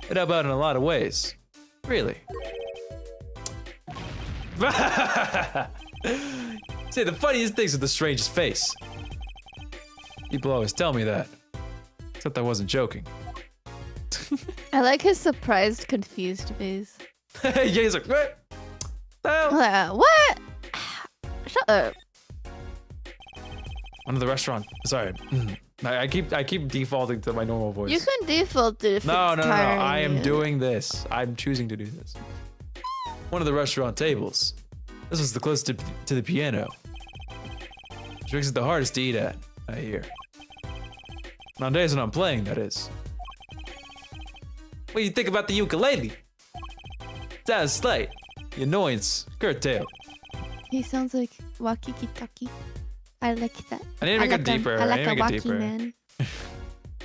It'd help out in a lot of ways. Really. Say the funniest things with the strangest face. People always tell me that. Except I wasn't joking. I like his surprised, confused face. Yeah, he's like, what? Oh. What? Shut up. One of the restaurant. Sorry. I keep defaulting to my normal voice. You can default it if No. it's tiring I am you. doing this. I'm choosing to do this. One of the restaurant tables. This was the closest to the piano. Which makes it the hardest to eat at, I hear. On days when I'm playing, that is. What do you think about the ukulele? It's out of sight. The annoyance, curtailed. He sounds like Wakiki Taki. I like that. I need to make it deeper. I like need to a make it Waki deeper. man.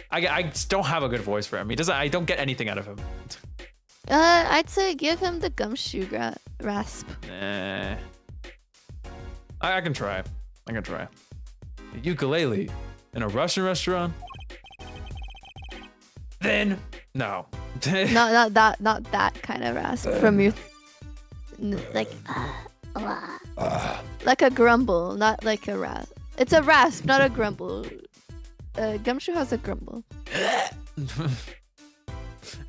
I just don't have a good voice for him. He doesn't. I don't get anything out of him. I'd say give him the gumshoe rasp. Nah. I can try. I can try. A ukulele in a Russian restaurant? Then no. Not that kind of rasp from your like like a grumble, not like a rasp. It's a rasp, not a grumble. Gumshoe has a grumble.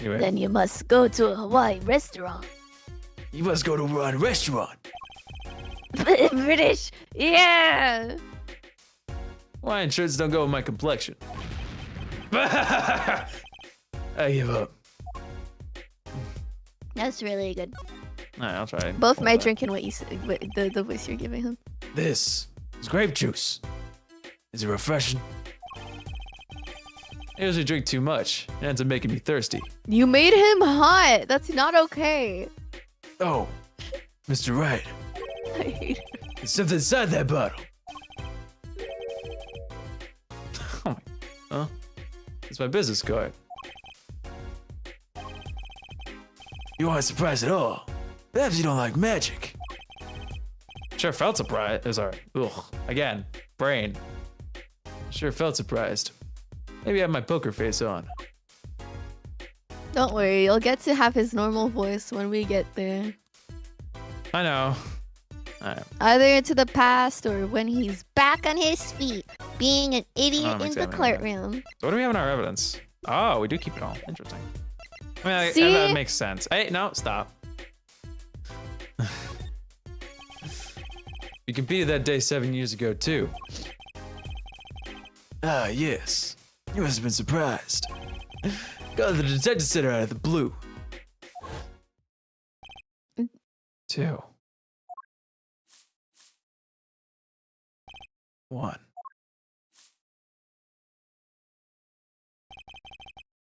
Anyway, Then you must go to a Hawaii restaurant. You must go to a restaurant. British, yeah. Hawaiian shirts don't go with my complexion. I give up. That's really good. Alright, I'll try. Both Hold my on. drinking what you said, the voice you're giving him. This is grape juice. Is it refreshing? I usually drink too much. It ends up making me thirsty. You made him hot. That's not okay. Oh, Mr. Wright, I hate it. there's something inside that bottle. Oh my. Huh? It's my business card. You aren't surprised at all. Perhaps you don't like magic. Sure felt surprised. Sorry. Ugh. Again. Brain. Sure felt surprised. Maybe I have my poker face on. Don't worry, you'll get to have his normal voice when we get there. I know. Either into the past or when he's back on his feet, being an idiot I'm in the examining clerk that. room. So what do we have in our evidence? Oh, we do keep it all. Interesting. I mean, See? that makes sense. Hey, no, stop. You competed that day 7 years ago, too. Ah, yes. You must have been surprised. Got the detective center out of the blue. 2. 1.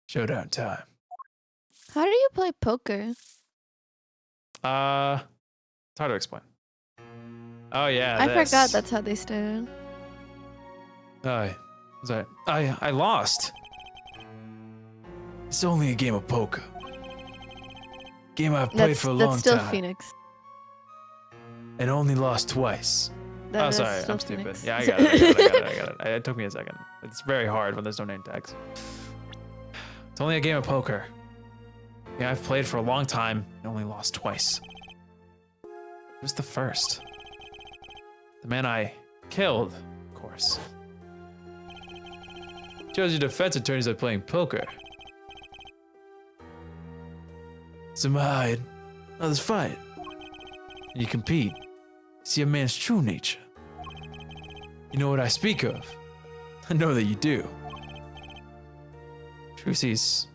Showdown time. How do you play poker? It's hard to explain. Oh yeah, I this. forgot that's how they started. I lost. It's only a game of poker. Game I've played for a long That's still time. Phoenix. And only lost twice. Oh, That's sorry, still I'm stupid. Phoenix. Yeah, I got it. It took me a second. It's very hard when there's no name tags. It's only a game of poker. Yeah, I've played for a long time and only lost twice. Who's the first? The man I killed, of course. Shows you defense attorneys are playing poker. Some hide, others fight. And you compete. See a man's true nature. You know what I speak of. I know that you do. Trucy's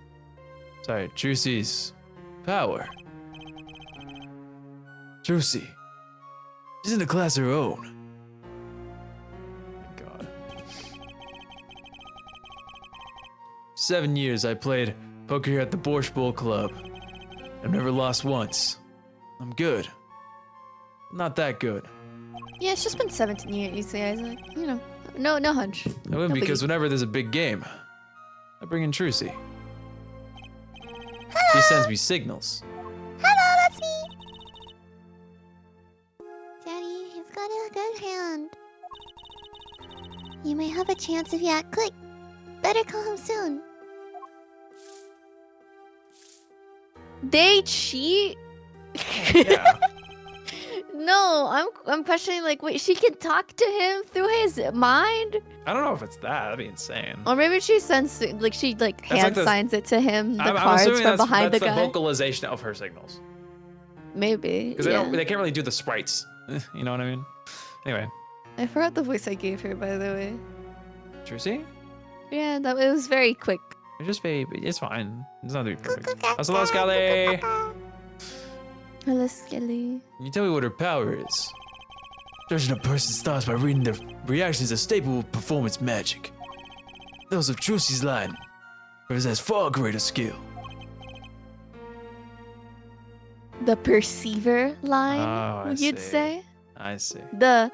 power. Trucy. She's in a class of her own. God. 7 years I played poker here at the Borscht Bowl Club. I've never lost once. I'm good. Not that good. Yeah, it's just been 17 years, you see, Isaac. You know, no hunch. I win No because biggie. whenever there's a big game, I bring in Trucy. She sends me signals. Hello, that's me. Daddy, he's got a good hand. You may have a chance if you act quick. Better call him soon. They cheat? Yeah. No, I'm questioning, like, wait, she can talk to him through his mind? I don't know if it's that. That'd be insane. Or maybe she sends, like, she, like, That's like hand the- signs it to him, the I'm cards assuming from that's, behind that's the the guy. vocalization of her signals. Maybe, Because yeah. they can't really do the sprites. You know what I mean? Anyway, I forgot the voice I gave her, by the way. Trucy? Yeah, it was very quick. It's just baby. It's fine. It's not to be perfect. Hasta luego, Scully. Hello, Skelly. Can you tell me what her power is? Judging a person's thoughts by reading their reactions is a staple of performance magic. Those of Trucy's line possess far greater skill. The perceiver line, Oh, I you'd see. say? I see. The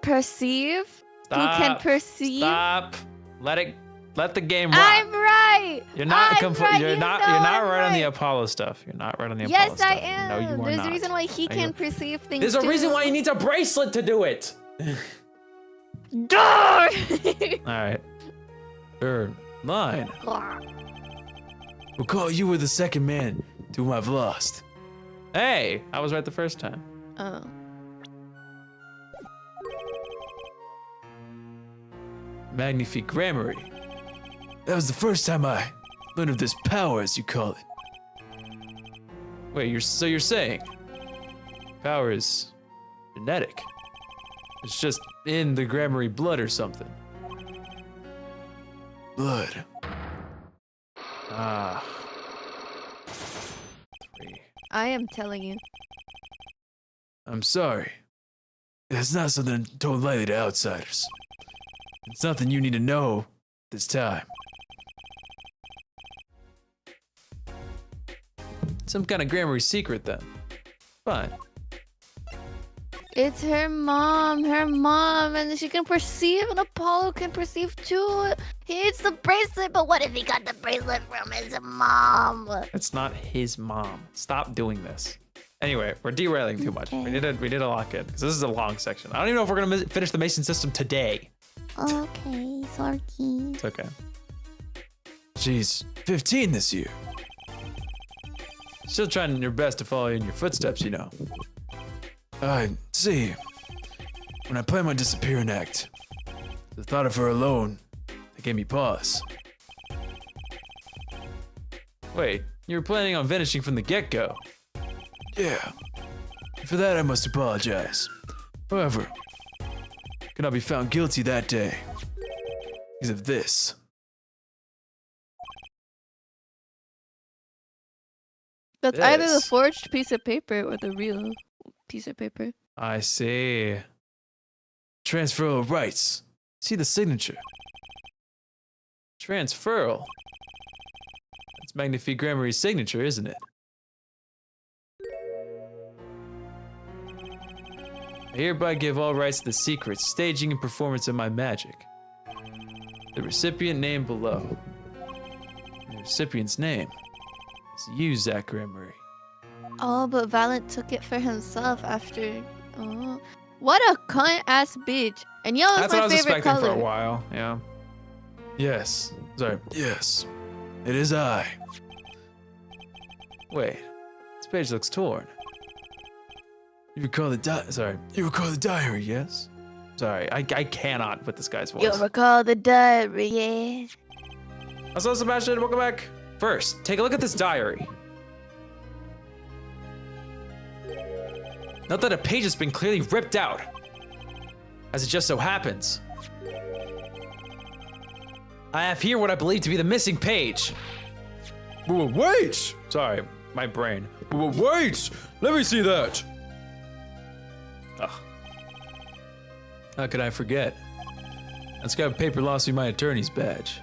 perceive? Who can Stop. perceive? Stop. Let the game rock. I'm right. You're not I'm right. you're You not know you're not I'm right on the right. Apollo stuff. You're not right on the Apollo Yes, stuff. I am. No, you are There's not. a reason why he I can know. perceive things. There's a too. reason why he needs a bracelet to do it. Door! All right. Mine. Recall you were the second man to whom I've lost. Hey, I was right the first time. Oh. Magnifique Gramarye. That was the first time I learned of this power, as you call it. Wait, you're saying power is genetic? It's just in the Gramarye blood or something. Blood. Ah. 3. I am telling you. I'm sorry. That's not something told lightly to outsiders. It's nothing you need to know this time. Some kind of Gramarye secret then. Fine. It's her mom, and she can perceive, and Apollo can perceive too. He needs the bracelet, but what if he got the bracelet from his mom? It's not his mom. Stop doing this. Anyway, we're derailing too much. Okay. We need to lock in because this is a long section. I don't even know if we're gonna finish the Mason system today. Okay, sorry. It's okay. She's 15 this year. Still trying your best to follow in your footsteps, you know. I see. When I planned my disappearing act, the thought of her alone, that gave me pause. Wait, you were planning on vanishing from the get-go. Yeah. For that, I must apologize. However, could not be found guilty that day because of this. That's either the This. forged piece of paper or the real piece of paper. I see. Transfer of rights. See the signature. Transferal. That's Magnifique Gramarye's signature, isn't it? I hereby give all rights to the secrets, staging, and performance of my magic. The recipient name below. The recipient's name is you, Zach Gramarye. Oh, but Valiant took it for himself after. Oh, what a cunt ass bitch! And yellow is That's what I my was favorite expecting color. for a while, yeah. Yes. Sorry. Yes. It is I. Wait, this page looks torn. You recall the You recall the diary, yes? Sorry, I cannot with this guy's voice. You'll recall the diary, yeah. So Sebastian, welcome back. First, take a look at this diary. Note that a page has been clearly ripped out. As it just so happens. I have here what I believe to be the missing page. Wait! Sorry, my brain. Wait! Let me see that! Ugh. How could I forget? That's got paper lost me my attorney's badge.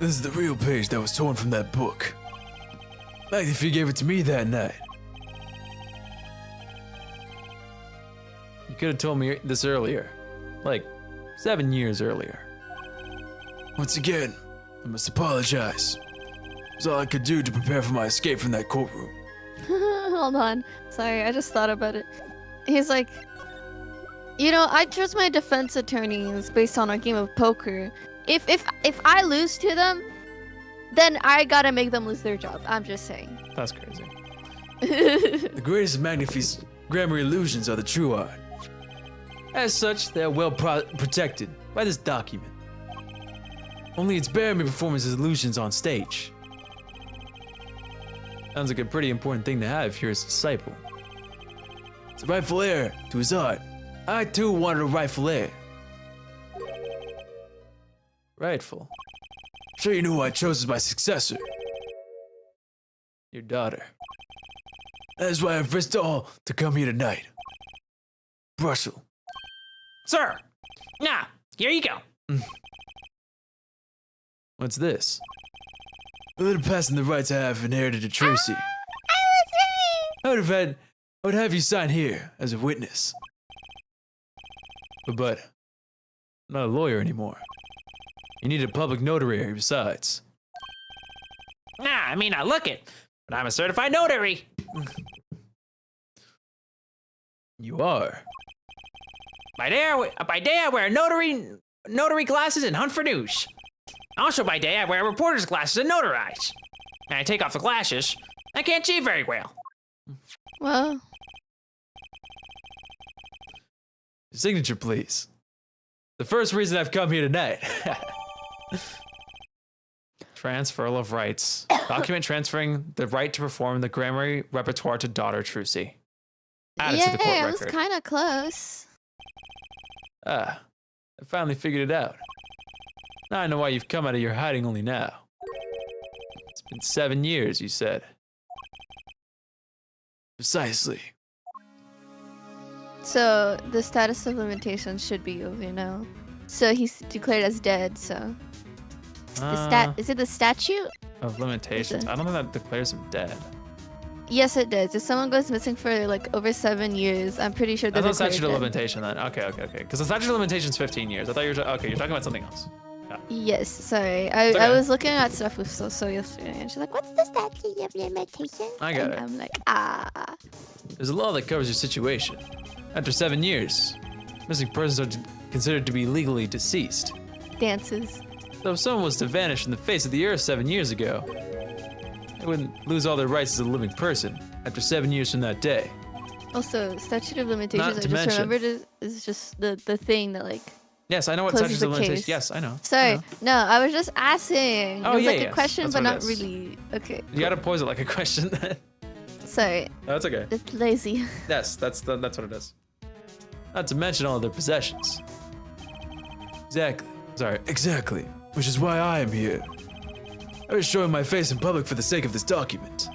This is the real page that was torn from that book. Magnifique gave it to me that night. You could have told me this earlier. Like, 7 years earlier. Once again, I must apologize. It was all I could do to prepare for my escape from that courtroom. Hold on. Sorry, I just thought about it. He's like, you know, I trust my defense attorneys based on a game of poker. If I lose to them, then I gotta make them lose their job. I'm just saying. That's crazy. The greatest of Magnifique's grammar illusions are the true art. As such, they are well protected by this document. Only its bearer may perform his illusions on stage. Sounds like a pretty important thing to have if you're his disciple. It's a rightful heir to his art. I too wanted a rightful heir. Rightful. I'm sure you know who I chose as my successor. Your daughter. That is why I've risked all to come here tonight. Brussels. Sir. Nah, here you go. What's this? A little passing the rights I have inherited to Trucy. I would have you sign here as a witness. But I'm not a lawyer anymore. You need a public notary besides. Nah, I mean, I look it, but I'm a certified notary. You are. By day I wear notary glasses and hunt for news. Also by day I wear reporter's glasses and notarize. And I take off the glasses, I can't see very well. Well, Your signature, please. The first reason I've come here tonight. Transferal of rights. Document transferring the right to perform the Gramarye repertoire to daughter Trucy. Added to the court yeah, it was record. kind of close. Ah, I finally figured it out. Now I know why you've come out of your hiding only now. It's been 7 years, you said. Precisely. So the status of limitations should be over now. So he's declared as dead. So is it the statute? Of limitations. I don't think that declares him dead. Yes, it does. If someone goes missing for like over 7 years, I'm pretty sure they're That's not declared statute of dead. limitation then. Okay. Because the statute of limitation's 15 years. I thought you were okay. You're talking about something else. Yes, sorry. It's I okay. was looking at stuff with So yesterday, and she's like, "What's the statute of limitations?" I got and it. I'm like, ah. There's a law that covers your situation. After 7 years, missing persons are considered to be legally deceased. Dances. So if someone was to vanish from the face of the earth 7 years ago, they wouldn't lose all their rights as a living person after 7 years from that day. Also, statute of limitations. Not I to just mention- remembered is just the thing that like. Yes, I know what Closes statute of the limitations. case. Yes, I know. I Sorry, know. no, I was just asking. Oh, it was yeah, like yeah. a question, That's but what it not is. really. Okay. You gotta pose it like a question. That's Sorry, That's okay. it's lazy. Yes, that's what it is. Not to mention all their possessions. Exactly. Sorry. Exactly. Which is why I am here. I was showing my face in public for the sake of this document.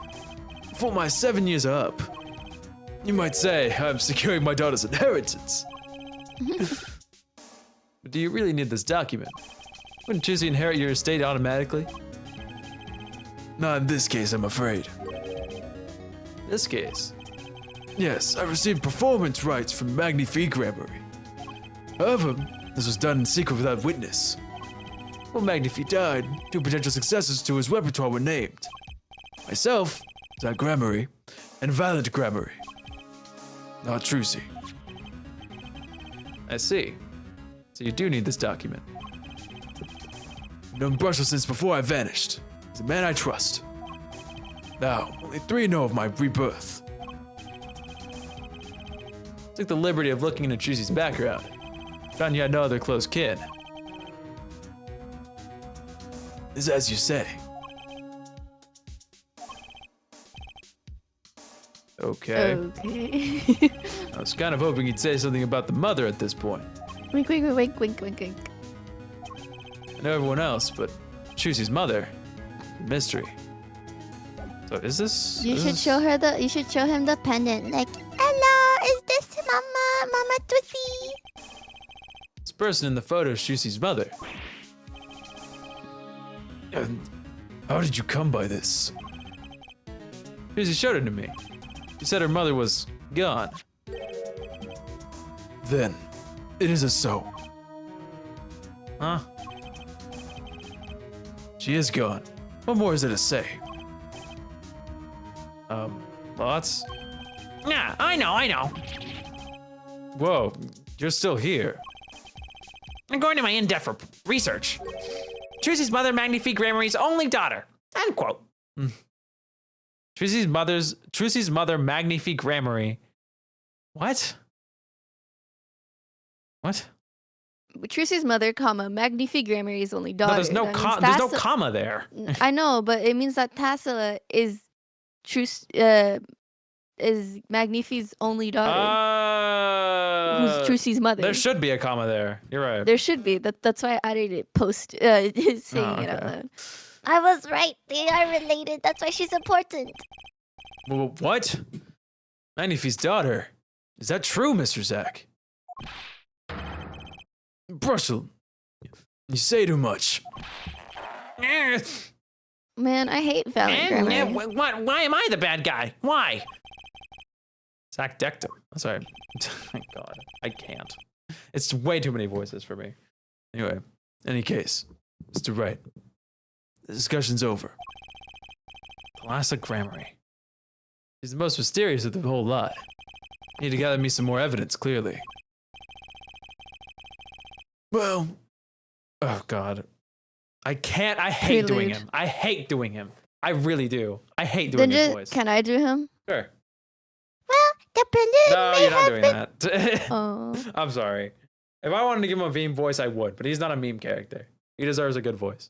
Before my 7 years are up, you might say I'm securing my daughter's inheritance. But do you really need this document? Wouldn't Trucy inherit your estate automatically? Not in this case, I'm afraid. This case. Yes, I received performance rights from Magnifique Gramarye. However, this was done in secret without witness. When Magnifique died, 2 potential successors to his repertoire were named. Myself, Zach Gramarye, and unVEILed Gramarye. Not Trucy. I see. So you do need this document. I've known Brussels since before I vanished. He's a man I trust. Now, only 3 know of my rebirth. Took the liberty of looking into Trucy's background. Found you had no other close kin. It's as you say. Okay. Okay. I was kind of hoping you'd say something about the mother at this point. Wink, wink, wink, wink, wink, wink. I know everyone else, but Trucy's mother, mystery. So is this? You is should this- show her the. You should show him the pendant. Like, hello, is this Mama Trucy? This person in the photo is Trucy's mother. And how did you come by this? Trucy showed it to me. She said her mother was gone. Then, it is a so. Huh? She is gone. What more is there to say? Lots? Yeah, I know. Whoa, you're still here. I'm going to my in-depth research. Trucy's mother, Magnifique Gramarye's only daughter. End quote. Trucy's mother, Magnifique Gramarye. What? What? Trucy's mother, comma, Magnifique Gramarye's only daughter. No, there's no That means comma there. I know, but it means that Tassila is is Magnifique's only daughter, who's Trucy's mother. There should be a comma there. You're right. There should be. That's why I added it post saying it out okay. loud. I was right. They are related. That's why she's important. What? Magnifique's daughter. Is that true, Mr. Zach? Brussel, you say too much. Eh, Man, I hate Valiant Grammar. why am I the bad guy? Why? Zach decked him. Sorry. Thank God. I can't. It's way too many voices for me. Anyway, any case, Mr. Wright, the discussion's over. Classic Gramarye. He's the most mysterious of the whole lot. Need to gather me some more evidence, clearly. Well, Oh God. I can't. I hate doing Prelude. him. I hate doing him. I really do. I hate doing Then his just, voice. can I do him? Sure. Well, the pendant No, may you're not have doing been. that. Oh. I'm sorry. If I wanted to give him a meme voice, I would, but he's not a meme character. He deserves a good voice.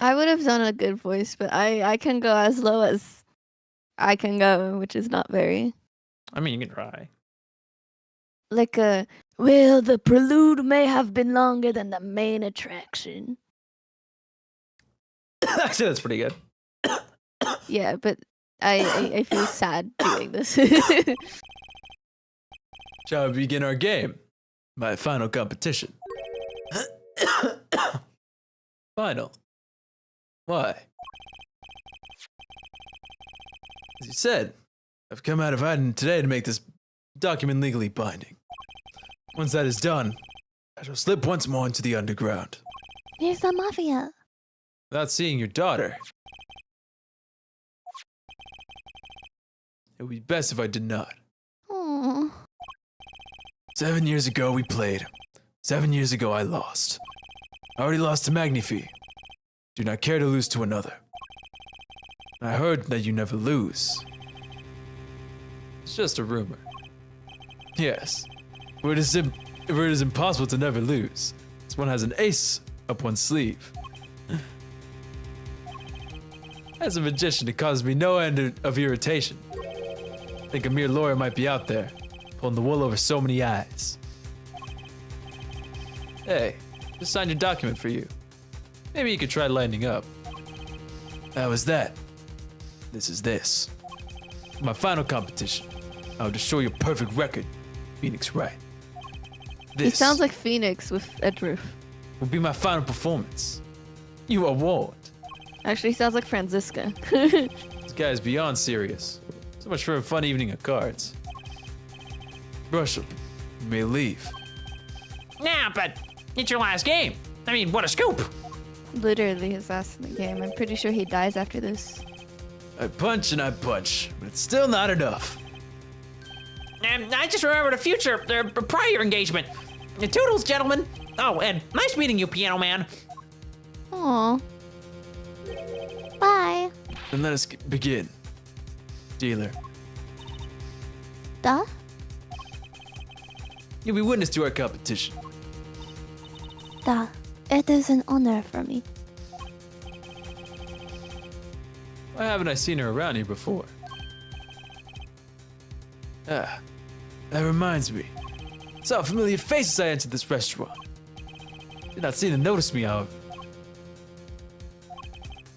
I would have done a good voice, but I can go as low as I can go, which is not very. I mean, you can try. Like a, well, the prelude may have been longer than the main attraction. Actually, that's pretty good. Yeah, but I feel sad doing this. shall we begin our game? My final competition. Final. Why? As you said, I've come out of hiding today to make this document legally binding. Once that is done, I shall slip once more into the underground. Here's the mafia. Without seeing your daughter. It would be best if I did not. Oh, 7 years ago we played. 7 years ago I lost. I already lost to Magnifique. Do not care to lose to another. I heard that you never lose. It's just a rumor. Yes. For it is impossible to never lose, as one has an ace up one's sleeve. As a magician, it causes me no end of irritation. think a mere lawyer might be out there, pulling the wool over so many eyes. Hey, just signed your document for you. Maybe you could try lighting up. How was that? This is this. My final competition. I'll destroy your perfect record, Phoenix Wright. He sounds like Phoenix with Edroof. Will be my final performance. You are warned. Actually, he sounds like Franziska. This guy is beyond serious. So much for a fun evening of cards. Russell, you may leave. Nah, but it's your last game. I mean, what a scoop. Literally his last in the game. I'm pretty sure he dies after this. I punch and I punch, but it's still not enough. I just remembered a future, prior engagement. Toodles, gentlemen. Oh, and nice meeting you, Piano Man. Aw. Bye. Then let us begin. Dealer, Duh. you'll be witness to our competition. Duh. It is an honor for me. Why haven't I seen her around here before? Ah, that reminds me. Saw a familiar face as I entered this restaurant. Did not seem to notice me, however.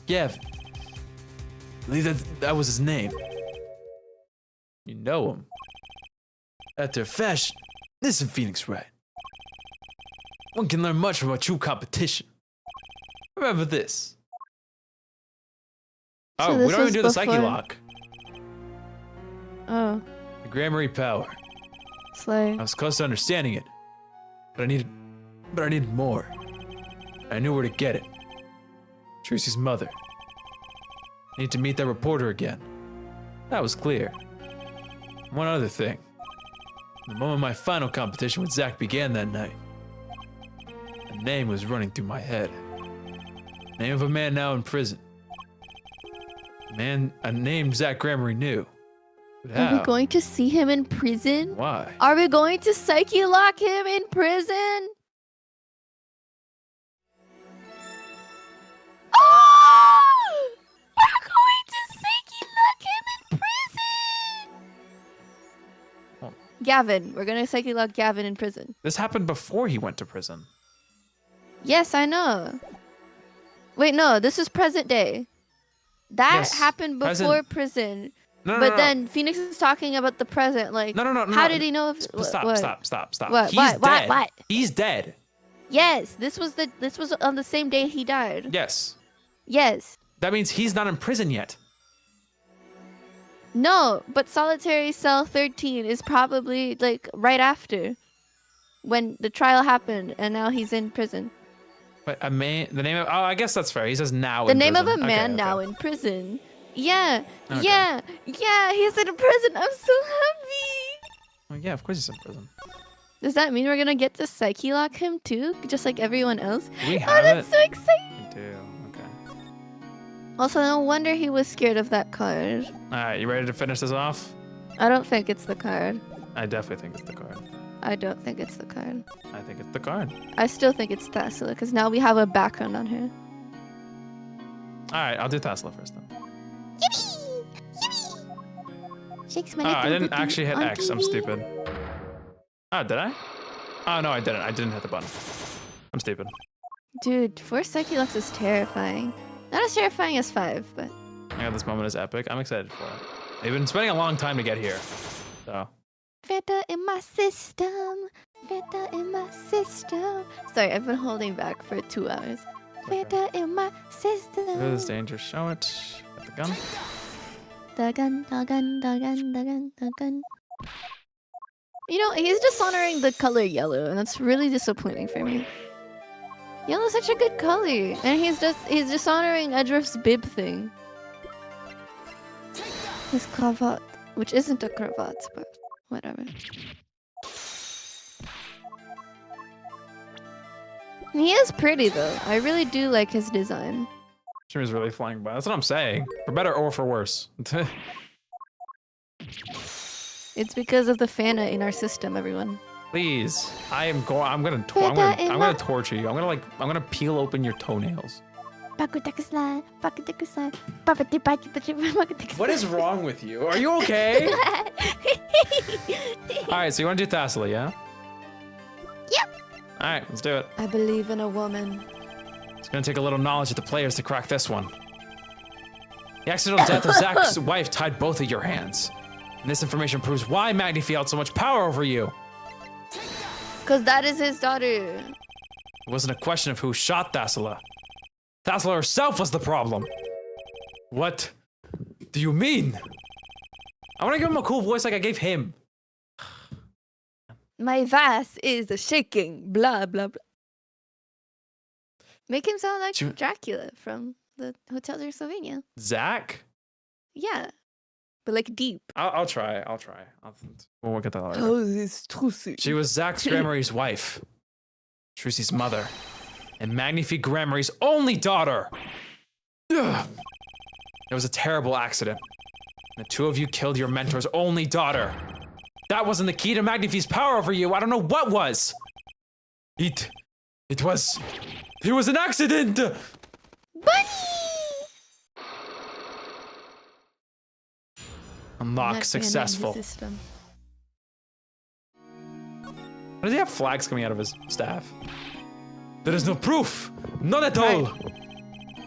Gavin. I believe that was his name. You know him. After fashion, listen, Phoenix Wright. One can learn much from a true competition. Remember this. So Oh, this we don't even was do the psyche before- lock. Oh, The Gramarye power. slay. I was close to understanding it, but I needed more. I knew where to get it. Trucy's mother. I need to meet that reporter again. That was clear. One other thing. The moment my final competition with Zach began that night, a name was running through my head. Name of a man now in prison. A name Zach Gramarye knew. But Are how? we going to see him in prison? Why? Are we going to psyche lock him in prison? Oh! We're going to psyche lock him in prison! Oh. Gavin. We're going to psyche lock Gavin in prison. This happened before he went to prison. Yes, I know. Wait, no. This is present day. That Yes, happened before prison. No, But then Phoenix is talking about the present. Like, No. how did he know if... Stop. What? He's What? dead. What? He's dead. Yes, this was on the same day he died. Yes. Yes. That means he's not in prison yet. No, but solitary cell 13 is probably like right after when the trial happened and now he's in prison. But the name of, I guess that's fair. He says now The in name of prison. a man Okay. now in prison. Yeah. Okay. Yeah. He's in prison. I'm so happy. Well, yeah, of course he's in prison. Does that mean we're gonna get to psyche lock him too, just like everyone else? Do we Oh, have that's it? so exciting. We do. Okay. Also, no wonder he was scared of that card. All right, you ready to finish this off? I don't think it's the card. I definitely think it's the card. I don't think it's the card. I think it's the card. I still think it's Tassila because now we have a background on her. All right, I'll do Tesla first then. Yippee! Yippee! Shakes my Oh, neck I and didn't put actually hit on X. I'm TV. stupid. Oh, did I? Oh, no, I didn't. I didn't hit the button. I'm stupid. Dude, 4 Psyche-Lux is terrifying. Not as terrifying as 5, but... Yeah, this moment is epic. I'm excited for it. They've been spending a long time to get here. So, Fanta in my system. Fanta in my system. Sorry, I've been holding back for 2 hours. Fanta in my system. look at this danger. Show it. Get the gun. The gun, the gun, the gun, the gun, the gun. You know, he's dishonoring the color yellow, and that's really disappointing for me. Yellow's such a good color, and he's dishonoring Edruf's bib thing. His cravat, which isn't a cravat, but whatever. He is pretty though. I really do like his design. She was really flying by. That's what I'm saying. For better or for worse. It's because of the Fanta in our system, everyone. Please. I'm gonna torture you. I'm gonna peel open your toenails. What is wrong with you? Are you okay? All right, so you want to do Thassaly, yeah? Yep. All right, let's do it. I believe in a woman. It's gonna take a little knowledge of the players to crack this one. The accidental death of Zach's wife tied both of your hands. And this information proves why Magnifi held so much power over you. Because that is his daughter. It wasn't a question of who shot Thassala. Thassala herself was the problem. What do you mean? I want to give him a cool voice like I gave him. My vase is a shaking, blah, blah, blah. Make him sound like Dracula from the Hotel Transylvania. Zach? Yeah. But like deep. I'll try. We'll work at that later. Oh, this Trucy. She was Zach's Gramarye's wife. Trucy's mother. And Magnifi Gramarye's only daughter. Ugh. It was a terrible accident. The two of you killed your mentor's only daughter. That wasn't the key to Magnifi's power over you. I don't know what was. It was an accident. Bunny! Unlock successful. Why does he have flags coming out of his staff? There is no proof. None at all.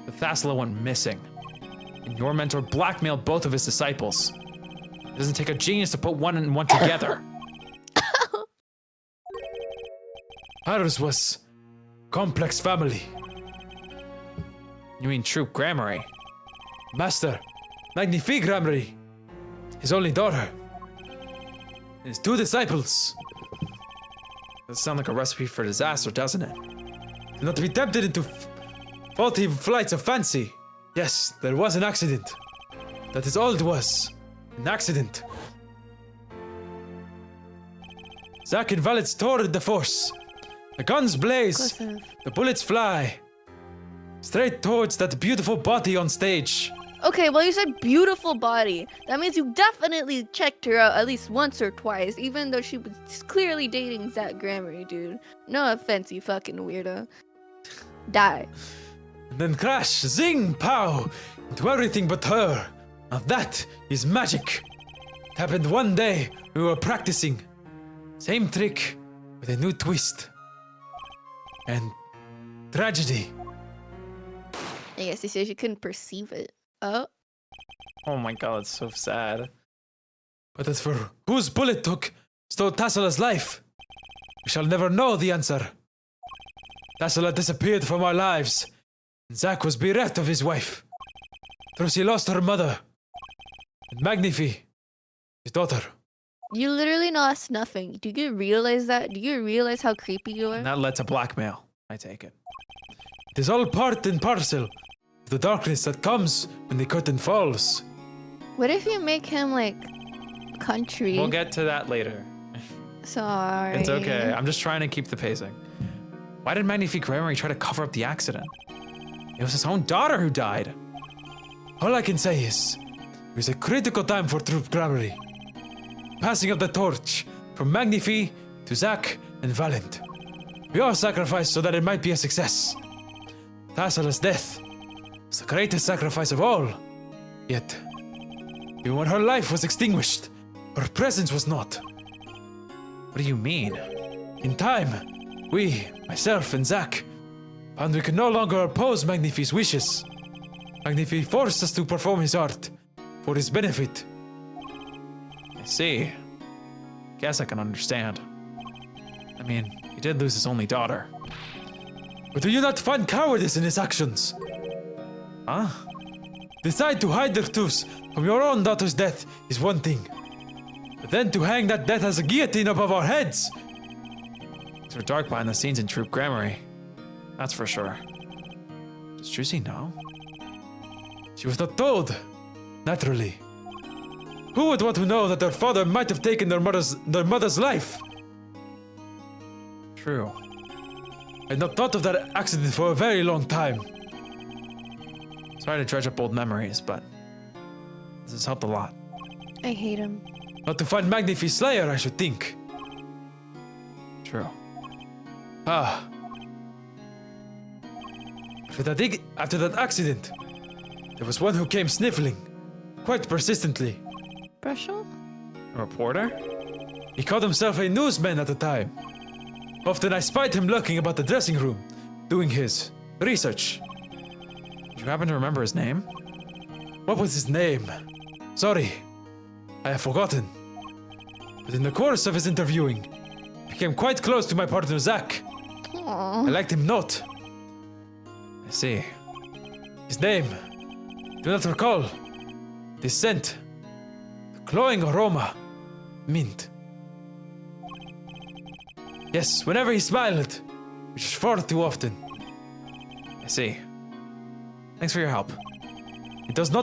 The Thassala went missing. And your mentor blackmailed both of his disciples. It doesn't take a genius to put one and one together. Ours was complex family. You mean Troupe Gramarye? Master, Magnifi Gramarye. His only daughter. His two disciples. That sounds like a recipe for disaster, doesn't it? Do not be tempted into faulty flights of fancy. Yes, there was an accident. That is all it was. An accident. Zach and Valets tore the force. The guns blaze. The bullets fly. Straight towards that beautiful body on stage. Okay, well, you said beautiful body. That means you definitely checked her out at least once or twice, even though she was clearly dating Zach Gramarye, dude. No offense, you fucking weirdo. Die. And then crash, zing, pow, into everything but her. Now that is magic. It happened one day we were practicing. Same trick with a new twist. And tragedy. I guess he said she couldn't perceive it. Oh. Oh my god, it's so sad. But as for whose bullet stole Tassala's life, we shall never know the answer. Tassala disappeared from our lives, and Zach was bereft of his wife. Trucy lost her mother, and Magnifi, his daughter. You literally lost nothing. Do you realize that? Do you realize how creepy you are? And that led to blackmail, I take it. It is all part and parcel of the darkness that comes when the curtain falls. What if you make him like country? We'll get to that later. Sorry. It's okay. I'm just trying to keep the pacing. Why did Magnifi Gramarye try to cover up the accident? It was his own daughter who died. All I can say is, it was a critical time for Troupe Gramarye. Passing of the torch from Magnifi to Zach and Valent. We all sacrificed so that it might be a success. Tassala's death was the greatest sacrifice of all. Yet, even when her life was extinguished, her presence was not. What do you mean? In time, we, myself and Zach, found we could no longer oppose Magnifi's wishes. Magnifi forced us to perform his art for his benefit. I see. Guess I can understand. I mean, he did lose his only daughter. But do you not find cowardice in his actions? Huh? Decide to hide the truth from your own daughter's death is one thing. But then to hang that death as a guillotine above our heads! Things were dark behind the scenes in Troupe Gramarye. That's for sure. Does Trucy know? She was not told. Naturally. Who would want to know that their father might have taken their mother's life? True. I had not thought of that accident for a very long time. Sorry to dredge up old memories, but this has helped a lot. I hate him. Not to find Magnifi's slayer, I should think. True. After that accident, there was one who came sniffling, quite persistently. Brushel? A reporter? He called himself a newsman at the time. Often I spied him lurking about the dressing room, doing his research. Do you happen to remember his name? What was his name? Sorry, I have forgotten. But in the course of his interviewing, he came quite close to my partner Zach. Aww. I liked him not. I see. His name, do not recall. The scent, the cloying aroma, mint. Yes, whenever he smiled, which is far too often. I see. Thanks for your help. It does no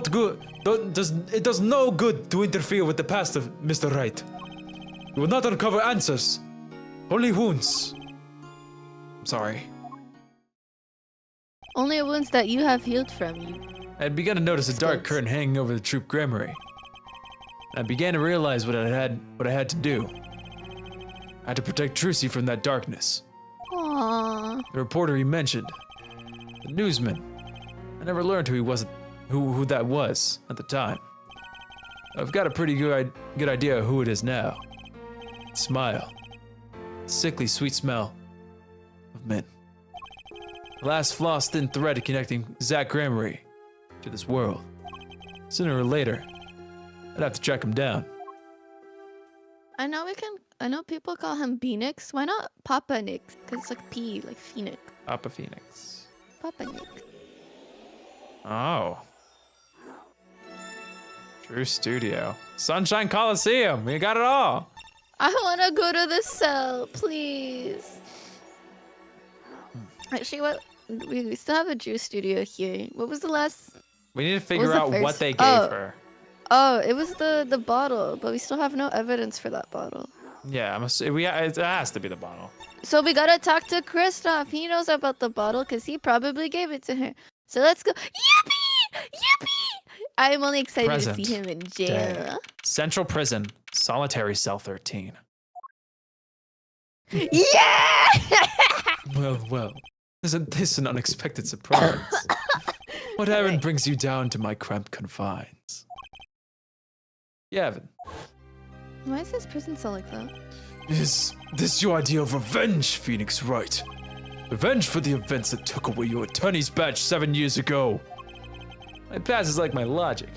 good to interfere with the past of Mr. Wright. You will not uncover answers, only wounds. I'm sorry. Only wounds that you have healed from you. I had begun to notice a dark Skills. curtain hanging over the Troupe Gramarye. I began to realize what I had to do. I had to protect Trucy from that darkness. Aww. The reporter he mentioned, the newsman. I never learned who that was at the time. I've got a pretty good idea of who it is now. Smile. Sickly sweet smell of mint. The last flaw thin thread connecting Zach Gramarye to this world. Sooner or later, I'd have to track him down. I know people call him Phoenix. Why not Papa Nick? Because it's like P, like Phoenix. Papa Phoenix. Papa Nick. Oh. True Studio. Sunshine Coliseum. We got it all. I want to go to the cell, please. Actually, what? We still have a Drew Studio here. What was the last? We need to was figure the out what first- they gave Oh. her. Oh, it was the bottle, but we still have no evidence for that bottle. Yeah, it has to be the bottle. So we gotta talk to Kristoff. He knows about the bottle because he probably gave it to her. So let's go. Yippee! Yippee! I'm only excited Present to see him in jail. day. Central Prison, Solitary Cell 13. Yeah! Well. Isn't this an unexpected surprise? What errand Right. brings you down to my cramped confines? Gavin, Why is his prison cell like that? is this your idea of revenge, Phoenix Wright? Revenge for the events that took away your attorney's badge 7 years ago? My past is like my logic.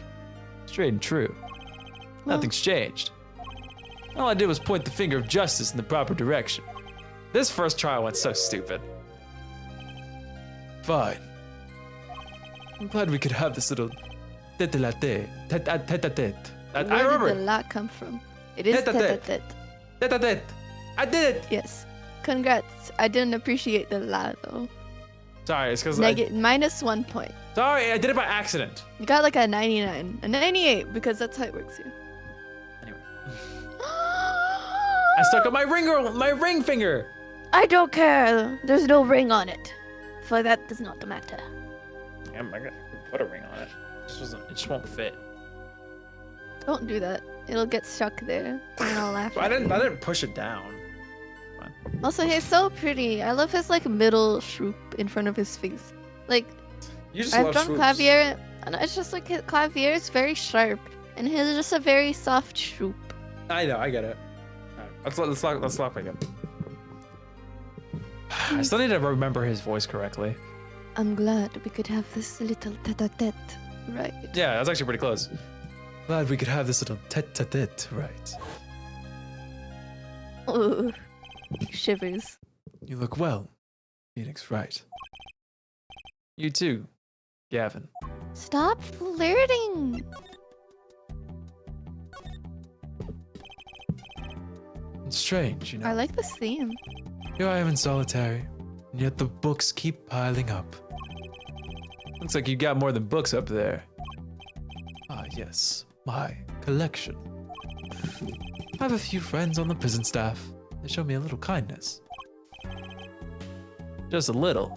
Straight and true. Well- Nothing's changed. All I did was point the finger of justice in the proper direction. This first trial went so stupid. Fine. I'm glad we could have this little tete-a-tete. I Where remember did the it. la come from? It is Tete-a-tete. tete-a-tete. Tete-a-tete. I did it! Yes. Congrats. I didn't appreciate the la though. Sorry, it's because Minus 1 point. Sorry, I did it by accident. You got like a 99, a 98 because that's how it works here. Anyway. I stuck up my ring finger. I don't care. There's no ring on it. For that does not matter. Yeah, I got put a ring on it. It just won't fit. Don't do that. It'll get stuck there. And I'll laugh. I at you. didn't push it down. Also, he's so pretty. I love his like middle swoop in front of his face. Like You just I've love done swoops. Clavier, and it's just like his Clavier is very sharp, and his is just a very soft swoop. I know, I get it. Alright, let's lock back up. I still need to remember his voice correctly. I'm glad we could have this little tete-a-tete, right? Yeah, that's actually pretty close. Glad we could have this little tete-a-tete, right? Ooh, shivers. You look well, Phoenix Wright. You too, Gavin. Stop flirting. It's strange, you know. I like this theme. Here I am in solitary, and yet the books keep piling up. Looks like you got more than books up there. Ah, yes, my collection. I have a few friends on the prison staff. They show me a little kindness. Just a little.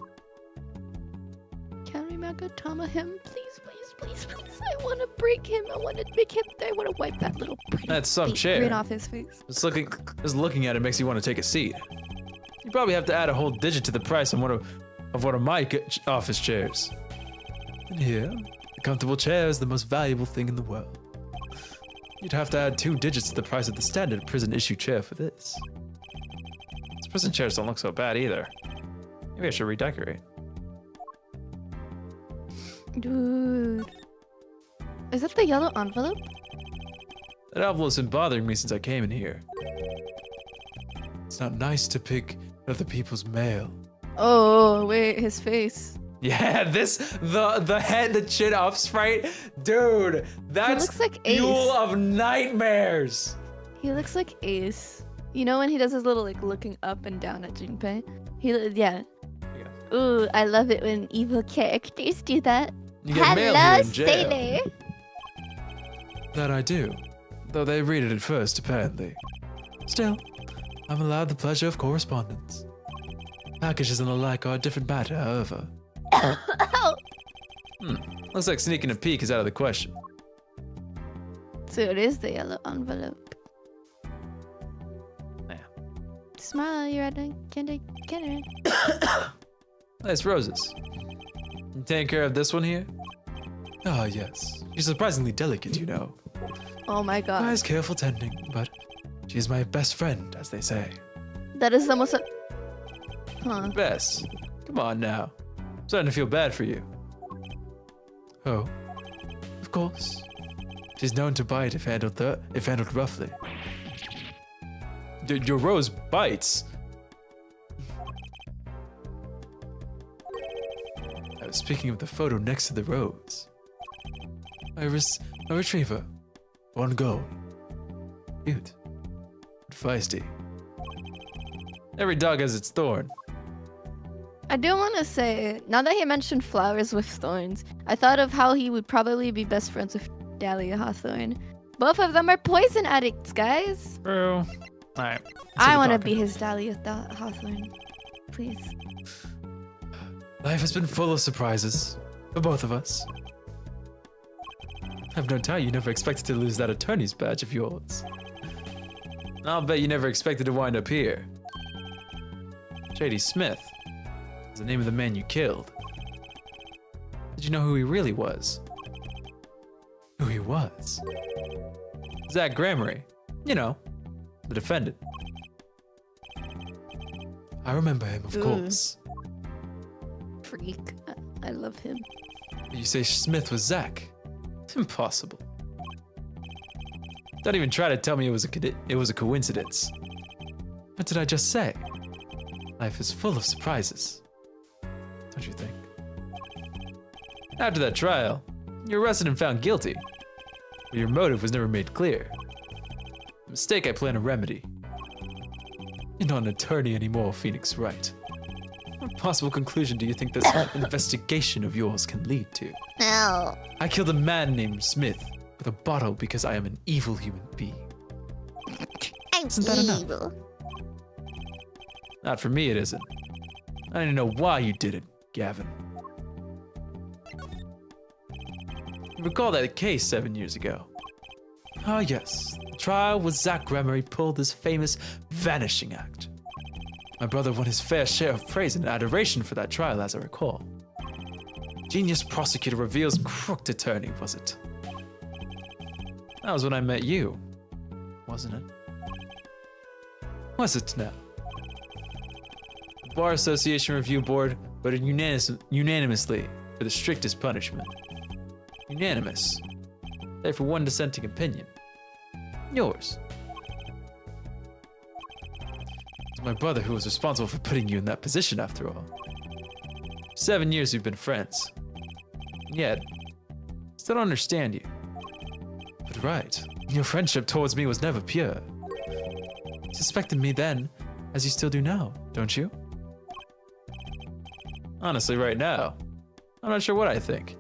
Can we Magatama him? Please, please, please, please. I want to break him. I want to make him. I want to wipe that little pretty That's some grin chair. off his face. Just looking at it makes you want to take a seat. You probably have to add a whole digit to the price on of one of my office chairs. And here, a comfortable chair is the most valuable thing in the world. You'd have to add 2 digits to the price of the standard prison issue chair for this. These prison chairs don't look so bad either. Maybe I should redecorate. Dude. Is that the yellow envelope? That envelope's been bothering me since I came in here. It's not nice to pick other people's mail. Oh, wait, his face. Yeah, the head, the chin up sprite. Dude, that's looks like Ace. fuel of nightmares. He looks like Ace. You know when he does his little like looking up and down at Junpei? Yeah. Ooh, I love it when evil characters do that. You get mail Hello, here in jail. sailor. That I do, though they read it at first, apparently. Still, I'm allowed the pleasure of correspondence. Packages and the like are a different matter, however. Looks like sneaking a peek is out of the question. So it is the yellow envelope. Yeah. Smile, you're at a candy. Nice roses. You taking care of this one here? Ah, yes. She's surprisingly delicate, you know. Oh my god. Requires careful tending, but she's my best friend, as they say. That is almost a... Huh. Bess, come on now. I'm starting to feel bad for you. Oh, of course. She's known to bite if handled roughly. Your rose bites. I was speaking of the photo next to the rose. My retriever. 1 gold. Cute. But feisty. Every dog has its thorn. I do want to say, now that he mentioned flowers with thorns, I thought of how he would probably be best friends with Dahlia Hawthorne. Both of them are poison addicts, guys. True. Alright. I want to be his Dahlia Hawthorne. Please. Life has been full of surprises. For both of us. I've no doubt you never expected to lose that attorney's badge of yours. I'll bet you never expected to wind up here. J.D. Smith is the name of the man you killed. Did you know who he really was? Who he was? Zach Gramarye. You know, the defendant. I remember him, of course. Freak. I love him. You say Smith was Zach? Impossible. Don't even try to tell me it was a coincidence. What did I just say? Life is full of surprises. Don't you think? After that trial, you were arrested and found guilty. But your motive was never made clear. A mistake I plan to remedy. You're not an attorney anymore, Phoenix Wright. What possible conclusion do you think this investigation of yours can lead to? No. I killed a man named Smith with a bottle because I am an evil human being. I'm Isn't that enough? evil. Not for me, it isn't. I don't even know why you did it, Gavin. You recall that case 7 years ago? Ah, yes. The trial was Zach Gramarye pulled his famous vanishing act. My brother won his fair share of praise and adoration for that trial, as I recall. Genius prosecutor reveals crooked attorney, was it? That was when I met you, wasn't it? Was it now? The Bar Association Review Board voted unanimously for the strictest punishment. Unanimous. Save for one dissenting opinion. Yours. It's my brother who was responsible for putting you in that position, after all. 7 years we've been friends. And yet, still don't understand you. But right, your friendship towards me was never pure. You suspected me then, as you still do now, don't you? Honestly, right now, I'm not sure what I think.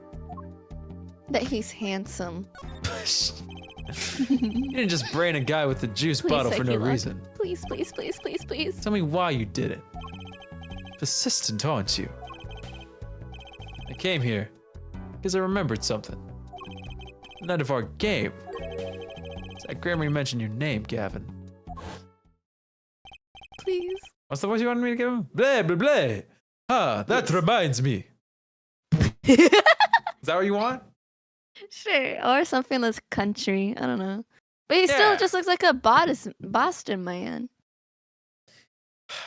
That he's handsome. You didn't just brain a guy with a juice bottle for no Yolk. reason. Please, please, please, please, please. Tell me why you did it. Persistent, aren't you? I came here because I remembered something. The night of our game. Zach Gramarye mentioned your name, Gavin. Please. What's the voice you wanted me to give him? Blah, blah, blah. That reminds me. Is that what you want? Sure, or something that's country. I don't know. But he Yeah. still just looks like a Boston man.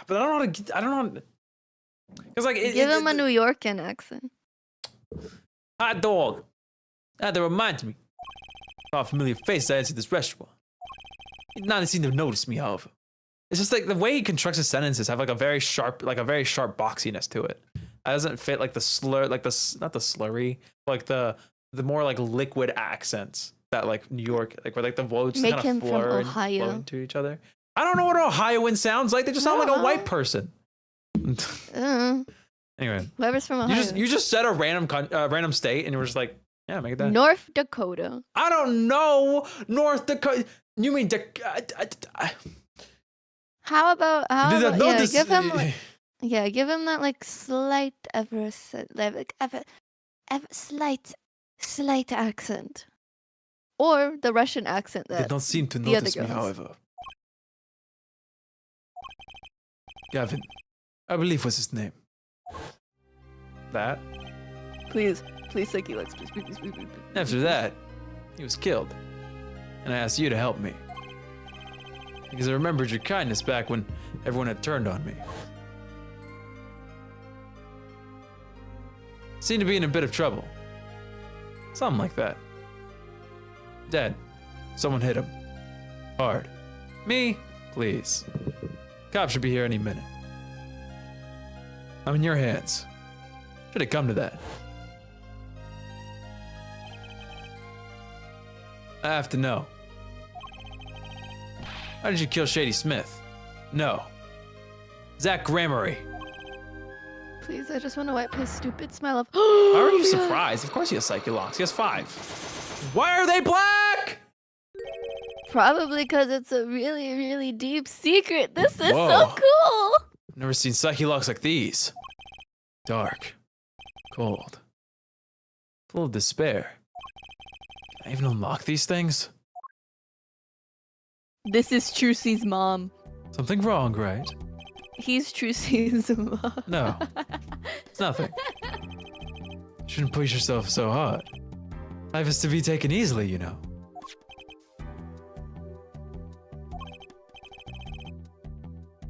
But I don't know how to get, I don't know. Because like Give him a New Yorker accent. hot dog. That reminds me. Oh, familiar face I entered this restaurant. Not seem to notice me, however. It's just like the way he constructs his sentences have like a very sharp boxiness to it. That doesn't fit like the slur, like the not the slurry, like the more like liquid accents that like New York, like where like the words Make kind him of from blur and Ohio. flow into each other. I don't know what an Ohioan sounds like. They just sound like a white person. Anyway, Whoever's from Ohio. you just said a random state and you were just like, yeah, make it that. North Dakota. I don't know North Dakota. You mean How about give him this. give him that like slight slight accent, or the Russian accent They that don't seem to the other notice me, girls. however. Gavin, I believe was his name. That. Please, Seki, please. After that, he was killed, and I asked you to help me because I remembered your kindness back when everyone had turned on me. Seemed to be in a bit of trouble. Something like that. Dead. Someone hit him. Hard. Me? Please. Cops should be here any minute. I'm in your hands. Should it come to that. I have to know. How did you kill Shady Smith? No. Zach Gramarye. Please, I just want to wipe his stupid smile off. How are you surprised? Of course he has psychic locks. He has 5. Why are they black? Probably because it's a really, really deep secret. This is Whoa. so cool. Never seen psychic locks like these. Dark. Cold. Full of despair. Can I even unlock these things? This is Trucy's mom. Something wrong, right? He's Trucy's mom. No. It's nothing. Shouldn't push yourself so hard. Life is to be taken easily, you know.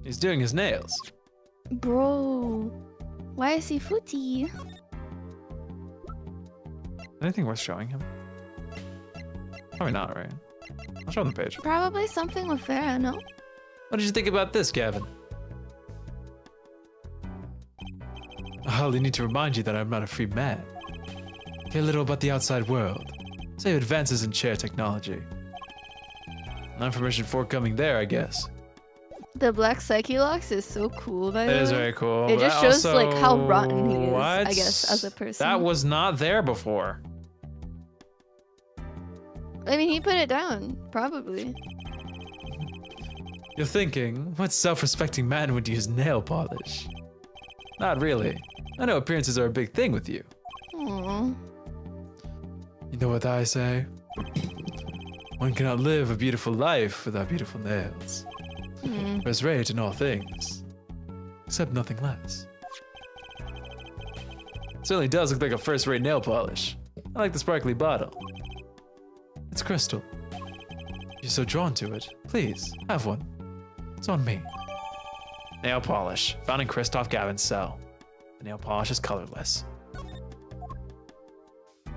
He's doing his nails. Bro, why is he footy? Anything worth showing him? Probably not, right? I'll show him the page. Probably something with Farah, no? What did you think about this, Gavin? I hardly need to remind you that I'm not a free man. Care little about the outside world, save advances in chair technology. No information forthcoming there, I guess. The black psyche locks is so cool, by the way. It is very cool. It but just shows also- like how rotten he is, What? I guess, as a person. That was not there before. I mean, he put it down, probably. You're thinking, what self-respecting man would use nail polish? Not really. I know appearances are a big thing with you. Aww. You know what I say? One cannot live a beautiful life without beautiful nails. There's rage in all things, except nothing less. It certainly does look like a first-rate nail polish. I like the sparkly bottle. It's crystal. You're so drawn to it. Please, have one. It's on me. Nail polish, found in Christoph Gavin's cell. The nail polish is colorless. I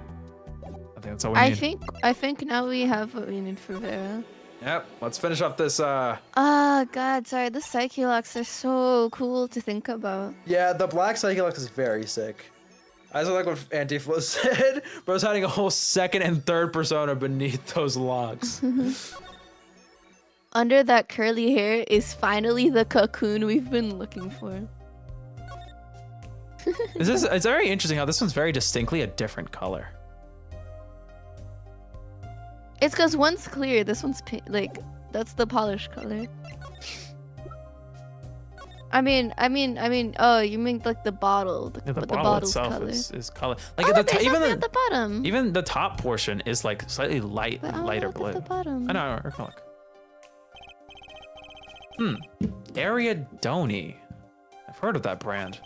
think that's all we need. I think now we have what we need for Vera. Yep, let's finish off this, Oh god, sorry, the psyche locks are so cool to think about. Yeah, the black psychic locks is very sick. I also like what Anti-Flow said, but I was hiding a whole second and third persona beneath those locks. Under that curly hair is finally the cocoon we've been looking for. It's very interesting how this one's very distinctly a different color. It's because one's clear, this one's pink. Like, that's the polished color. I mean, oh, you mean like the bottle. Yeah, the the bottle bottle's itself color. is color. Like Oh, at the there's even something at the bottom. even the top portion is like slightly light, But I wanna lighter look blue. at the bottom. I know. Look. Ariadone. I've heard of that brand.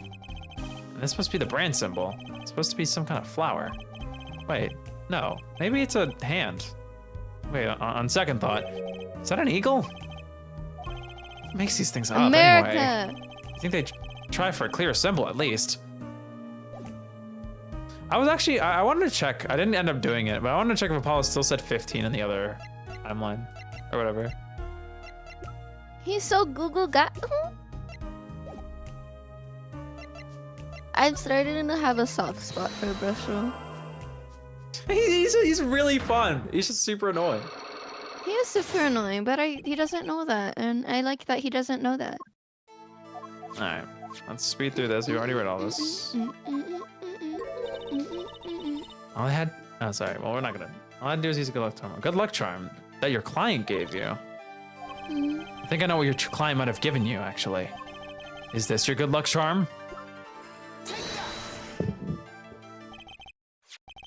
This must be the brand symbol. It's supposed to be some kind of flower. Wait, no. Maybe it's a hand. Wait, on second thought, is that an eagle? What makes these things up America. anyway? I think they try for a clear symbol at least. I was actually, I wanted to check. I didn't end up doing it, but I wanted to check if Apollo still said 15 in the other timeline or whatever. He's so Google got. I'm starting to have a soft spot for Brushel. He's really fun. He's just super annoying. He is super annoying, but he doesn't know that, and I like that he doesn't know that. All right, let's speed through this. We already read all this. All I had, oh sorry, well we're not gonna, all I had to do is use a good luck charm. Good luck charm that your client gave you. I think I know what your client might have given you, actually. Is this your good luck charm?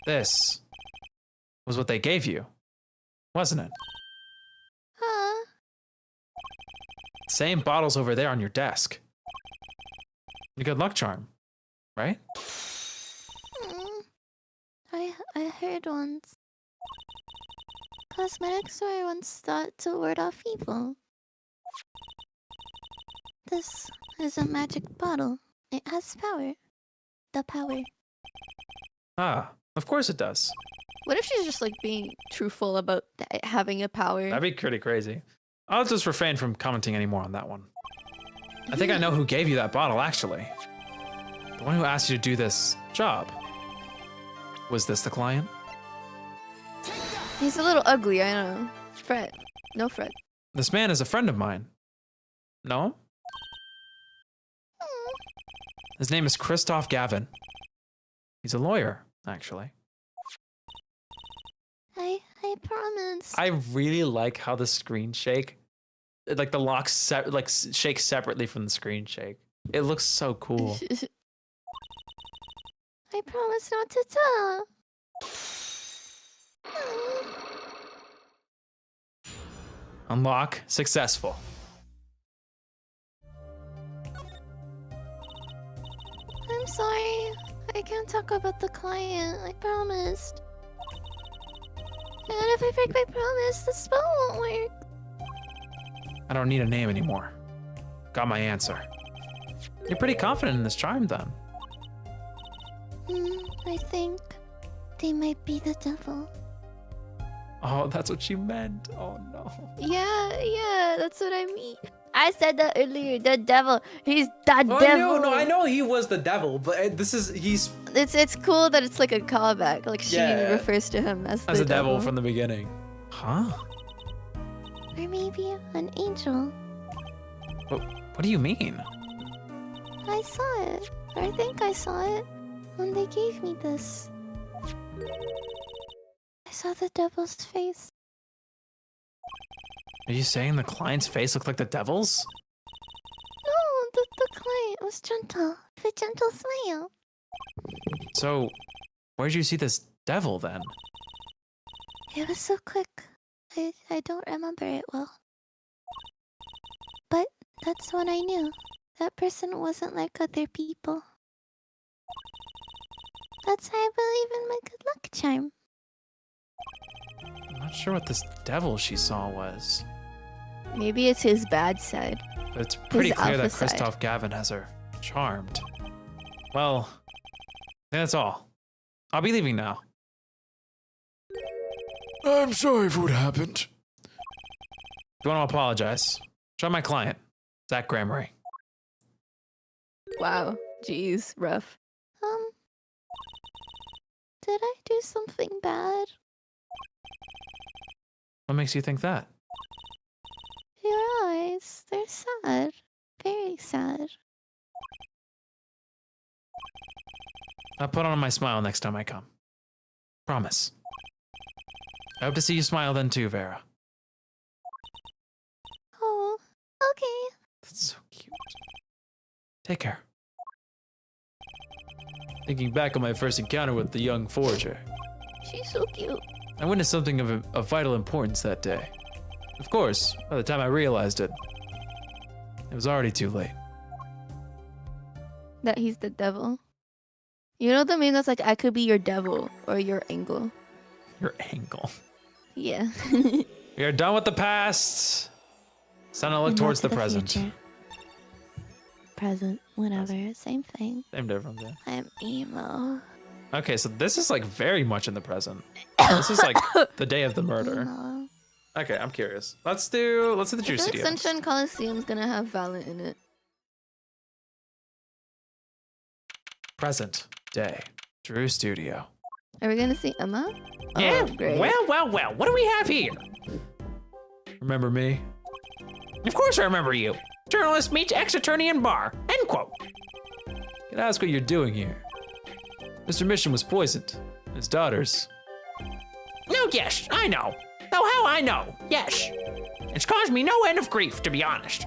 This was what they gave you, wasn't it? Huh? Same bottles over there on your desk. Your good luck charm, right? I heard once. Cosmetic store once thought to ward off evil. This is a magic bottle. It has power. The power. Ah, of course it does. What if she's just like being truthful about having a power? That'd be pretty crazy. I'll just refrain from commenting anymore on that one. I think I know who gave you that bottle, actually. The one who asked you to do this job. Was this the client? He's a little ugly, I know. Fred. No Fred. This man is a friend of mine. No? His name is Christoph Gavin. He's a lawyer, actually. I promise. I really like how the screen shake, like the locks shake separately from the screen shake. It looks so cool. I promise not to tell. Unlock successful. I'm sorry. I can't talk about the client. I promised. And if I break my promise, the spell won't work. I don't need a name anymore. Got my answer. You're pretty confident in this charm, then. I think they might be the devil. Oh, that's what you meant. Oh no. Yeah, that's what I mean. I said that earlier. The devil. He's the devil. I know he was the devil, but he's It's cool that it's like a callback. Like she Yeah. refers to him as as the a devil from the beginning. Huh? Or maybe an angel. What do you mean? I saw it. Or I think I saw it when they gave me this. I saw the devil's face. Are you saying the client's face looked like the devil's? No, the client was gentle. With a gentle smile. So, where'd you see this devil then? It was so quick. I don't remember it well. But that's when I knew. That person wasn't like other people. That's why I believe in my good luck charm. I'm not sure what this devil she saw was. Maybe it's his bad side. But it's pretty His clear that alpha side. Christoph Gavin has her charmed. Well, I think that's all. I'll be leaving now. I'm sorry for what happened. You want to apologize? Show my client, Zach Gramarye. Wow. Jeez, rough. Did I do something bad? What makes you think that? Your eyes, they're sad. Very sad. I'll put on my smile next time I come. Promise. I hope to see you smile then too, Vera. Oh, okay. That's so cute. Take care. Thinking back on my first encounter with the young forager, She's so cute. I witnessed something of vital importance that day. Of course, by the time I realized it, it was already too late. That he's the devil. You know the meme that's like, I could be your devil or your angel. Your angle. Yeah. We are done with the past. It's time to look And towards now the to present. future. Present, whatever, same thing. Same difference, yeah. I'm emo. Okay, so this is like very much in the present. This is like the day of the murder. Emo. Okay, I'm curious. Let's do the I feel Trucy like deal. Sunshine Coliseum's gonna have Valent in it. Present day. Drew Studio. Are we gonna see Emma? Yeah. Oh, great. Well. What do we have here? Remember me? Of course I remember you. Journalist meets ex-attorney in bar. End quote. Can I ask what you're doing here? Mr. Mission was poisoned. His daughters. No, yes, I know. Oh, how I know. Yes. It's caused me no end of grief, to be honest.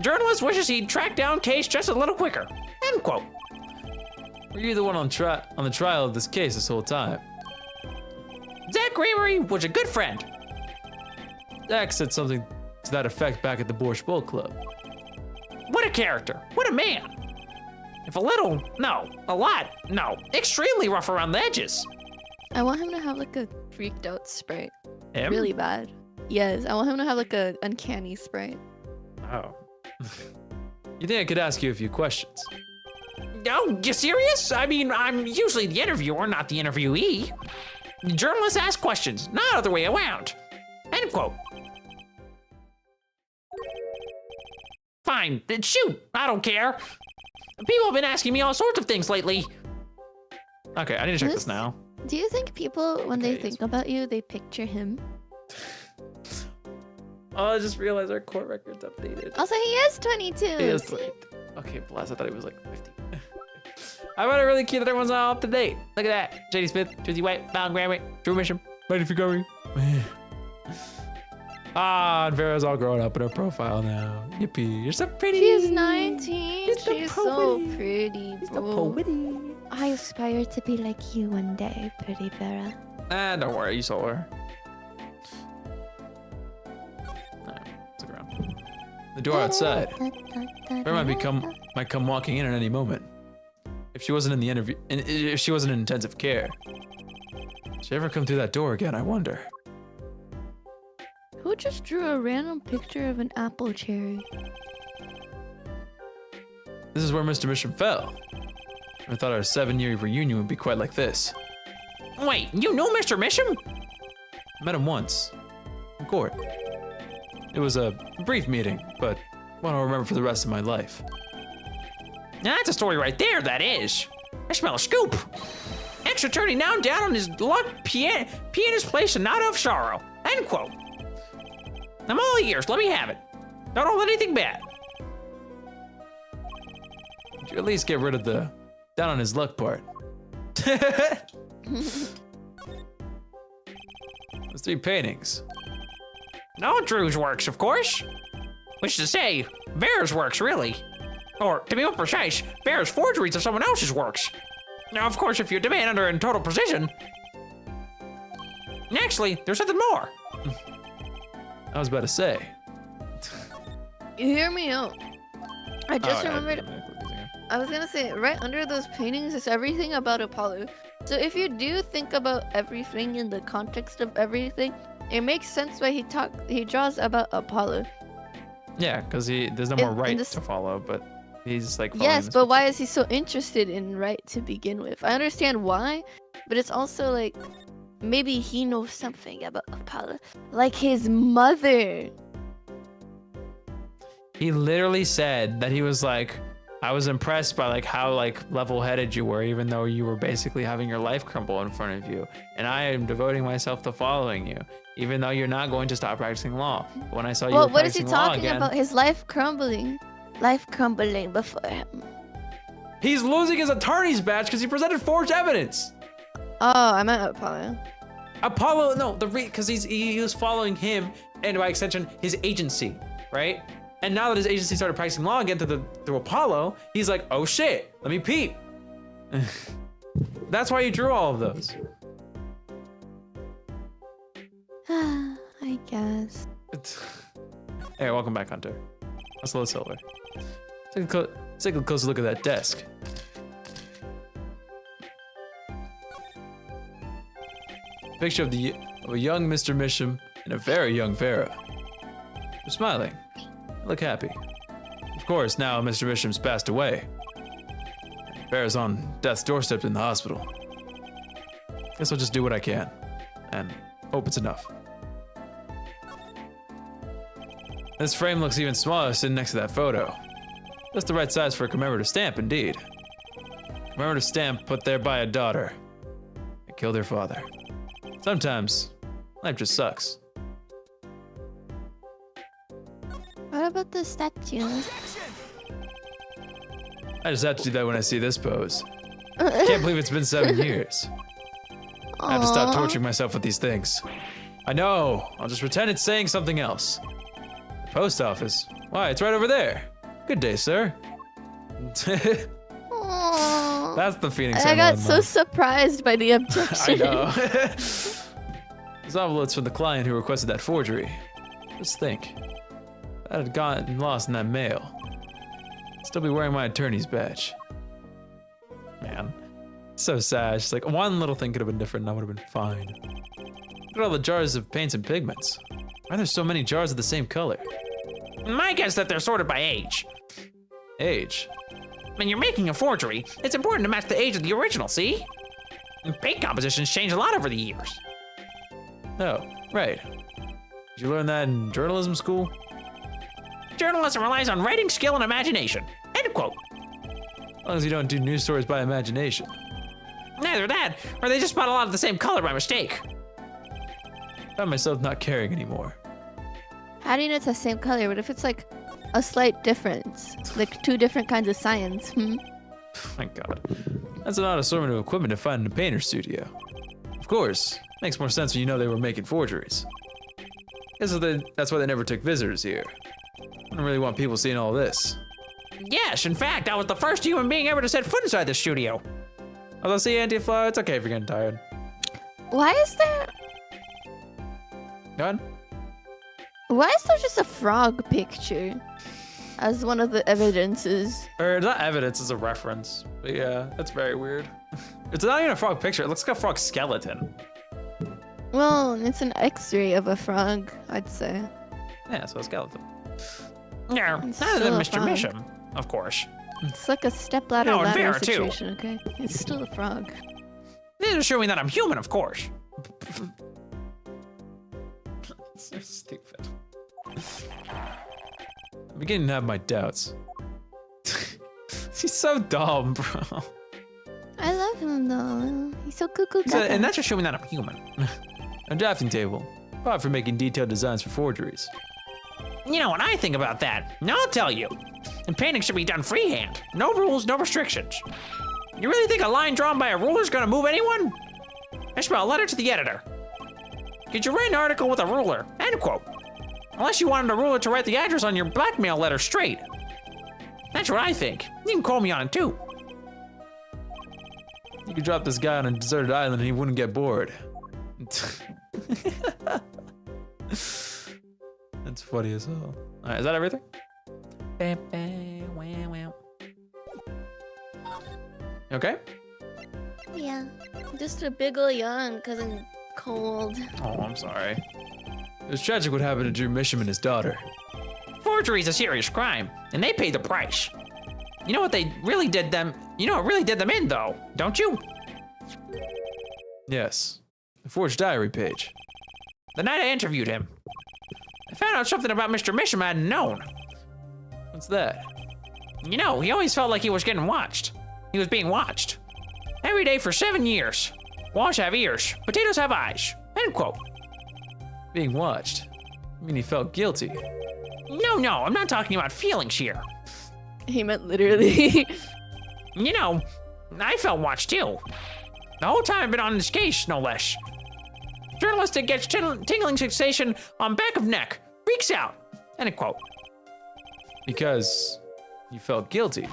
Journalist wishes he'd track down case just a little quicker. End quote. Were you the one on the trial of this case this whole time? Zach Gramarye was a good friend. Zach said something to that effect back at the Borscht Bowl Club. What a character. What a man. If a little, no. A lot, no. Extremely rough around the edges. I want him to have like a freaked out sprite. Him? Really bad. Yes, I want him to have like a uncanny sprite. Oh. You think I could ask you a few questions? Oh, you serious? I mean, I'm usually the interviewer, not the interviewee. Journalists ask questions, not other way around. End quote. Fine, then shoot. I don't care. People have been asking me all sorts of things lately. Okay, I need to check this This- now. Do you think people, when they Okay, think about you, they picture him? Oh, I just realized our court record's updated. Also, he is 22. He is See? Okay, bless. I thought he was like 50. I find it really cute that everyone's all up to date. Look at that. JD Smith, Trucy White, Val Gramarye, Drew Mission, ready for going. Ah, and Vera's all grown up in her profile now. Yippee, you're so pretty. She's 19. She's so She's so pretty. pretty. So bro. pretty. I aspire to be like you one day, pretty Vera. Ah, don't worry, you saw her. Nah, stick around. The door outside. Vera might come walking in at any moment. If she wasn't in the interview, if she wasn't in intensive care. Should she ever come through that door again? I wonder. Who just drew a random picture of an apple cherry? This is where Mr. Mission fell. I thought our 7-year reunion would be quite like this. Wait, you know Mr. Mission? I met him once. In court. It was a brief meeting, but one I'll remember for the rest of my life. Now that's a story right there, that is. I smell a scoop. Ex-attorney now down on his luck, pianist place and not of sorrow. End quote. I'm all ears, let me have it. Don't hold anything back. Would you at least get rid of the down on his luck part? Those 3 paintings. No, Drew's works, of course. Which is to say, Vera's works, really. Or, to be more precise, Vera's forgeries of someone else's works. Now, of course, if you demand under in total precision. Actually, there's something more. I was about to say. You hear me out. I just Oh, remembered. I was gonna say, right under those paintings is everything about Apollo. So if you do think about everything in the context of everything, it makes sense why he draws about Apollo. Yeah, because there's no more In right this- to follow, but he's like following Yes, this but why is he so interested in Wright to begin with? I understand why, but it's also like maybe he knows something about Apollo, like his mother. He literally said that he was like, I was impressed by like how like level-headed you were, even though you were basically having your life crumble in front of you. And I am devoting myself to following you, even though you're not going to stop practicing law. But when I saw you Well, were what is he practicing law talking again, about? His life crumbling. Life crumbling before him. he's losing his attorney's badge because he presented forged evidence. Oh, I meant Apollo. Apollo, no, because he was following him and by extension his agency, right? And now that his agency started practicing law again through Apollo, he's like, oh shit, let me peep. That's why you drew all of those. I guess. Hey, welcome back, Hunter. That's a little silver. Take a closer look at that desk. picture of a young Mr. Misham and a very young Farah. You're smiling. You look happy. Of course, now Mr. Misham's passed away. Farah's on death's doorstep in the hospital. Guess I'll just do what I can, and hope it's enough. This frame looks even smaller sitting next to that photo. Just the right size for a commemorative stamp, indeed. Commemorative stamp put there by a daughter. They killed her father. Sometimes, life just sucks. What about the statue? I just have to do that when I see this pose. I can't believe it's been 7 years. I have to stop torturing myself with these things. I know, I'll just pretend it's saying something else. The post office. Why, it's right over there. Good day, sir. Aw. That's the Phoenix I got Emerald so Mine. surprised by the objection. I know. This envelope's from the client who requested that forgery. Just think. That had gotten lost in that mail. I'd still be wearing my attorney's badge. Man. So sad. Just like one little thing could have been different and I would have been fine. Look at all the jars of paints and pigments. Why are there so many jars of the same color? My guess that they're sorted by age. Age. When you're making a forgery, it's important to match the age of the original, see? And paint compositions change a lot over the years. Oh, right. Did you learn that in journalism school? Journalism relies on writing skill and imagination. End quote. As long as you don't do news stories by imagination. Neither that, or they just spot a lot of the same color by mistake. I found myself not caring anymore. How do you know it's the same color? What if it's like a slight difference? Like two different kinds of science? Hmm? Oh my god. That's an odd assortment of equipment to find in a painter's studio. Of course, makes more sense when you know they were making forgeries. Guess that's why they never took visitors here. I don't really want people seeing all this. Yes, in fact, I was the first human being ever to set foot inside the studio. Although, see, Anti-Flower, it's okay if you're getting tired. Why is there Go on. Why is there just a frog picture as one of the evidences? Or not evidence, it's a reference. But yeah, that's very weird. It's not even a frog picture, it looks like a frog skeleton. Well, it's an X-ray of a frog, I'd say. Yeah, so a skeleton. No, It's other than still a Mr. frog. Misham, of course. It's like a stepladder No, and ladder Vera, too. situation, okay? It's still a frog. This is showing that I'm human, of course. So stupid. I'm beginning to have my doubts. He's so dumb, bro. I love him though. He's so cuckoo. And that's just showing that I'm human. A drafting table. Apart from making detailed designs for forgeries. You know what I think about that? I'll tell you. And painting should be done freehand. No rules, no restrictions. You really think a line drawn by a ruler is gonna move anyone? I spell a letter to the editor. Could you write an article with a ruler? End quote. Unless you wanted a ruler to write the address on your blackmail letter straight. That's what I think. You can call me on it too. You could drop this guy on a deserted island and he wouldn't get bored. That's funny as hell. Alright, is that everything? Okay? Yeah. Just a big ol' yawn because I'm cold. Oh, I'm sorry. It was tragic what happened to Drew Misham and his daughter. Forgery is a serious crime, and they paid the price. You know what they really did them? You know what really did them in, though, don't you? Yes. The forged diary page. The night I interviewed him, I found out something about Mr. Misham I hadn't known. What's that? You know, he always felt like he was getting watched. He was being watched. Every day for 7 years. Walls have ears, potatoes have eyes. End quote. Being watched. I mean, he felt guilty. No, I'm not talking about feelings here. He meant literally. You know, I felt watched too. The whole time I've been on this case, no less. Journalist that gets tingling sensation on back of neck, freaks out. End quote. Because you felt guilty.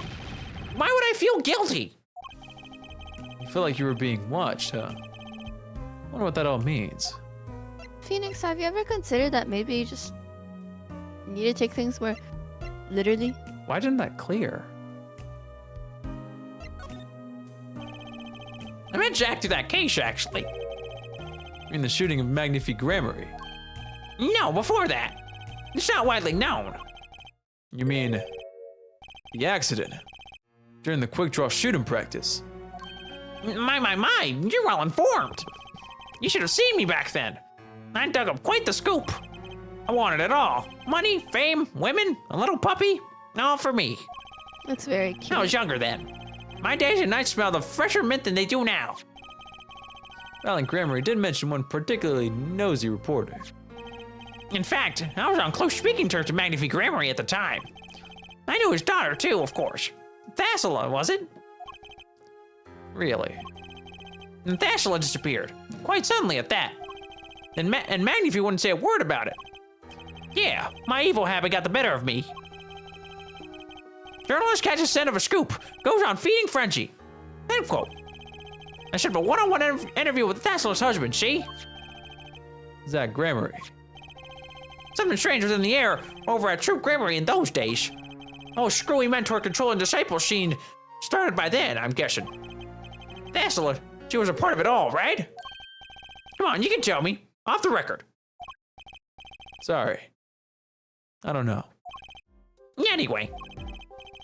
Why would I feel guilty? You felt like you were being watched, huh? Wonder what that all means. Phoenix, have you ever considered that maybe you just need to take things more literally? Why didn't that clear? I met Jack through that case, actually. In the shooting of Magnifique Gramarye. No, before that. It's not widely known. You mean the accident during the quick draw shooting practice? My, you're well informed. You should have seen me back then. I dug up quite the scoop. I wanted it all. Money, fame, women, a little puppy, all for me. That's very cute. I was younger then. My days and nights smelled of fresher mint than they do now. Valen Gramarye did mention one particularly nosy reporter. In fact, I was on close speaking terms with Magnifique Gramarye at the time. I knew his daughter too, of course. Thassela, was it? Really? And Thassela disappeared, quite suddenly at that. And Magnifique wouldn't say a word about it. Yeah, my evil habit got the better of me. Journalist catches scent of a scoop, goes on feeding Frenchie. End quote. I should have a one-on-one interview with Thassela's husband, see? Zach Gramarye. Something strange was in the air over at Troupe Gramarye in those days. Oh, screwy mentor controlling disciple scene started by then, I'm guessing. Thassela, she was a part of it all, right? Come on, you can tell me. Off the record. Sorry. I don't know. Anyway,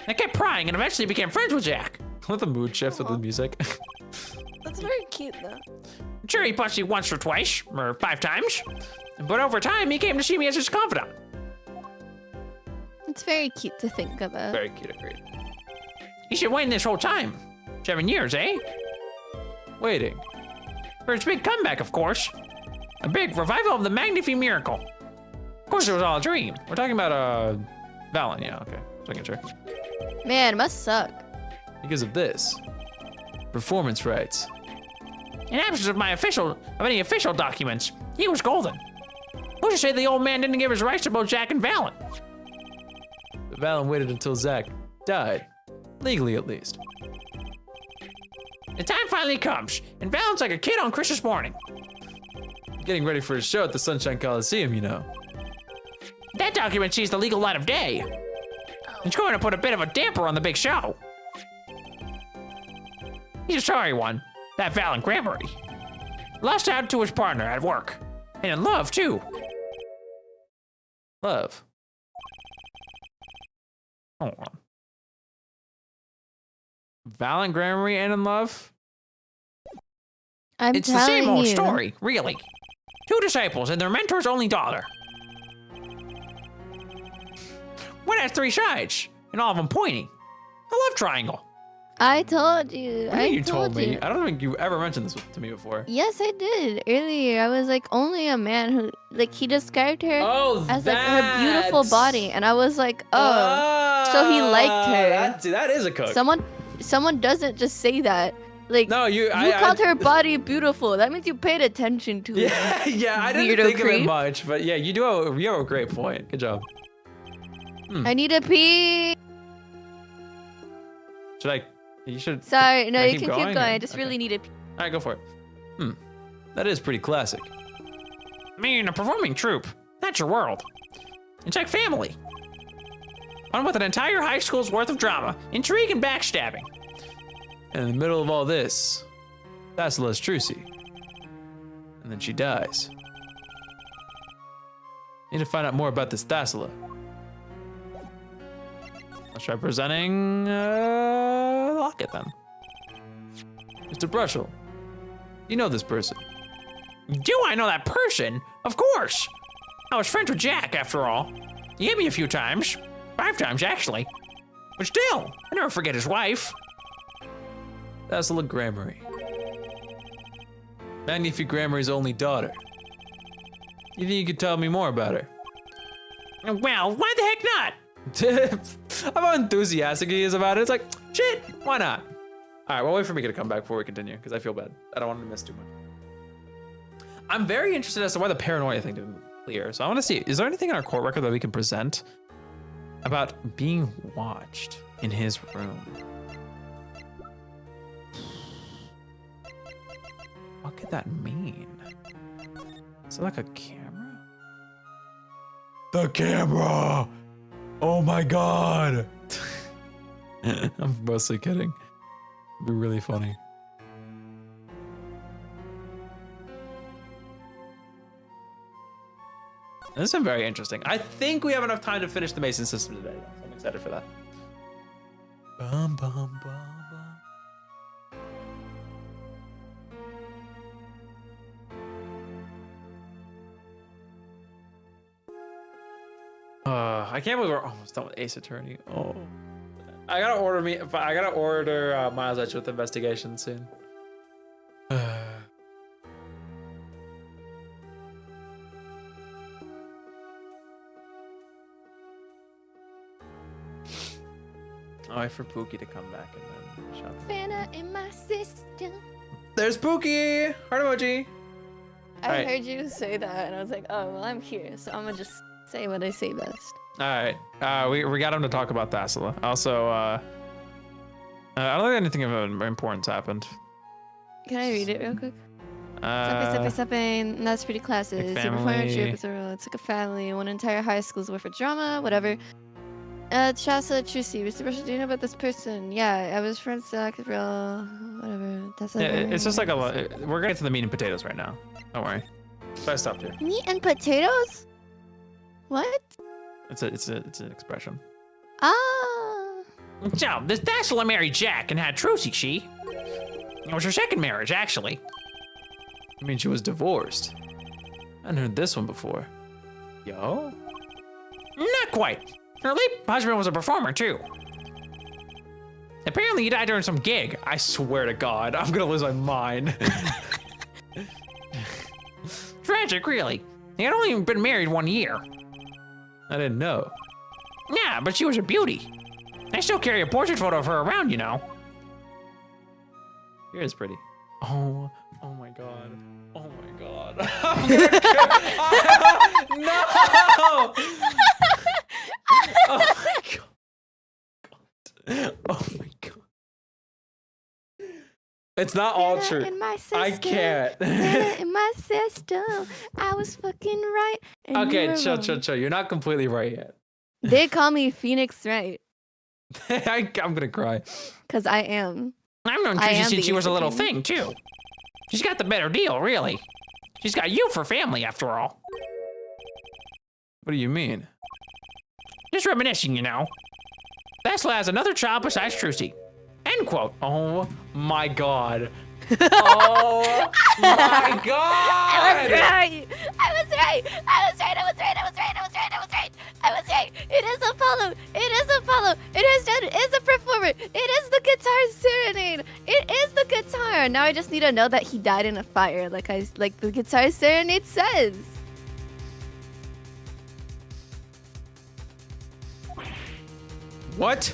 I kept prying and eventually became friends with Jack. Let the mood shift with the music. That's very cute, though. Sure, he punched me once or twice, or 5 times. But over time, he came to see me as his confidant. It's very cute to think about. Very cute, agreed. He should wait this whole time. 7 years, eh? Waiting. For his big comeback, of course. A big revival of the Magnifique miracle. Of course, it was all a dream. We're talking about, Valen, yeah, okay. Second sure. Man, it must suck. Because of this. Performance rights. In absence of any official documents, he was golden. Who's to say the old man didn't give his rights to both Jack and Valen? But Valen waited until Zach died. Legally, at least. The time finally comes, and Valen's like a kid on Christmas morning. Getting ready for his show at the Sunshine Coliseum, you know. That document sees the legal light of day. It's going to put a bit of a damper on the big show. He's a sorry one, that Valen Gramarye. Lost out to his partner at work, and in love, too. Love. Hold on. Valen Gramarye and in love? I'm It's the telling same old you. story, really. 2 disciples and their mentor's only daughter. One has 3 sides, and all of them pointing. A love triangle. I told you. I think you told told me. you. I don't think you ever mentioned this to me before. Yes, I did earlier. I was like, only a man who, like, he described her Oh, as like her beautiful that's- body, and I was like, oh, so he liked her. See, that is a cook. Someone doesn't just say that. Like, No, you called her body beautiful. That means you paid attention to it. Yeah, yeah, I didn't Weirdo think of it creep. much, but yeah, you have a great point. Good job. I need a pee. Should I? You should. Sorry, no, I you keep can going, keep going. or- I just okay. really need a pee. All right, go for it. That is pretty classic. I mean, a performing troupe. That's your world. It's like family. One with an entire high school's worth of drama, intrigue, and backstabbing. And in the middle of all this, Thassela's Trucy. And then she dies. Need to find out more about this Thassela. I'll try presenting Locket then. Mr. Brushel, you know this person. Do I know that person? Of course. I was friends with Jack, after all. He hit me a few times. 5 times, actually. But still, I never forget his wife. Thassela Gramarye. Magnifique Gramarye's only daughter. You think you could tell me more about her? Well, why the heck not? How enthusiastic he is about it. It's like, shit, why not? All right, well, wait for me to come back before we continue, because I feel bad. I don't want to miss too much. I'm very interested as to why the paranoia thing didn't clear. So I want to see, is there anything in our court record that we can present about being watched in his room? What could that mean? Is it like a camera? The camera! Oh my god! I'm mostly kidding. It'd be really funny. This has been very interesting. I think we have enough time to finish the Mason system today. So I'm excited for that. Bum, bum, bum, bum. I can't believe we're almost done with Ace Attorney. Oh, I gotta order Miles Edge with investigation soon. I'll wait for Pookie to come back and then shut up. Fanta in my system. There's Pookie! Heart emoji! I Alright. heard you say that, and I was like, oh, well, I'm here, so I'm gonna just say what I say best. Alright, we got him to talk about Thassila. Also, I don't think anything of importance happened. Can I read it real quick? Uh, Stepping. That's pretty classes. like Your performance family. trip is a role. It's like a family. One entire high school's worth of drama, whatever. Shasta Trucy, Mr. Brush, do you know about this person? Yeah, I was friends with real, whatever. That's yeah, it's just like we're gonna get to the meat and potatoes right now. Don't worry. So I stopped here. Meat and potatoes? What? It's an expression. Ah. So, this Thassila married Jack and had Trucy, she? It was her second marriage, actually. I mean, she was divorced. I hadn't heard this one before. Yo? Not quite. Her late husband was a performer, too. Apparently, he died during some gig. I swear to God, I'm gonna lose my mind. Tragic, really. He had only been married 1 year. I didn't know. Yeah, but she was a beauty. I still carry a portrait photo of her around, you know. Yours is pretty. Oh my God. Oh my God. I'm gonna kill- no! Oh my God. Oh my God. It's not all Fanta true. in my system. I can't. Fanta in my system. I was fucking right. And you Okay, were chill. wrong. You're not completely right yet. They call me Phoenix Wright, I'm gonna cry. because I am. I've known I Trucy am since the she was a little Ace thing, too. She's got the better deal, really. She's got you for family, after all. What do you mean? Just reminiscing, you know. Thassila has another child besides Trucy. End quote. Oh my God. Oh my God. I was right. I was right. I was right. I was right. I was right. I was right. I was right. I was right. It is Apollo. It is Apollo. It is a performer. It is the guitar serenade. It is the guitar. Now I just need to know that he died in a fire, like the guitar serenade says. What?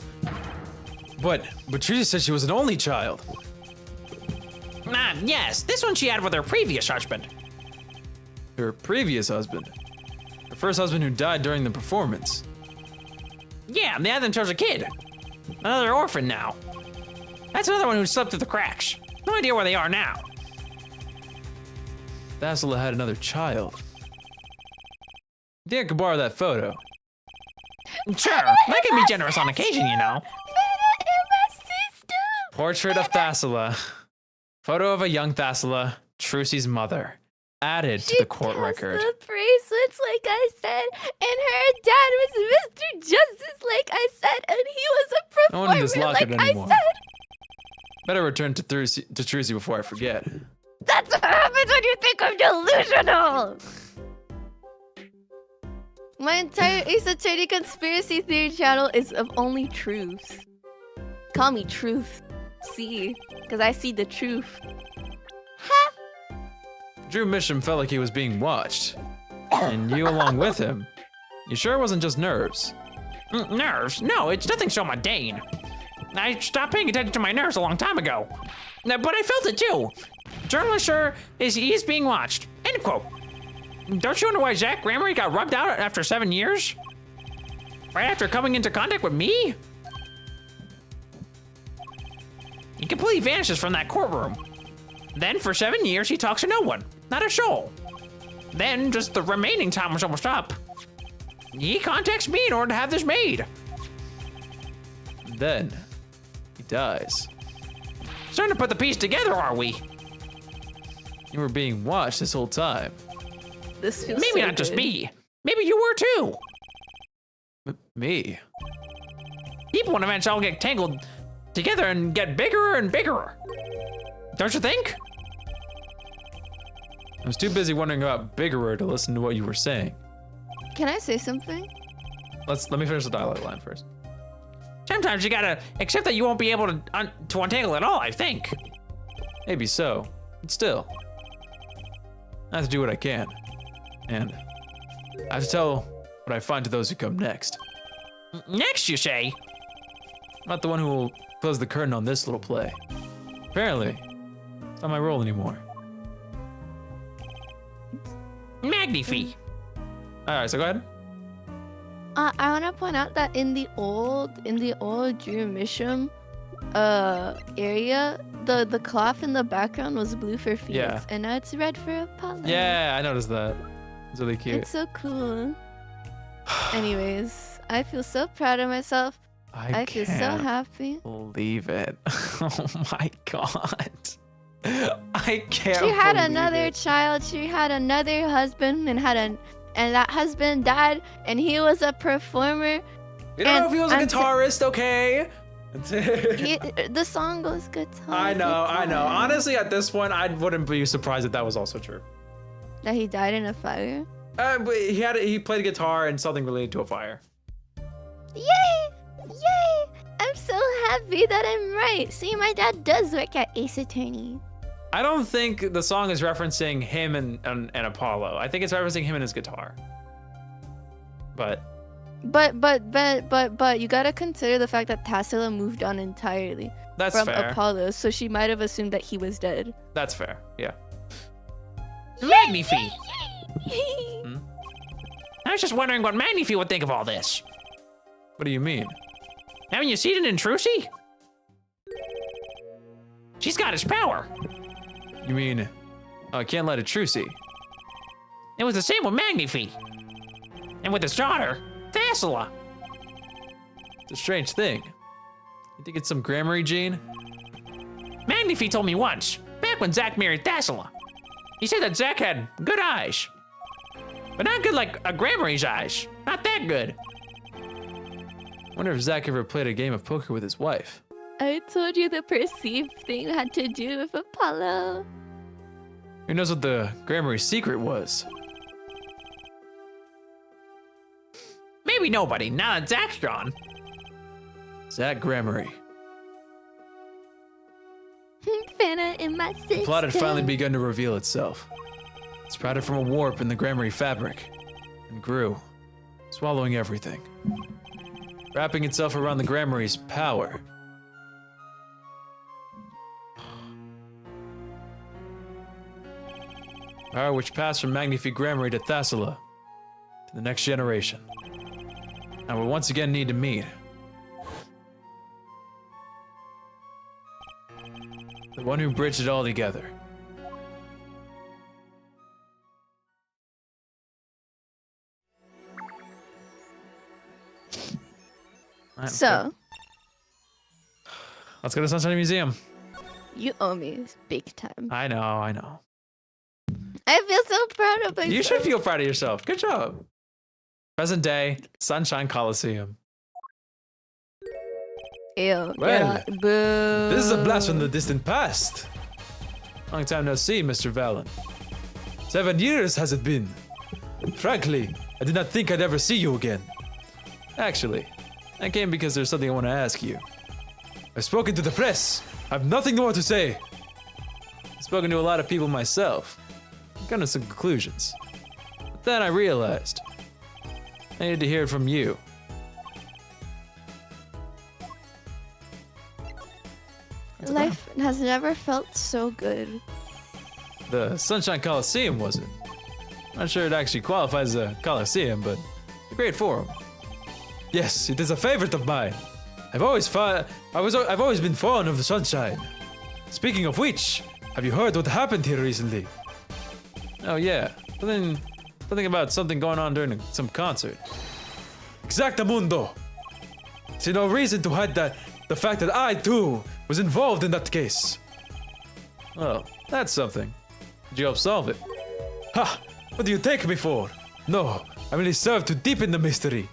But Trucy said she was an only child. Yes, this one she had with her previous husband. Her previous husband. Her first husband who died during the performance. Yeah, they had them as a kid. Another orphan now. That's another one who slipped through the cracks. No idea where they are now. Thassila had another child. I think I could borrow that photo. Sure, I can be generous on occasion, you know. Fanta in my system. Portrait of Thassila. Photo of a young Thassila, Trucy's mother. Added to the court record. The bracelets, like I said, and her dad was Mr. Justice, like I said, and he was a No performer, one in this locket like anymore. I said. Better return to Trucy before I forget. That's what happens when you think I'm delusional. My entire Ace Attorney conspiracy theory channel is of only truths. Call me Truth. See, because I see the truth. Drew Misham felt like he was being watched. And you along with him. You sure it wasn't just nerves? Nerves? No, it's nothing so mundane. I stopped paying attention to my nerves a long time ago. But I felt it too. Journalist sure he is being watched. End quote. Don't you wonder why Zach Gramarye got rubbed out after 7 years? Right after coming into contact with me? He completely vanishes from that courtroom. Then for 7 years, he talks to no one, not a soul. Then just the remaining time was almost up. He contacts me in order to have this made. Then, he dies. Starting to put the piece together, are we? You were being watched this whole time. This feels Maybe so not just good. me. Maybe you were too. Me? People and events all get tangled together and get bigger and bigger. Don't you think? I was too busy wondering about Biggerer to listen to what you were saying. Can I say something? Let me finish the dialogue line first. Sometimes you gotta accept that you won't be able to untangle at all, I think. Maybe so, but still, I have to do what I can, and I have to tell what I find to those who come next. Next, you say? I'm not the one who will close the curtain on this little play. Apparently, it's not my role anymore. Magnifi. All right, so go ahead. I want to point out that in the old Drew Mishram area, the cloth in the background was blue for Felix, Yeah. and now it's red for Apollo. Yeah, I noticed that. It's really cute. It's so cool. Anyways, I feel so proud of myself. I feel so can't believe happy. it. Oh my god. I can't. She had believe another it. child. She had another husband, and that husband died, and he was a performer. We don't know if he was a and guitarist, okay? The song goes guitar. I know. guitar. Honestly, at this point, I wouldn't be surprised if that was also true. That he died in a fire. But he played guitar and something related to a fire. Yay! Yay! I'm so happy that I'm right. See, my dad does work at Ace Attorney. I don't think the song is referencing him and Apollo. I think it's referencing him and his guitar. But you gotta consider the fact that Tassila moved on entirely that's from fair. Apollo, so she might have assumed that he was dead. That's fair. Yeah. Magnifi. I was just wondering what Magnifi would think of all this. What do you mean? Haven't you seen it in Trucy? She's got his power. You mean I can't let it Trucy? It was the same with Magnifi. And with his daughter, Tassila. It's a strange thing. You think it's some Gramarye gene? Magnifi told me once, back when Zach married Tassila. He said that Zach had good eyes. But not good like a Gramarye's eyes. Not that good. Wonder if Zach ever played a game of poker with his wife. I told you the perceived thing had to do with Apollo. Who knows what the Gramarye secret was? Maybe nobody, now that Zach's gone. Zach Gramarye. Fana in my system. The plot had finally begun to reveal itself. It sprouted from a warp in the Gramarye fabric and grew, swallowing everything, wrapping itself around the Gramarye's power. Power which passed from Magnifi Gramarye to Tassila, to the next generation. And we once again need to meet. The one who bridged it all together. Alright, So, let's go to Sunshine Museum. you owe me big time. I know. I feel so proud of myself. You should feel proud of yourself. Good job. Present day, Sunshine Coliseum. Ew. Well, yeah, boo. This is a blast from the distant past. Long time no see, Mr. Valen. 7 years has it been. Frankly, I did not think I'd ever see you again. Actually, I came because there's something I want to ask you. I've spoken to the press. I have nothing more to say. I've spoken to a lot of people myself. I've come to some conclusions. But then I realized I needed to hear it from you. Life has never felt so good. The Sunshine Coliseum wasn't. Not sure it actually qualifies as a Coliseum, but a great forum. Yes, it is a favorite of mine. I've always been fond of the Sunshine. Speaking of which, have you heard what happened here recently? Oh yeah, something about something going on during some concert. Exactamundo. See no reason to hide the fact that I too was involved in that case. Well, that's something. Did you help solve it? Ha! What do you take me for? No, I merely serve to deepen the mystery.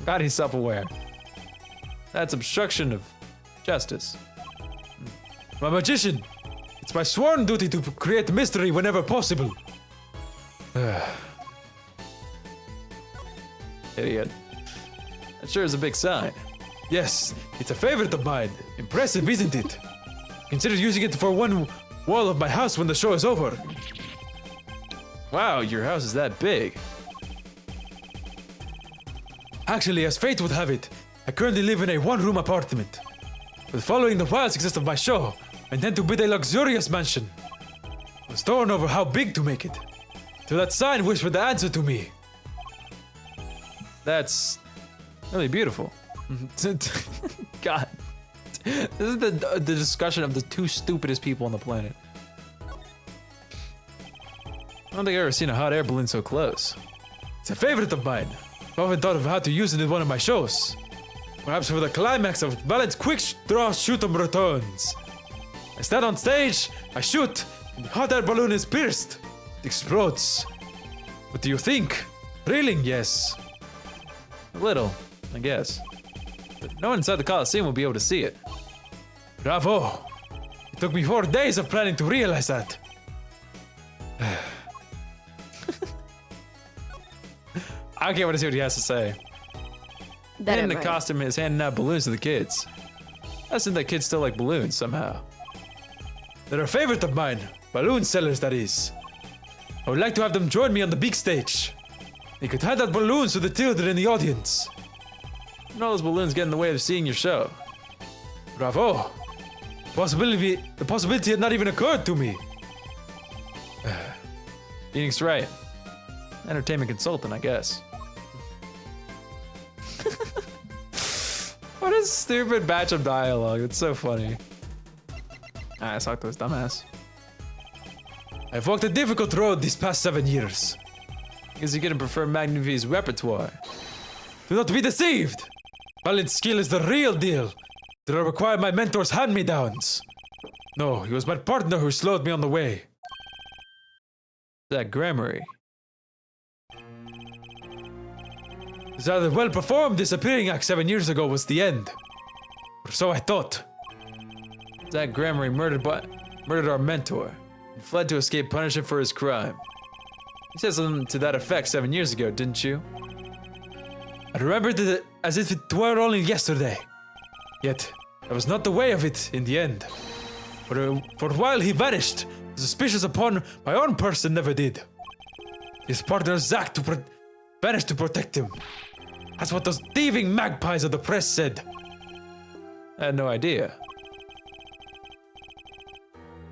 God, he's self-aware. That's obstruction of justice. I'm a magician. It's my sworn duty to create mystery whenever possible. Idiot. That sure is a big sign. Yes, it's a favorite of mine. Impressive, isn't it? Consider using it for one wall of my house when the show is over. Wow, your house is that big. Actually, as fate would have it, I currently live in a one-room apartment. But following the wild success of my show, I intend to build a luxurious mansion. I was torn over how big to make it. So that sign whispered the answer to me. That's really beautiful. God. This is the discussion of the two stupidest people on the planet. I don't think I've ever seen a hot air balloon so close. It's a favorite of mine. I've often thought of how to use it in one of my shows. Perhaps for the climax of Valent's quick draw shoot 'em returns. I stand on stage, I shoot, and the hot air balloon is pierced. It explodes. What do you think? Thrilling, yes. A little, I guess. But no one inside the Coliseum will be able to see it. Bravo! It took me 4 days of planning to realize that. I can't wait to see what he has to say. That In the right. costume is handing out balloons to the kids. I assume that kids still like balloons somehow. They're a favorite of mine. Balloon sellers, that is. I would like to have them join me on the big stage. They could hand out balloons to the children in the audience. And all those balloons get in the way of seeing your show. Bravo! The possibility had not even occurred to me. Phoenix Wright. Entertainment consultant, I guess. What a stupid batch of dialogue. It's so funny. I sucked this dumbass. I've walked a difficult road these past 7 years. Because you couldn't prefer Magnifi's repertoire. Do not be deceived! Valent's skill is the real deal. Did I require my mentor's hand-me-downs? No, he was my partner who slowed me on the way. That Gramarye. His rather well-performed disappearing act 7 years ago was the end. Or so I thought. That Gramarye murdered our mentor and fled to escape punishment for his crime. You said something to that effect 7 years ago, didn't you? I remembered it as if it were only yesterday. Yet, that was not the way of it in the end. For a while he vanished, suspicious upon my own person never did. His partner Zack vanished to protect him. That's what those thieving magpies of the press said. I had no idea.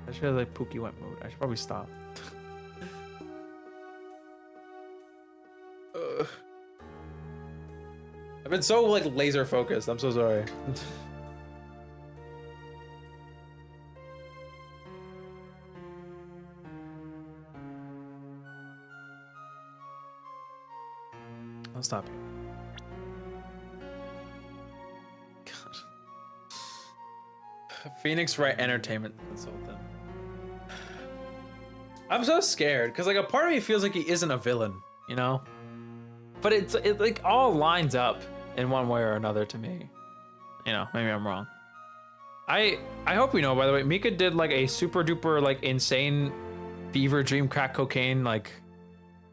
I should have like Pookie went mode. I should probably stop. I've been so like laser focused. I'm so sorry. I'll stop you. Phoenix Wright Entertainment Consultant. I'm so scared because like a part of me feels like he isn't a villain, you know? But it like all lines up in one way or another to me. You know, maybe I'm wrong. I hope you know, by the way, Mika did like a super duper like insane fever dream crack cocaine like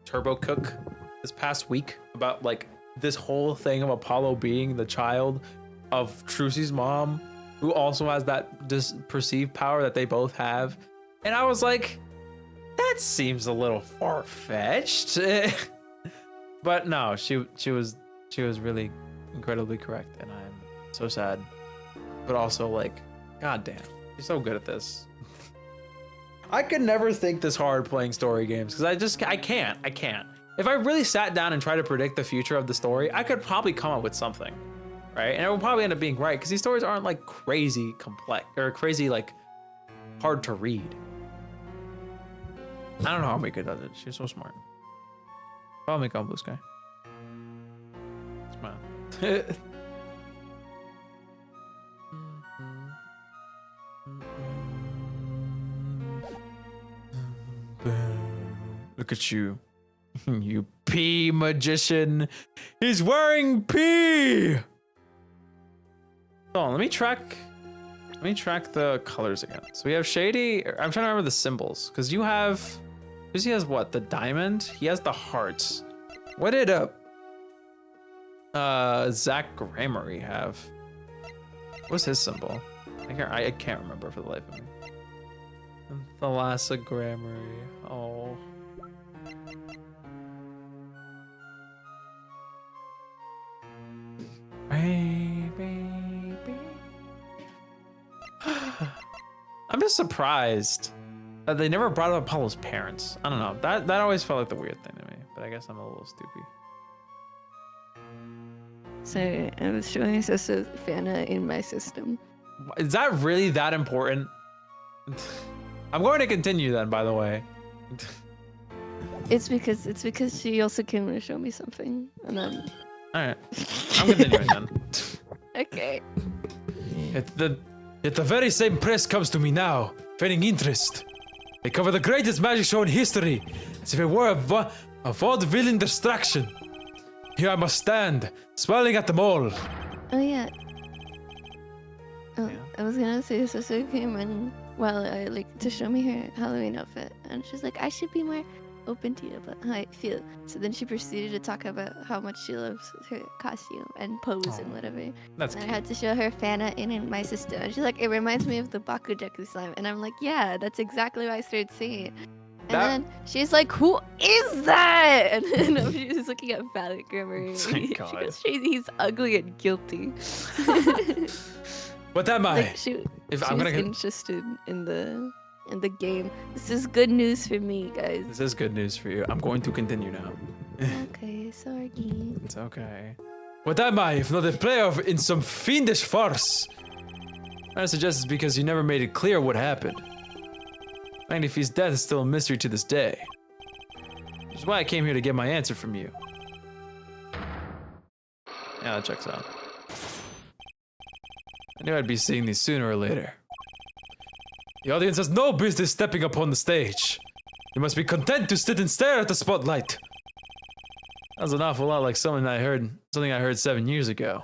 turbo cook this past week about like this whole thing of Apollo being the child of Trucy's mom, who also has that perceived power that they both have. And I was like, that seems a little far-fetched. But no, she was really incredibly correct, and I'm so sad. But also like, goddamn, she's so good at this. I could never think this hard playing story games because I can't. If I really sat down and tried to predict the future of the story, I could probably come up with something, right? And it will probably end up being right because these stories aren't like crazy complex or crazy like hard to read. I don't know how Mika does it. She's so smart. Follow Mika on Blue Sky. Smile. Look at you. You pea magician. He's wearing pea. Hold on, let me track the colors again. So we have shady. I'm trying to remember the symbols because you have. Trucy has what? The diamond. He has the hearts. What did Zach Gramarye have? What's his symbol? I can't remember for the life of me. Thalassa Gramarye. Oh. I'm just surprised that they never brought up Apollo's parents. I don't know. That always felt like the weird thing to me, but I guess I'm a little stupid. So I was showing Sister Fana in my system. Is that really that important? I'm going to continue then, by the way. It's because she also came to show me something, and then. All right, I'm continuing then. Okay. Yet the very same press comes to me now, feigning interest. They cover the greatest magic show in history, as if it were a vaudevillian distraction. Here I must stand, smiling at them all. Oh yeah. Oh, I was gonna say Sister came in to show me her Halloween outfit, and she's like, I should be more open to you about how I feel. So then she proceeded to talk about how much she loves her costume and pose and whatever. That's And cute. I had to show her Fana in my system, and she's like, it reminds me of the Bakujaku slime, and I'm like, yeah, that's exactly why I started saying it. And That- then she's like, who is that? And then she's looking at Valid Grammar. Thank God. He's ugly and guilty. What am I? Like she If was I'm gonna get, interested in the game. This is good news for me, guys. This is good news for you. I'm going to continue now. Okay, sorry. It's okay. what am I if not a player in some fiendish farce? I suggest it's because you never made it clear what happened. Magnifi's death is still a mystery to this day. Which is why I came here to get my answer from you. Yeah, that checks out. I knew I'd be seeing these sooner or later. The audience has no business stepping upon the stage. You must be content to sit and stare at the spotlight. Sounds an awful lot like something I heard 7 years ago.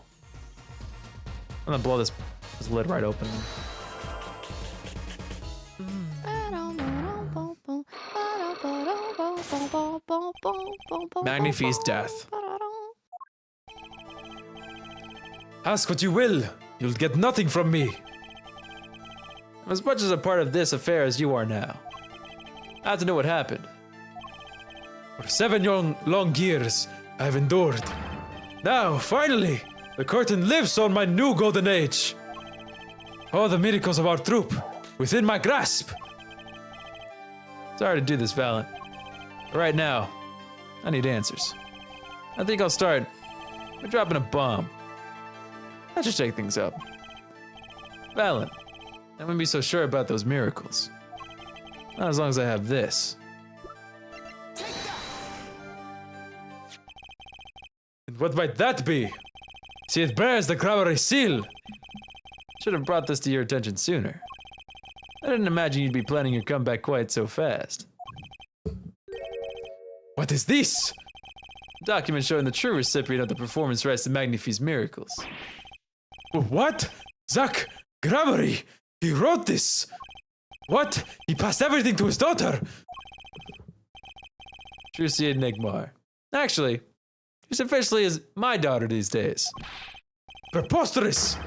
I'm gonna blow this lid right open. Magnifi's death. Ask what you will. You'll get nothing from me. I'm as much as a part of this affair as you are now. I have to know what happened. For 7 long years, I've endured. Now, finally, the curtain lifts on my new golden age. All the miracles of our troupe within my grasp. Sorry to do this, Valen. But right now, I need answers. I think I'll start by dropping a bomb. That should shake things up. Valen, I wouldn't be so sure about those miracles. Not as long as I have this. And what might that be? See, it bears the Gramarye seal. Should have brought this to your attention sooner. I didn't imagine you'd be planning your comeback quite so fast. What is this? Document showing the true recipient of the performance rights to Magnifi's miracles. What? Zach Gramarye? He wrote this. What? He passed everything to his daughter. Trucy and Nigmar. Actually, she's officially is my daughter these days. Preposterous!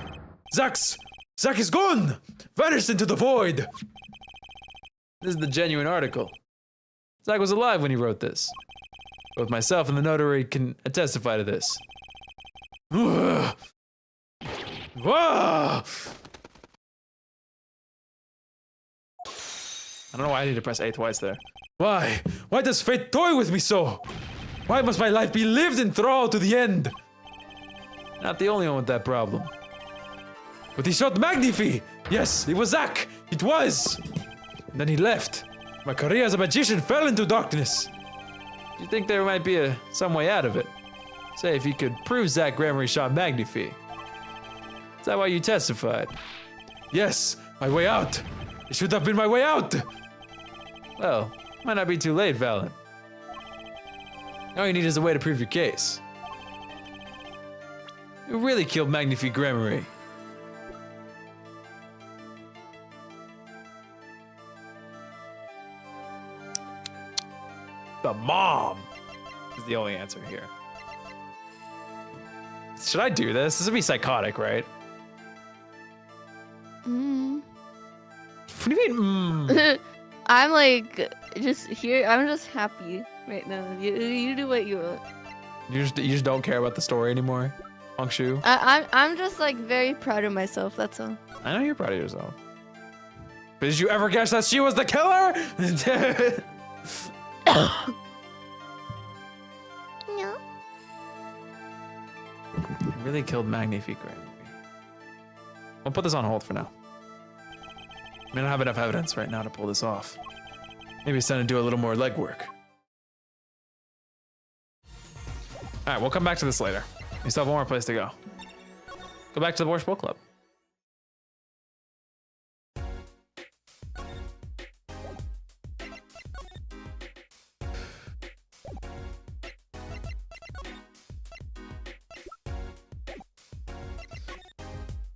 Zach is gone! Vanished into the void! This is the genuine article. Zach was alive when he wrote this. Both myself and the notary can testify to this. Ugh. Ah! I don't know why I need to press A twice there. Why? Why does fate toy with me so? Why must my life be lived in thrall to the end? Not the only one with that problem. But he shot Magnifi! Yes, it was Zach! It was! And then he left. My career as a magician fell into darkness. Do you think there might be some way out of it? Say if you could prove Zach Gramarye shot Magnifi. Is that why you testified? Yes, my way out. It should have been my way out. Well, might not be too late, Valen. All you need is a way to prove your case. You really killed Magnifique Gramarye. The mom is the only answer here. Should I do this? This would be psychotic, right? What do you mean? I'm like just here. I'm just happy right now. You do what you want. You just don't care about the story anymore, Hongshu. I'm just like very proud of myself. That's all. I know you're proud of yourself. But did you ever guess that she was the killer? No. Really killed Magnifique Gramarye. We'll put this on hold for now. I don't have enough evidence right now to pull this off. Maybe it's time to do a little more legwork. All right, we'll come back to this later. We still have one more place to go. Go back to the Borscht Book Club.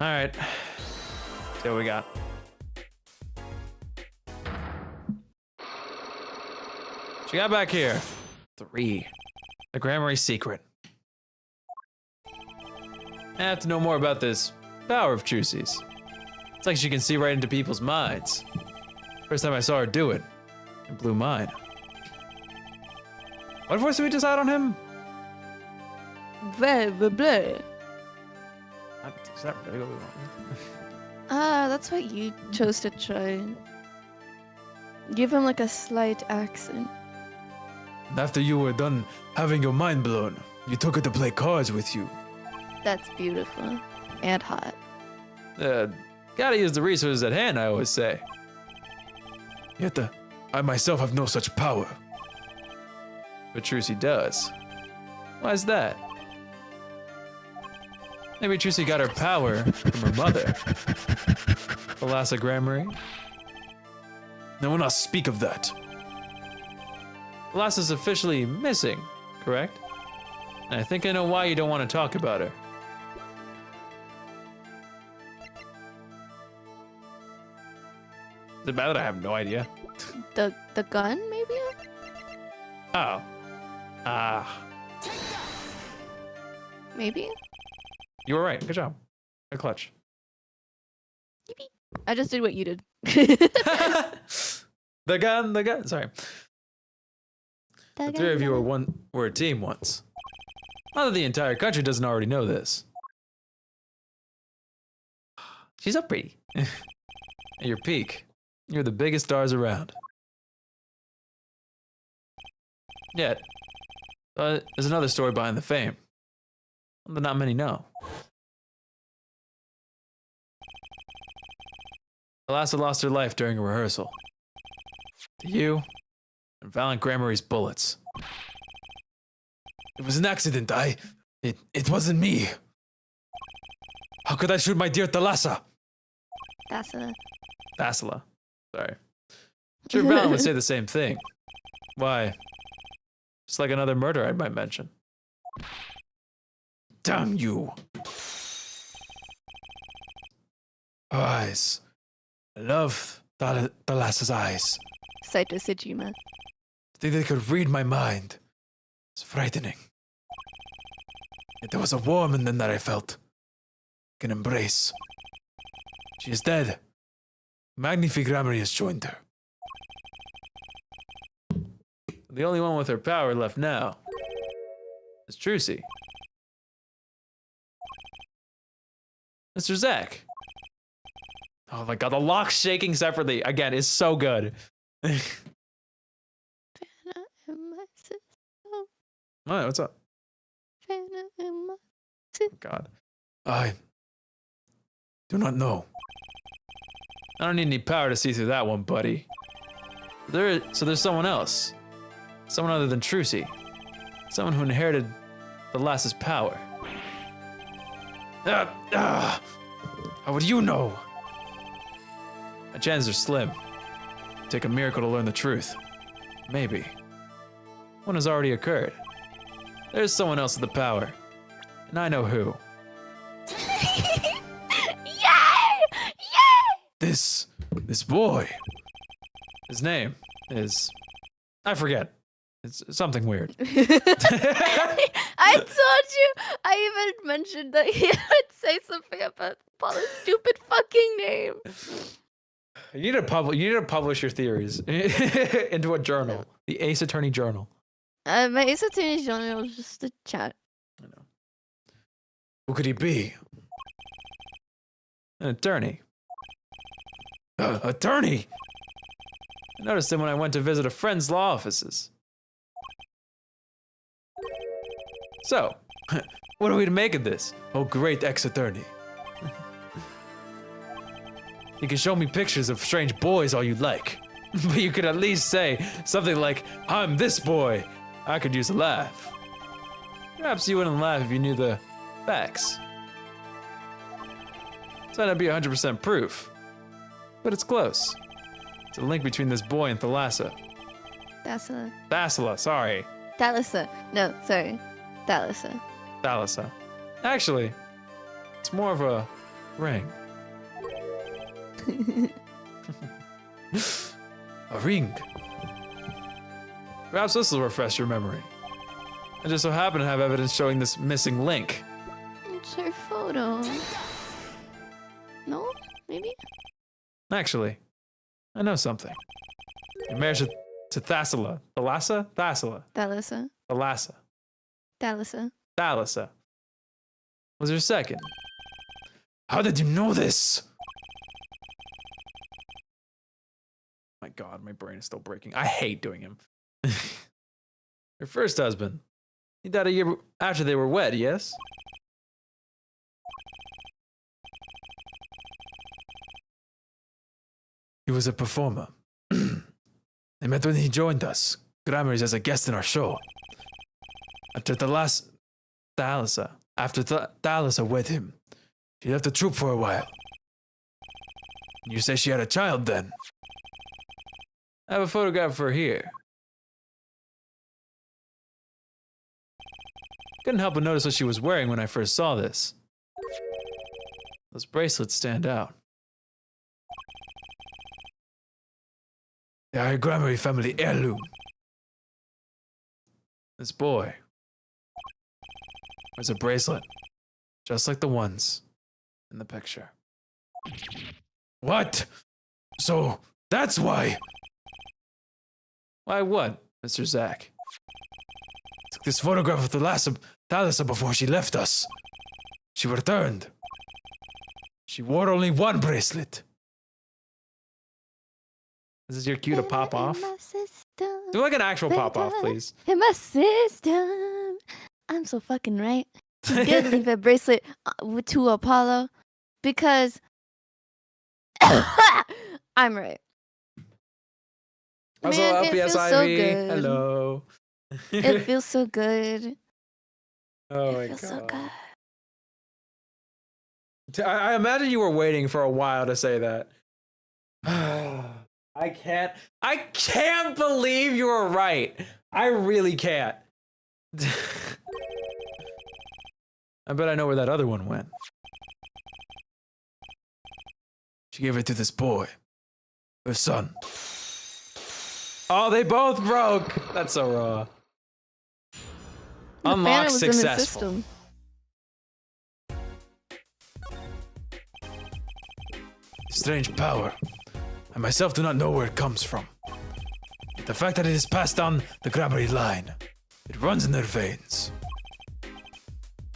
All right, see what we got. What you got back here? 3. The Gramarye secret. I have to know more about this power of Trucy's. It's like she can see right into people's minds. First time I saw her do it, it blew mine. What voice did we decide on him? Blah blah blah. Is that really what we want? That's what you chose to try. Give him like a slight accent. After you were done having your mind blown, you took her to play cards with you. That's beautiful and hot. Gotta use the resources at hand, I always say. Yet I myself have no such power. But Trucy does. Why is that? Maybe Trucy got her power from her mother. Thalassa Gramarye. I will not speak of that. Thalassa's officially missing, correct? And I think I know why you don't want to talk about her. Is it bad that I have no idea? The gun, maybe? Oh. Maybe? You were right. Good job. Good clutch. I just did what you did. The gun. Sorry. The 3 of you were a team once. Not that the entire country doesn't already know this. She's so pretty. At your peak, you're the biggest stars around. Yet, there's another story behind the fame. One that not many know. Thalassa lost her life during a rehearsal. To you, and Valiant Gramarye's bullets. It was an accident. It wasn't me. How could I shoot my dear Thalassa? Thassala. Sorry. I'm sure Valiant would say the same thing. Why? Just like another murder I might mention. Damn you. Her eyes. I love Thalassa's eyes. Saito Sejima. To think they could read my mind. It's frightening. Yet there was a warmth in them that I felt. I can embrace. She is dead. Magnifique Gramarye has joined her. The only one with her power left now is Trucy. Mr. Zach. Oh my god, the lock's shaking separately. Again, is so good. What? What's up? God. I do not know. I don't need any power to see through that one, buddy. So there's someone else. Someone other than Trucy. Someone who inherited the lass's power. How would you know? My chances are slim. Take a miracle to learn the truth. Maybe. One has already occurred. There's someone else with the power. And I know who. Yay! Yay! This boy. His name is... I forget. It's something weird. I told you. I even mentioned that he would say something about Paula's stupid fucking name. You need to publish your theories into a journal. The Ace Attorney Journal. My Ace Attorney Journal was just a chat. I know. Who could he be? An attorney. Attorney. I noticed him when I went to visit a friend's law offices. So, what are we to make of this? Oh, great ex-attorney. You can show me pictures of strange boys all you'd like. But you could at least say something like, I'm this boy. I could use a laugh. Perhaps you wouldn't laugh if you knew the facts. It's not be 100% proof. But it's close. It's a link between this boy and Thalassa. Thalassa, sorry. Thalassa. No, sorry. Thalassa. Thalassa. Actually, it's more of a ring. A ring. Perhaps this will refresh your memory. I just so happen to have evidence showing this missing link. It's her photo. No? Maybe? Actually, I know something. You're married to Thalassa. Thalassa? Thalassa. Thalassa. Thalassa. Thalassa. Thalassa. Was your second. How did you know this? My God, my brain is still breaking. I hate doing him. Your first husband. He died a year after they were wed, yes? He was a performer. I met when he joined us. Gramarye as a guest in our show. After Thalassa wed him, she left the troupe for a while. You say she had a child then? I have a photograph of her here. Couldn't help but notice what she was wearing when I first saw this. Those bracelets stand out. They are a Gramarye family heirloom. This boy wears a bracelet, just like the ones in the picture. What? So, that's why. Why what, Mr. Zack? Took this photograph of Thalassa before she left us. She returned. She wore only one bracelet. This is your cue to pop off? Do like an actual pop off, please. In my system. I'm so fucking right. She did leave a bracelet to Apollo because I'm right. Also, Man, it LPS feels so Ivy. good. Hello. It feels so good. Oh my It feels so God. good. I imagine you were waiting for a while to say that. I can't believe you were right. I really can't. I bet I know where that other one went. She gave it to this boy. Her son. Oh, they both broke. That's so raw. The Unlock fan was in the successful. system. Strange power. I myself do not know where it comes from. The fact that it is passed down the Gramarye line. It runs in their veins.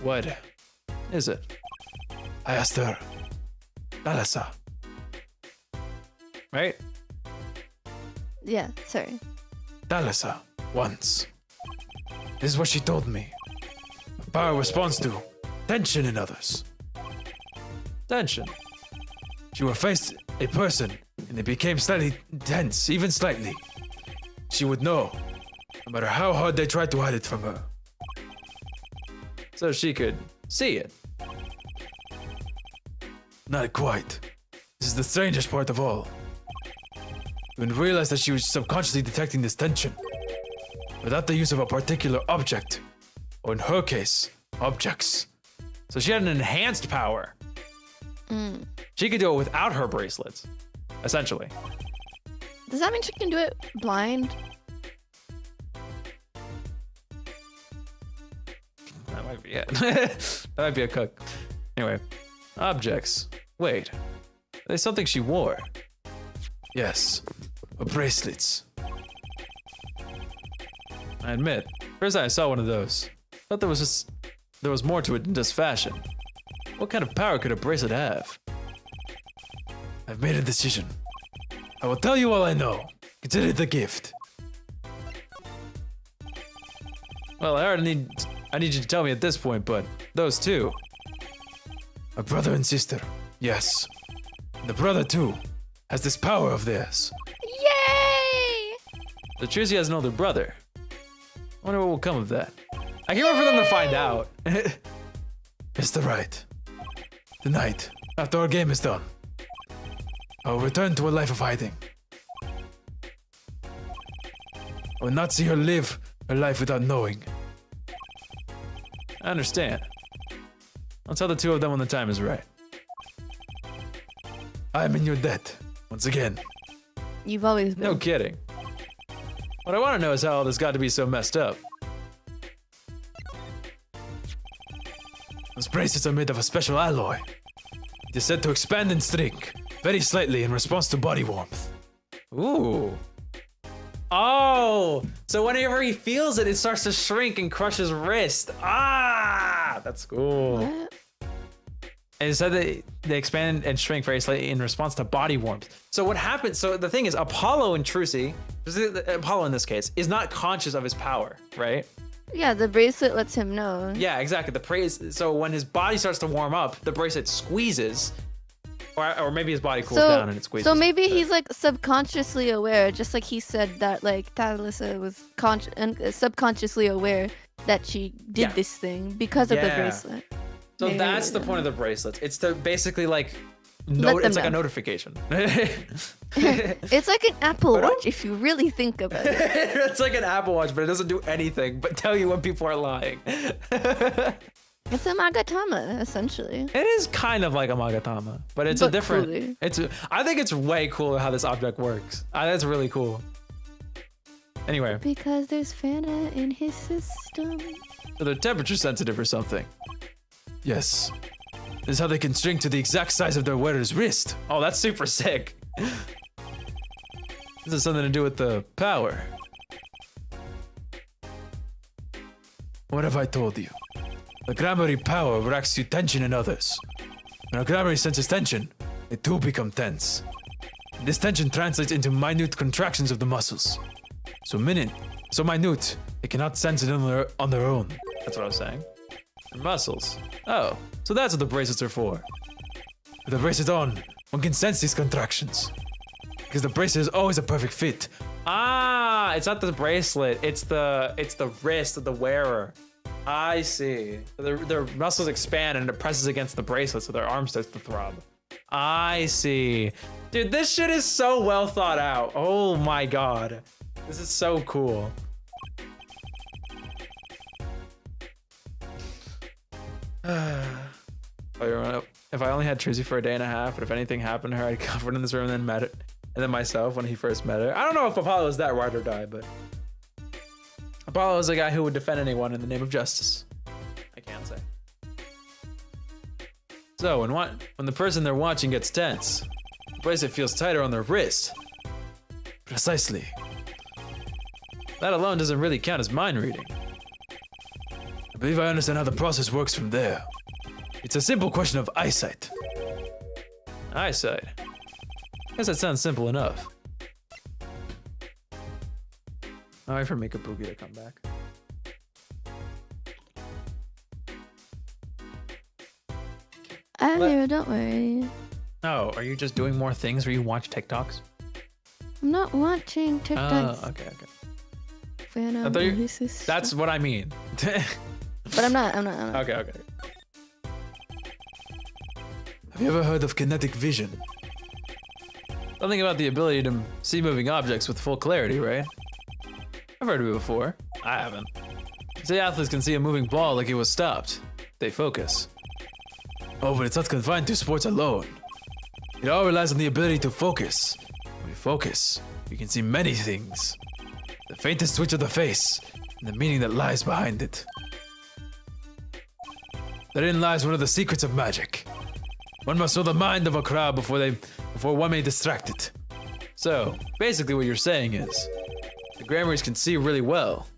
What is it? I asked her. Thalassa. Right? Yeah, sorry. Thalassa. Once. This is what she told me. Power responds to tension in others. Tension. She would face a person and they became slightly tense, even slightly. She would know, no matter how hard they tried to hide it from her. So she could see it. Not quite. This is the strangest part of all. You would realize that she was subconsciously detecting this tension. Without the use of a particular object, or in her case, objects. So she had an enhanced power. She could do it without her bracelets, essentially. Does that mean she can do it blind? That might be it. That might be a cook. Anyway, objects. Wait, there's something she wore. Yes, her bracelets. I admit, first time I saw one of those, thought there was more to it than just fashion. What kind of power could a bracelet have? I've made a decision. I will tell you all I know. Consider it a gift. Well, I need you to tell me at this point, but those two. A brother and sister, yes. The brother too has this power of theirs. Yay! The Trucy has an older brother. I wonder what will come of that. I can't wait for them to find out. Mr. Wright, tonight, after our game is done, I will return to a life of hiding. I will not see her live her life without knowing. I understand. I'll tell the two of them when the time is right. I am in your debt, once again. You've always been. No kidding. What I want to know is how all this got to be so messed up. Those bracelets are made of a special alloy. It is said to expand and shrink, very slightly in response to body warmth. Ooh. Oh, so whenever he feels it, it starts to shrink and crush his wrist. Ah, that's cool. What? And it said that they expand and shrink very slightly in response to body warmth. So what happens? So the thing is, Apollo and Trucy, Apollo in this case, is not conscious of his power, right? Yeah, the bracelet lets him know. Yeah, exactly. The praise. So when his body starts to warm up, the bracelet squeezes, or maybe his body cools down and it squeezes. So maybe he's like subconsciously aware, just like he said that like Talisa was subconsciously aware that she did Yeah. this thing because of the Yeah. bracelet. So Maybe that's the then. point of the bracelets. It's to basically like, Let them it's like a know. notification. It's like an Apple Watch if you really think about it. It's like an Apple Watch, but it doesn't do anything but tell you when people are lying. It's a Magatama, essentially. It is kind of like a Magatama, but it's a But different. cooler. I think it's way cooler how this object works. That's really cool. Anyway, Because there's Fana in his system. so they're temperature sensitive or something. Yes. This is how they can shrink to the exact size of their wearer's wrist. Oh, that's super sick. This has something to do with the power. What have I told you? The Gramarye power reacts to tension in others. When a Gramarye senses tension, they too become tense. This tension translates into minute contractions of the muscles. So minute, they cannot sense it on their own. That's what I was saying. Your muscles. Oh, so that's what the bracelets are for. With the bracelet on, one can sense these contractions. Because the bracelet is always a perfect fit. Ah, it's not the bracelet. It's the wrist of the wearer. I see. Their muscles expand and it presses against the bracelet, so their arm starts to throb. I see. Dude, this shit is so well thought out. Oh my god. This is so cool. If I only had Trucy for a day and a half, but if anything happened to her, I'd cover it in this room and then met it. And then myself when he first met her. I don't know if Apollo is that ride or die, but Apollo is a guy who would defend anyone in the name of justice. I can't say. So when the person they're watching gets tense, the bracelet feels tighter on their wrist. Precisely. That alone doesn't really count as mind reading. I believe I understand how the process works from there. It's a simple question of eyesight. Eyesight. Guess that sounds simple enough. I'll wait for Mikabuki to come back. I'm here, don't worry. Oh, are you just doing more things where you watch TikToks? I'm not watching Oh, TikToks. okay. Fana I thought you- in his system. That's what I mean. But I'm not. Okay. Have you ever heard of kinetic vision? Something about the ability to see moving objects with full clarity, right? I've heard of it before. I haven't. Say athletes can see a moving ball like it was stopped. They focus. Oh, but it's not confined to sports alone. It all relies on the ability to focus. When we focus, we can see many things. The faintest twitch of the face, and the meaning that lies behind it. Therein lies one of the secrets of magic. One must know the mind of a crowd before one may distract it. So, basically what you're saying is, the Gramarys can see really well.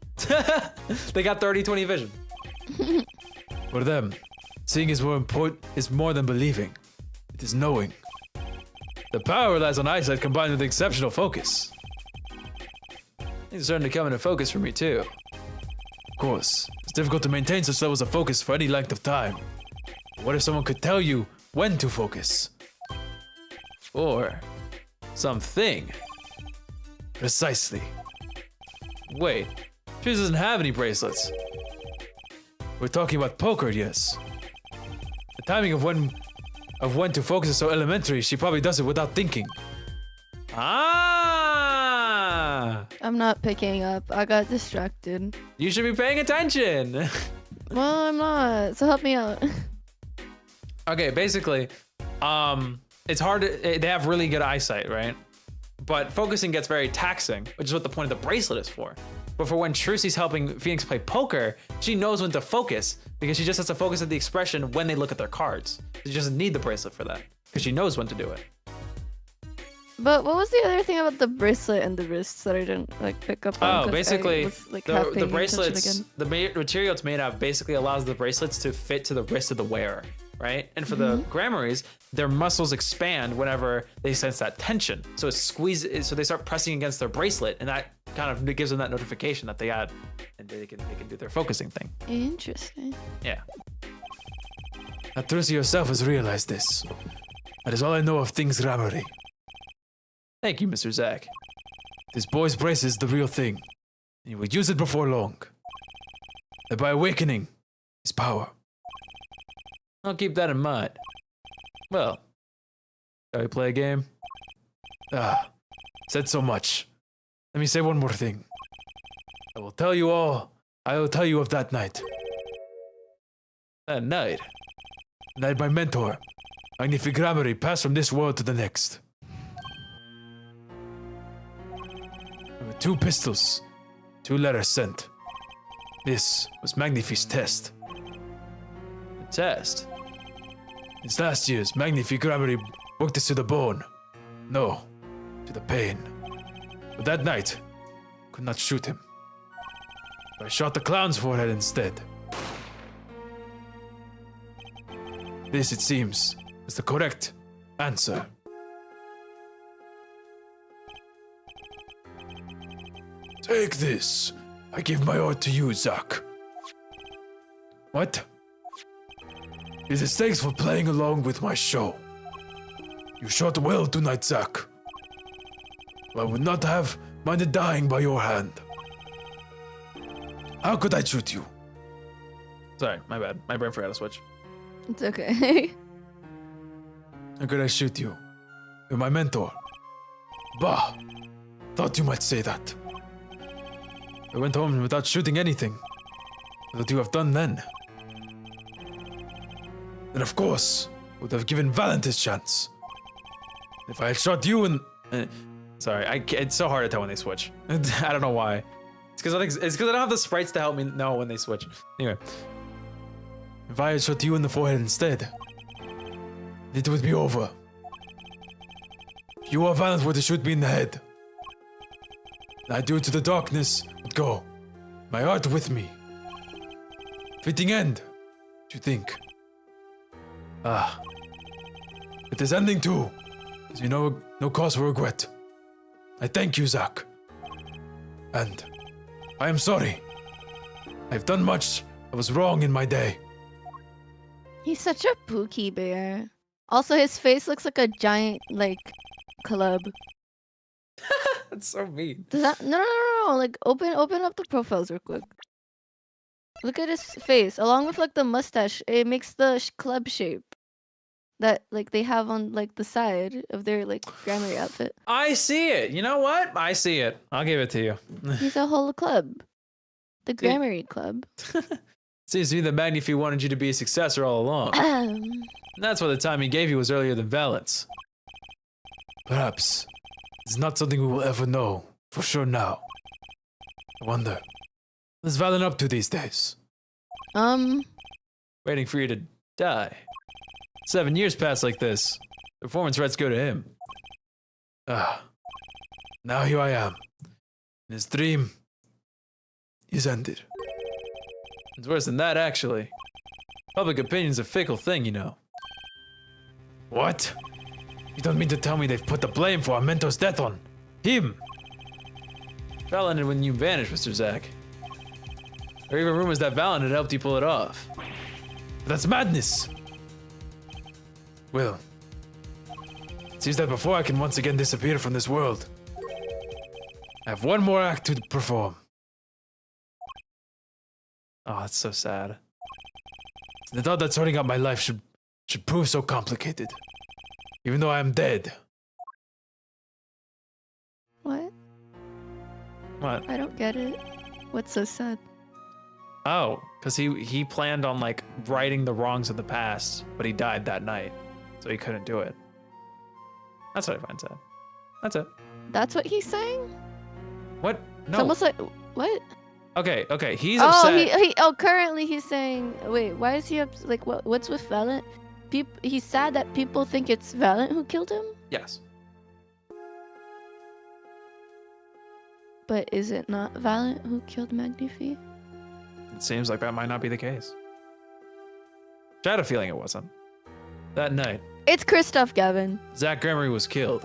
They got 30/20 vision. For them, seeing is more than believing. It is knowing. The power relies on eyesight combined with exceptional focus. Things are starting to come into focus for me too. Of course, it's difficult to maintain such levels of focus for any length of time. What if someone could tell you when to focus? Or something. Precisely. Wait, she doesn't have any bracelets. We're talking about poker, yes. The timing of when to focus is so elementary, she probably does it without thinking. Ah! I'm not picking up. I got distracted. You should be paying attention. Well, I'm not. So help me out. Okay, basically, it's hard to, they have really good eyesight, right? But focusing gets very taxing, which is what the point of the bracelet is for. But for when Trucy's helping Phoenix play poker, she knows when to focus because she just has to focus at the expression when they look at their cards. She doesn't need the bracelet for that because she knows when to do it. But what was the other thing about the bracelet and the wrists that I didn't like pick up on? Oh, 'cause I basically, was, like, half the paying bracelets, attention the material it's made of basically allows the bracelets to fit to the wrist of the wearer, right? And for the Gramarys, their muscles expand whenever they sense that tension. So it squeezes, so they start pressing against their bracelet, and that kind of gives them that notification that they got, and they can do their focusing thing. Interesting. Yeah. Now, Trucy herself has realized this. That is all I know of things Gramarye. Thank you, Mr. Zach. This boy's brace is the real thing, and he will use it before long. And by awakening his power. I'll keep that in mind. Well, shall we play a game? Said so much. Let me say one more thing. I will tell you of that night. That night. The night my mentor, Magnifique Gramarye, passed from this world to the next. There were 2 pistols, 2 letters sent. This was Magnifique's test. The test. Since last year's, Magnifique Gramarye worked us to the bone. No, to the pain. But that night, could not shoot him. I shot the clown's forehead instead. This, it seems, is the correct answer. Take this. I give my art to you, Zach. What? It is thanks for playing along with my show. You shot well tonight, Zach. I would not have minded dying by your hand. How could I shoot you? Sorry, my bad. My brain forgot to switch. It's okay. How could I shoot you? You're my mentor. Bah! Thought you might say that. I went home without shooting anything. What would you have done then? Then of course, would have given Valent his chance. If I had shot you and... Sorry, it's so hard to tell when they switch. I don't know why. It's because I don't have the sprites to help me know when they switch. Anyway. If I had shot you in the forehead instead, it would be over. If you or Valent were to shoot me in the head, I, due to the darkness, would go. My heart with me. Fitting end, do you think? Ah. It is ending too. There's no cause for regret. I thank you, Zach. And I am sorry. I've done much that was wrong in my day. He's such a pookie bear. Also, his face looks like a giant, like, club. That's so mean. Does that? No. Like, open up the profiles real quick. Look at his face, along with like the mustache. It makes the club shape that like they have on like the side of their like Gramarye outfit. I see it. You know what? I see it. I'll give it to you. He's a whole club. The Gramarye Club. Seems to me that Magnifi wanted you to be a successor all along. And that's why the time he gave you was earlier than Valent's. Perhaps it's not something we will ever know for sure now. I wonder, what's Valen up to these days? Waiting for you to die. 7 years pass like this. Performance rights go to him. Now here I am. And his dream is ended. It's worse than that, actually. Public opinion's a fickle thing, you know. What? You don't mean to tell me they've put the blame for our mentor's death on him? Val ended when you vanished, Mr. Zack. There are even rumors that Valen had helped you pull it off. That's madness! Well, it seems that before I can once again disappear from this world, I have one more act to perform. Oh, that's so sad. The thought that sorting out my life should prove so complicated, even though I am dead. What? What? I don't get it. What's so sad? Oh, because he planned on like righting the wrongs of the past, but he died that night, so he couldn't do it. That's what I find sad. That's it. That's what he's saying? What? It's No. almost like what? Okay, okay. He's Oh, upset. currently he's saying. Wait, why is he like what's with Valent? He's sad that people think it's Valent who killed him, Yes. but is it not Valent who killed Magnifi? It seems like that might not be the case. I had a feeling it wasn't. That night, It's Christoph Gavin. Zack Gramarye was killed.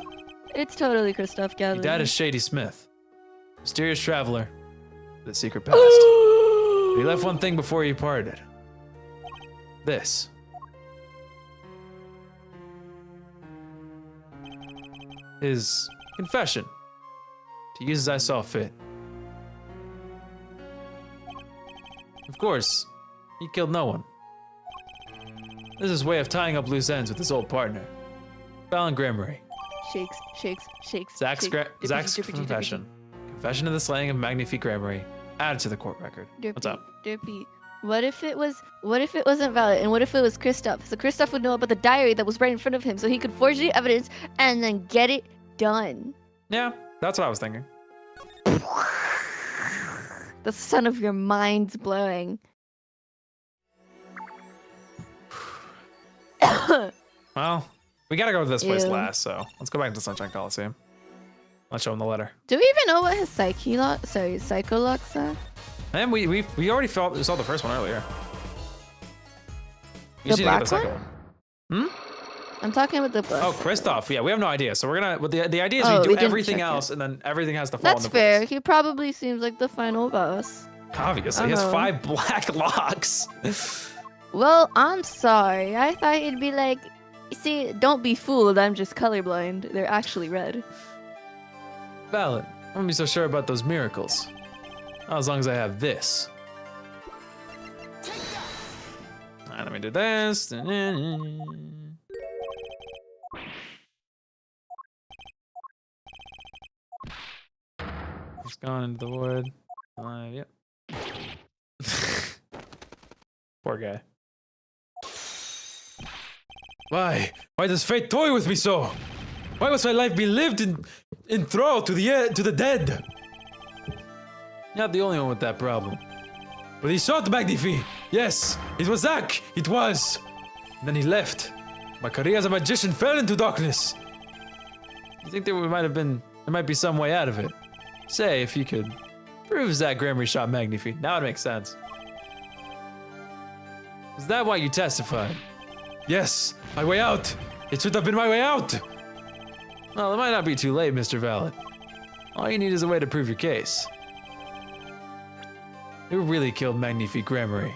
It's totally Christoph Gavin. He died as Shady Smith, mysterious traveler, with a secret past. But he left one thing before he parted. This. His confession, to use as I saw fit. Of course, he killed no one. This is his way of tying up loose ends with his old partner, Valen Gramarye. Shakes. Zack's Dippity. confession. Confession of the slaying of Magnifi Gramarye added to the court record. What's up? Derpy. What if it wasn't Valent, and what if it was Christoph? So Christoph would know about the diary that was right in front of him, so he could forge the evidence and then get it done. Yeah, that's what I was thinking. The son of your mind's blowing. Well, we gotta go to this place Ew. last, so let's go back to Sunshine Coliseum. Let's show him the letter. Do we even know what his psycho locks are? And we already saw the first one earlier. You The just need to get black the second one. I'm talking about the book. Oh, Kristoff. Yeah, we have no idea. So we're gonna. Well, the idea is Oh, we we do didn't everything check else, it. and then everything has to fall That's into fair. place. He probably seems like the final boss. Obviously, he has Uh-huh. 5 black locks. Well, I'm sorry. I thought he'd be like, see, don't be fooled. I'm just colorblind. They're actually red. Valid. I wouldn't be so sure about those miracles. Not as long as I have this. Alright, let me do this. It's gone into the wood. Yep. Poor guy. Why? Why does fate toy with me so? Why must my life be lived in thrall to the dead? Not the only one with that problem. But he sought Magnifi. Yes, it was Zack. It was. And then he left. My career as a magician fell into darkness. You think there might be some way out of it? Say, if you could prove Zack Gramarye shot Magnifi. Now it makes sense. Is that why you testified? Yes, my way out. It should have been my way out. Well, it might not be too late, Mr. Valid. All you need is a way to prove your case. Who really killed Magnifi Gramarye?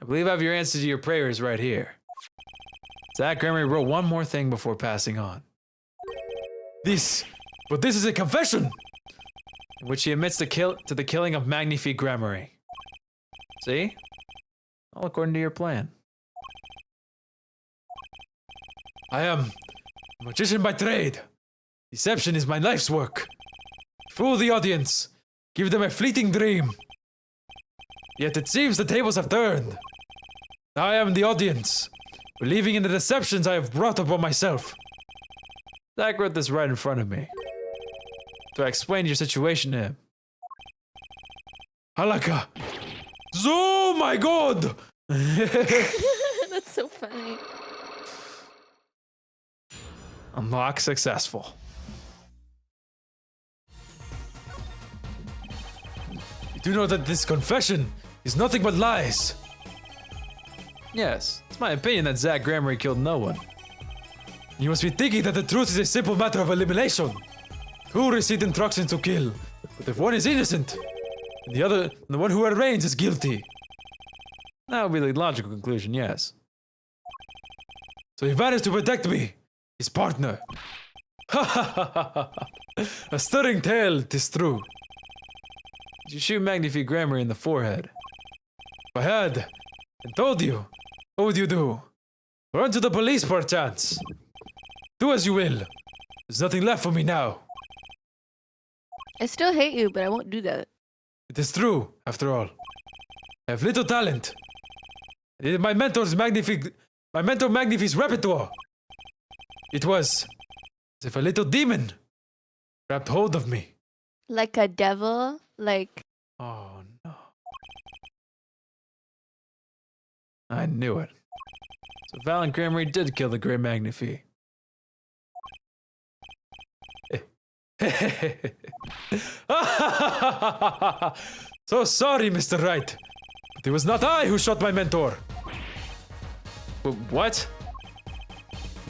I believe I have your answer to your prayers right here. Zack Gramarye wrote one more thing before passing on, This is a confession. in which he admits to the killing of Magnifi Gramarye. See? All according to your plan. I am a magician by trade. Deception is my life's work. Fool the audience. Give them a fleeting dream. Yet it seems the tables have turned. I am the audience, believing in the deceptions I have brought upon myself. Zach wrote this right in front of me. So I explained your situation to him. Halaka. Oh my god! That's so funny. Unlock successful. You do know that this confession is nothing but lies. Yes, it's my opinion that Zach Gramarye killed no one. You must be thinking that the truth is a simple matter of elimination. Two received instructions to kill, but if one is innocent, and the one who arranged is guilty. That would be the logical conclusion, yes. So he vanished to protect me, his partner. Ha ha ha ha ha! A stirring tale, 'tis true. Did you shoot Magnifique Gramarye in the forehead? If I had, and told you, what would you do? Run to the police, perchance. Do as you will. There's nothing left for me now. I still hate you, but I won't do that. It is true, after all. I have little talent. I did my mentor Magnifique's repertoire. It was as if a little demon grabbed hold of me. Like a devil? Like... Oh no. I knew it. So Valiant Gramarye did kill the Great Magnifique. So sorry, Mr. Wright. But it was not I who shot my mentor. What?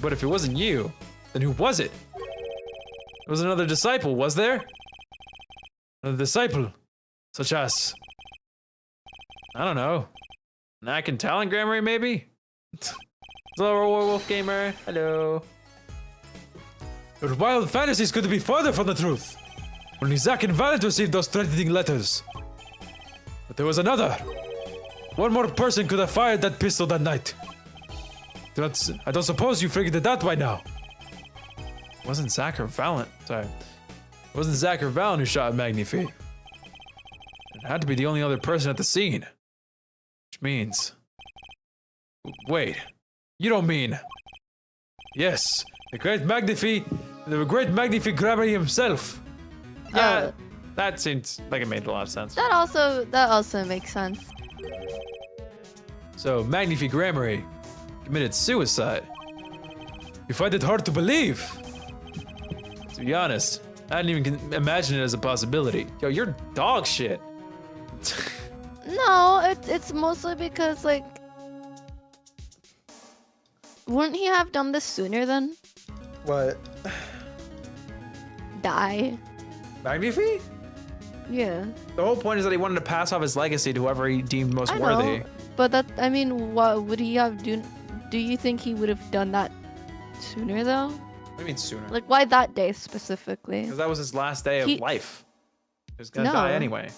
But if it wasn't you, then who was it? It was another disciple, was there? Another disciple, such as... I don't know. Knack and Talent Gramarye, maybe? Hello, Werewolf Gamer. Hello. Your wild fantasies couldn't be farther from the truth. Only Zack and Valiant received those threatening letters. But there was another. One more person could have fired that pistol that night. I don't suppose you figured it out by now. It wasn't Zack or Valiant. Sorry. It wasn't Zack or Valiant who shot Magnifique. It had to be the only other person at the scene. Which means... Wait. You don't mean... Yes. The great Magnifique Gramarye himself. Yeah, that seems like it made a lot of sense. That also makes sense. So Magnifique Gramarye committed suicide. You find it hard to believe. To be honest, I didn't even imagine it as a possibility. Yo, you're dog shit. No, it's mostly because, like... Wouldn't he have done this sooner then? What? Die? Magnifique? Yeah. The whole point is that he wanted to pass off his legacy to whoever he deemed most I worthy. know, but that, I mean, what would he have done? Do you think he would have done that sooner though? What do you mean sooner? Like, why that day specifically? Because that was his last day of life. He was gonna No. die anyway.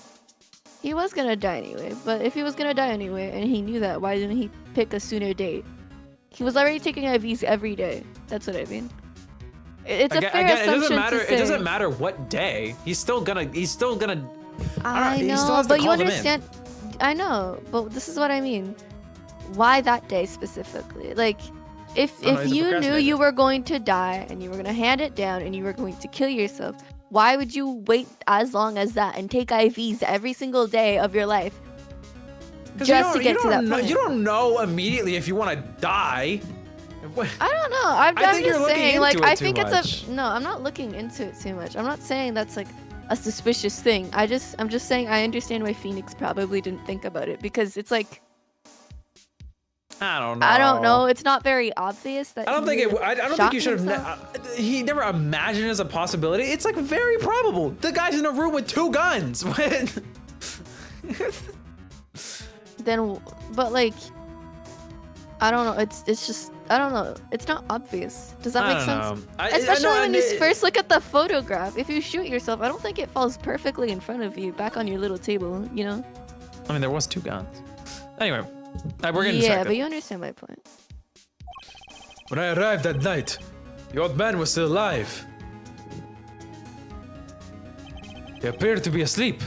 He was gonna die anyway, but if he was gonna die anyway and he knew that, why didn't he pick a sooner date? He was already taking IVs every day. That's what I mean. It's a fair assumption to say. It doesn't matter what day. He's still gonna. I he still know, has to but you call them in. understand. I know, but this is what I mean. Why that day specifically? Like, if he's a you knew procrastinator. you were going to die and you were gonna hand it down and you were going to kill yourself, why would you wait as long as that and take IVs every single day of your life just to get to that point? You don't know immediately if you want to die. I don't know. I'm think you're just looking saying, into like, it I too think much. it's a no. I'm not looking into it too much. I'm not saying that's like a suspicious thing. I'm just saying I understand why Phoenix probably didn't think about it because it's like I don't know. I don't know. It's not very obvious that. I don't think it. I don't think you should have. himself. He never imagined it as a possibility. It's like very probable. The guy's in a room with 2 guns. Then, but like, I don't know. It's just I don't know. It's not obvious. Does that I make don't sense? know. Especially I know, when you first look at the photograph. If you shoot yourself, I don't think it falls perfectly in front of you, back on your little table. You know? I mean, there was 2 guns. Anyway, we're getting Yeah, distracted. but you understand my point. When I arrived that night, the old man was still alive. He appeared to be asleep.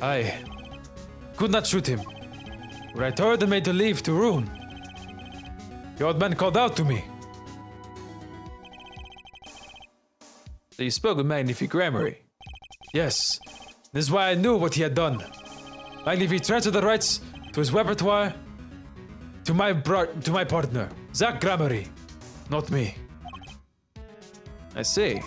I could not shoot him. When I told the maid to leave to room, the old man called out to me. So you spoke with Magnifique Gramarye? Yes, this is why I knew what he had done. Magnifique transferred the rights to his repertoire to my partner, Zach Gramarye, not me. I see.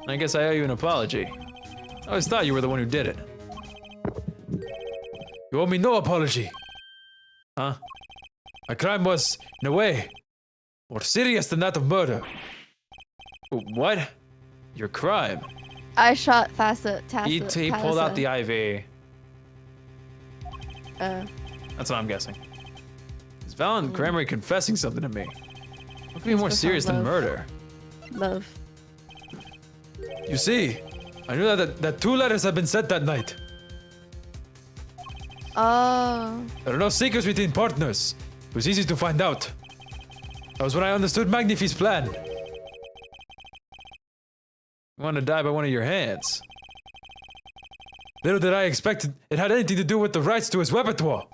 I guess I owe you an apology. I always thought you were the one who did it. You owe me no apology. Huh? My crime was, in a way, more serious than that of murder. What? Your crime? I shot Tacit. He pulled out the IV. That's what I'm guessing. Is Valen Gramarye confessing something to me? What could be more serious than love. murder? Love. You see, I knew that 2 letters had been sent that night. Oh. There are no secrets between partners. It was easy to find out. That was when I understood Magnifique's plan. You want to die by one of your hands? Little did I expect it had anything to do with the rights to his repertoire.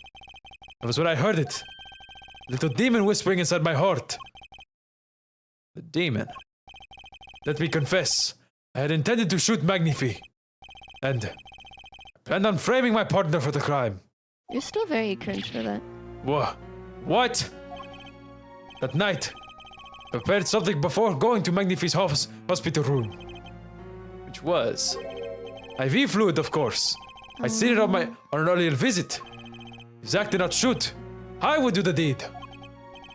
That was when I heard it. Little demon whispering inside my heart. The demon? Let me confess, I had intended to shoot Magnifique. And I planned on framing my partner for the crime. You're still very cringe for that. What? That night, I prepared something before going to Magnifique's hospital room. Which was? IV fluid, of course. I'd seen it on an earlier visit. If Zach did not shoot, I would do the deed.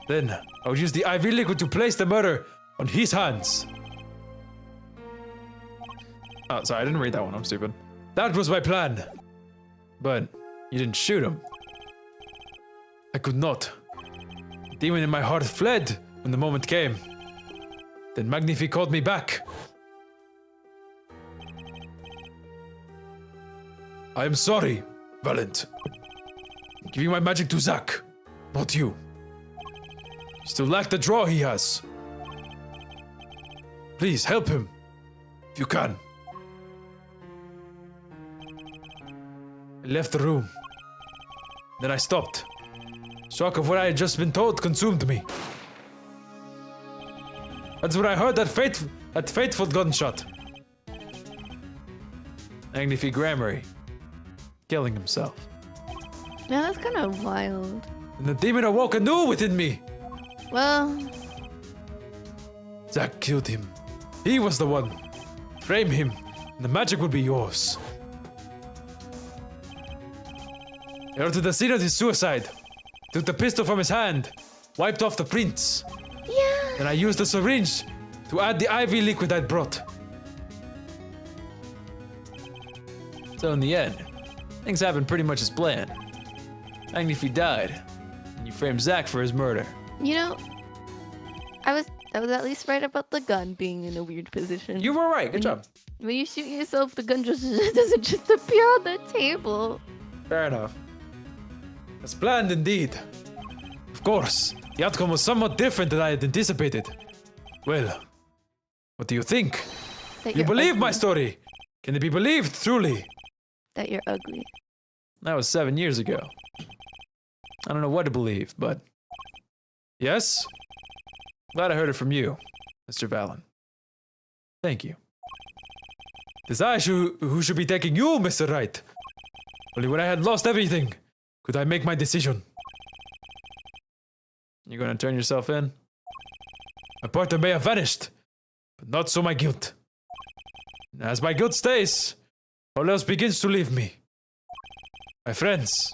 Then, I would use the IV liquid to place the murder on his hands. Oh, sorry, I didn't read that one. I'm stupid. That was my plan. But you didn't shoot him. I could not. The demon in my heart fled when the moment came. Then Magnifique called me back. I am sorry, Valent. I'm giving my magic to Zach, not you. You still lack the draw he has. Please help him, if you can. I left the room. Then I stopped. Shock of what I had just been told consumed me. That's when I heard that fateful gunshot. Magnifique Gramarye killing himself. Yeah, that's kind of wild. And the demon awoke anew within me. Well, Zach killed him. He was the one. Frame him, and the magic will be yours. I ordered the scene of his suicide. Took the pistol from his hand, wiped off the prints. yeah. Then I used the syringe to add the IV liquid I'd brought. So in the end, things happened pretty much as planned. Magnifique died, and you framed Zach for his murder. You know, I was at least right about the gun being in a weird position. You were right. Good job. When you shoot yourself, the gun just doesn't just appear on the table. Fair enough. As planned indeed. Of course, the outcome was somewhat different than I had anticipated. Well, what do you think? That You you're believe my ugly. story? Can it be believed truly? That you're ugly. That was 7 years ago. I don't know what to believe, but Yes? glad I heard it from you, Mr. Valen. Thank you. It is I who should be taking you, Mr. Wright. Only when I had lost everything could I make my decision. You gonna turn yourself in? My partner may have vanished, but not so my guilt. And as my guilt stays, all else begins to leave me. My friends,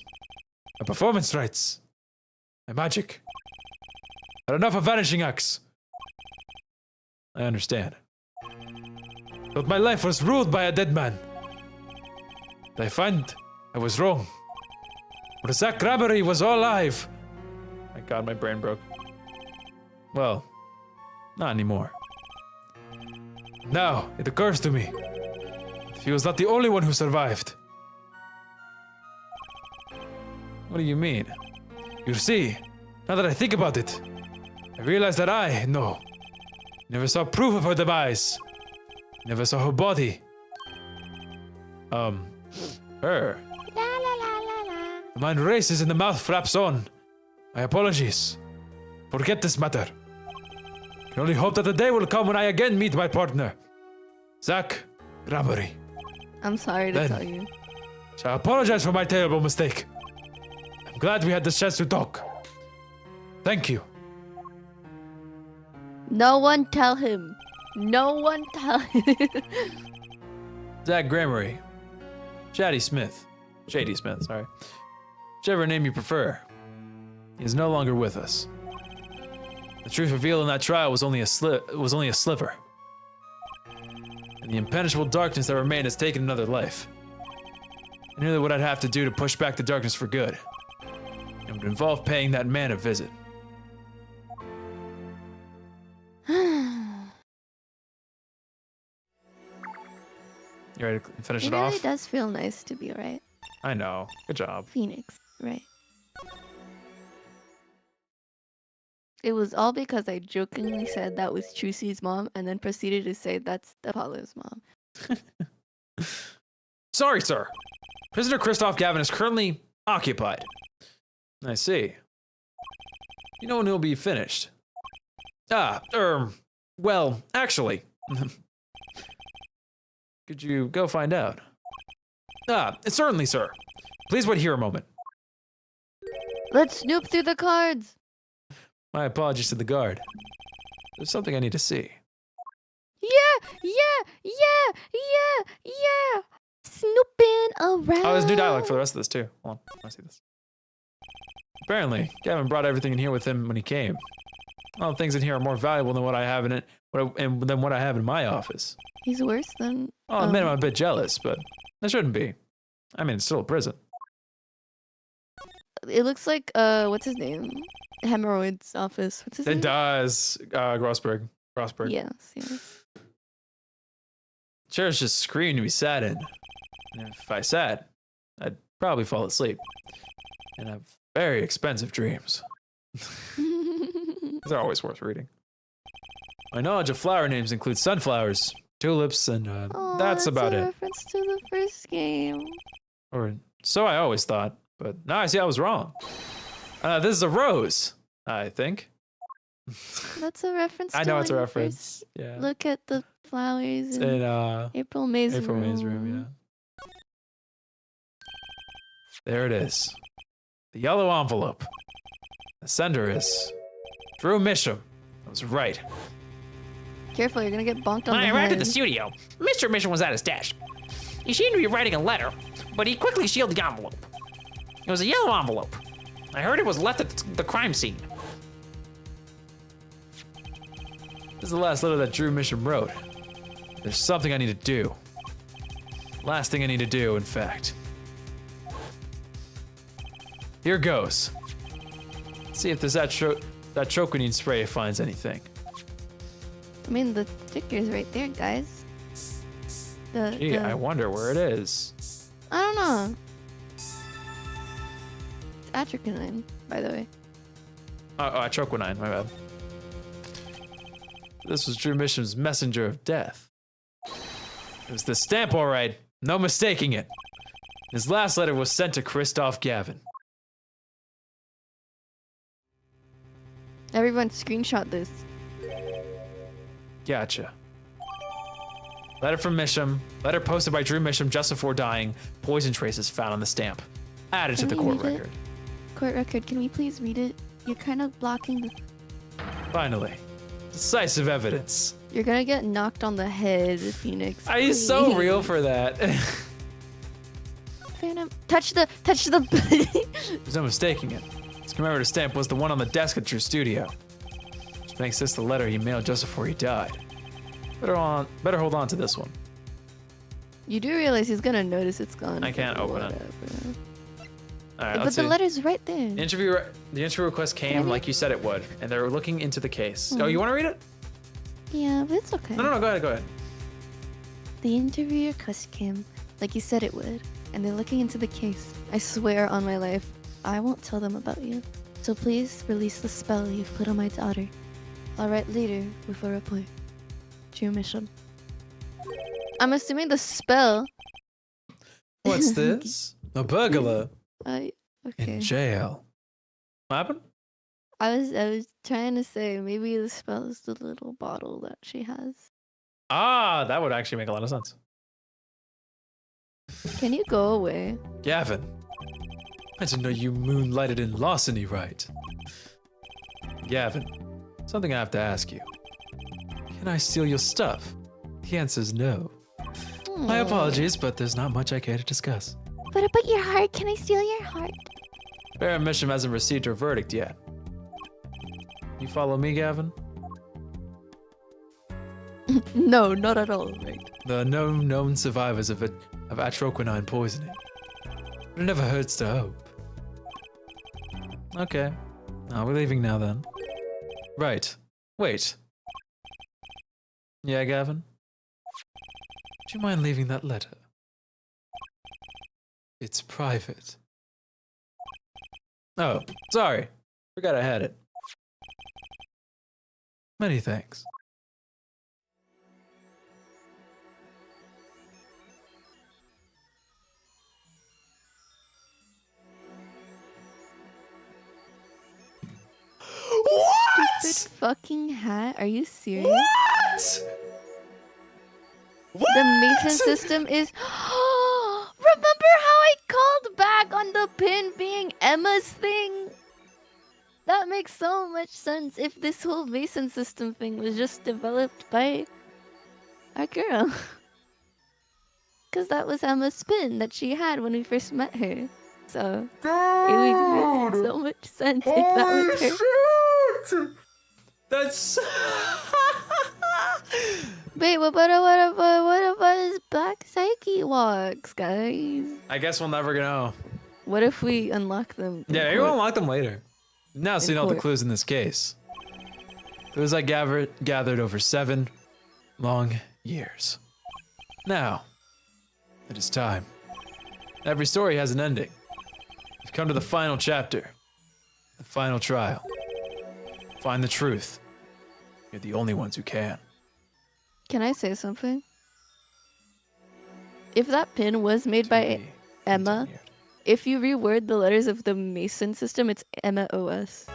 my performance rights, my magic. Had enough of vanishing acts. I understand. Thought my life was ruled by a dead man. But I find I was wrong. But Zach Gramarye was all alive. My god, my brain broke. Well, not anymore. Now it occurs to me that he was not the only one who survived. What do you mean? You see, now that I think about it, I realize that I never saw proof of her demise. Never saw her body. Her. La la la la la. The mind races and the mouth flaps on. My apologies. Forget this matter. Can only hope that the day will come when I again meet my partner. Zach Gramarye. I'm sorry to Then- tell you. So I apologize for my terrible mistake. I'm glad we had this chance to talk. Thank you. No one tell him. No one tell him. Zach Gramarye. Shady Smith. Sorry. Whichever name you prefer. He is no longer with us. The truth revealed in that trial was only a sliver. And the impenetrable darkness that remained has taken another life. I knew that what I'd have to do to push back the darkness for good. It would involve paying that man a visit. You ready to finish It it really off? does feel nice to be right. I know. Good job. Phoenix, right? It was all because I jokingly said that was Trucy's mom and then proceeded to say that's Apollo's mom. Sorry, sir. Prisoner Christoph Gavin is currently occupied. I see. You know when he'll be finished? Well, actually. Could you go find out? Certainly, sir. Please wait here a moment. Let's snoop through the cards. My apologies to the guard. There's something I need to see. Yeah. Snooping around. Oh, there's new dialogue for the rest of this too. Hold on, I want to see this. Apparently, Gavin brought everything in here with him when he came. All the things in here are more valuable than what I have in it, than what I have in my office. He's worse than. I'll admit I'm a bit jealous, but I shouldn't be. I mean, it's still a prison. It looks like what's his name? Hemorrhoid's office. What's his name? It does, Grossberg. Yes, yes. Chairs just scream to be sat in. And if I sat, I'd probably fall asleep. And have very expensive dreams. They're always worth reading. My knowledge of flower names includes sunflowers, tulips, and Aw, that's about a it. reference to the first game. Or so I always thought, but now I see I was wrong. This is a rose, I think. That's a reference. I to know it's a when you reference. first Yeah. Look at the flowers It's in in April May's April May's room, yeah. There it is. The yellow envelope. The sender is Drew Misham. I was right. Careful, you're gonna get bonked on When the I arrived head. at the studio, Mr. Mission was at his desk. He seemed to be writing a letter, but he quickly sealed the envelope. It was a yellow envelope. I heard it was left at the crime scene. This is the last letter that Drew Misham wrote. There's something I need to do. Last thing I need to do, in fact. Here goes. Let's see if this that troconine spray finds anything. I mean, the sticker's right there, guys. Gee, I wonder where it is. I don't know. It's atrocanine, by the way. Troconine, my bad. This was Drew Misham's messenger of death. It was the stamp, all right. No mistaking it. His last letter was sent to Christoph Gavin. Everyone screenshot this. Gotcha. Letter from Misham. Letter posted by Drew Misham just before dying. Poison traces found on the stamp. Added to Can the we court read it? record. Court record, can we please read it? You're kind of blocking the... Finally. Decisive evidence. You're gonna get knocked on the head, Phoenix. He's so please. real for that. Phantom, touch the... There's no mistaking it. His commemorative stamp was the one on the desk at Drew's studio. Which makes this the letter he mailed just before he died. Better hold on to this one. You do realize he's gonna notice it's gone. I can't open it. Whatever. Alright, But let's the see. letter's right there. The interview request came like you said it would, and they're looking into the case. Oh, you want to read it? Yeah, but it's okay. No, go ahead. The interview request came like you said it would, and they're looking into the case. I swear on my life, I won't tell them about you. So please release the spell you've put on my daughter. I'll write later with a report. Drew Misham. I'm assuming the spell. What's this? A burglar Okay. in jail. What happened? I was trying to say maybe the spell is the little bottle that she has. Ah, that would actually make a lot of sense. Can you go away? Gavin, I didn't know you moonlighted in larceny, right? Gavin, something I have to ask you. Can I steal your stuff? The answer's no. My apologies, but there's not much I care to discuss. What about your heart? Can I steal your heart? Fair Mission hasn't received her verdict yet. You follow me, Gavin? No, not at all, right? There are no known survivors of atroquinine poisoning. But it never hurts to hope. Okay. We're leaving now then. Right. Wait. Yeah, Gavin? Do you mind leaving that letter? It's private. Oh, sorry. Forgot I had it. Many thanks. Stupid fucking hat. Are you serious? What? The Mason system is. Remember how I called back on the pin being Emma's thing? That makes so much sense if this whole Mason system thing was just developed by our girl. Because that was Emma's pin that she had when we first met her. So it would make so much sense if that was her. That's. Wait, what about his black psyche walks, guys? I guess we'll never know. What if we unlock them? in Yeah, maybe court? we'll unlock them later. Now seeing all the court. clues in this case. Clues I gathered over 7 long years. Now, it is time. Every story has an ending. We've come to the final chapter. The final trial. Find the truth. You're the only ones who can. Can I say something? If that pin was made To by be Emma, continued. if you reword the letters of the Mason system, it's Emma OS.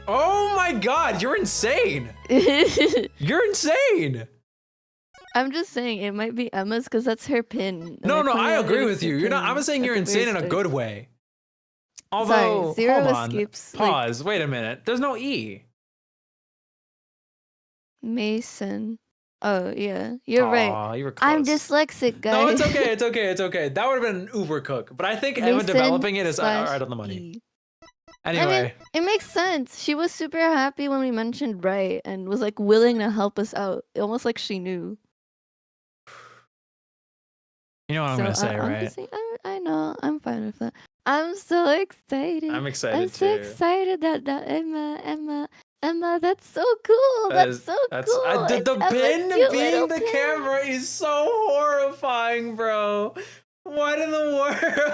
Oh my god, you're insane! I'm You're insane! just saying it might be Emma's because that's her pin. No, And no, pointed I out agree it with was you. her You're not. pin I'm saying at you're the insane very in a start. good way. Although, Zero hold on. escapes, like- Pause. Wait a minute. There's no E. Mason. Oh yeah, you're right. Aw, you were close. I'm dyslexic, guys. No, it's okay. It's okay. It's okay. That would have been an uber cook. But I think Emma Mason developing it is slash right on the money. E. Anyway, It makes sense. She was super happy when we mentioned Wright and was like willing to help us out, almost like she knew. you know what I'm So gonna say, I'm right? just saying, I know. I'm fine with that. I'm so excited. I'm excited I'm so too. excited that Emma. That's so cool. That's so cool. The It's Emma's pin cute being little the pin. camera is so horrifying, bro. What in the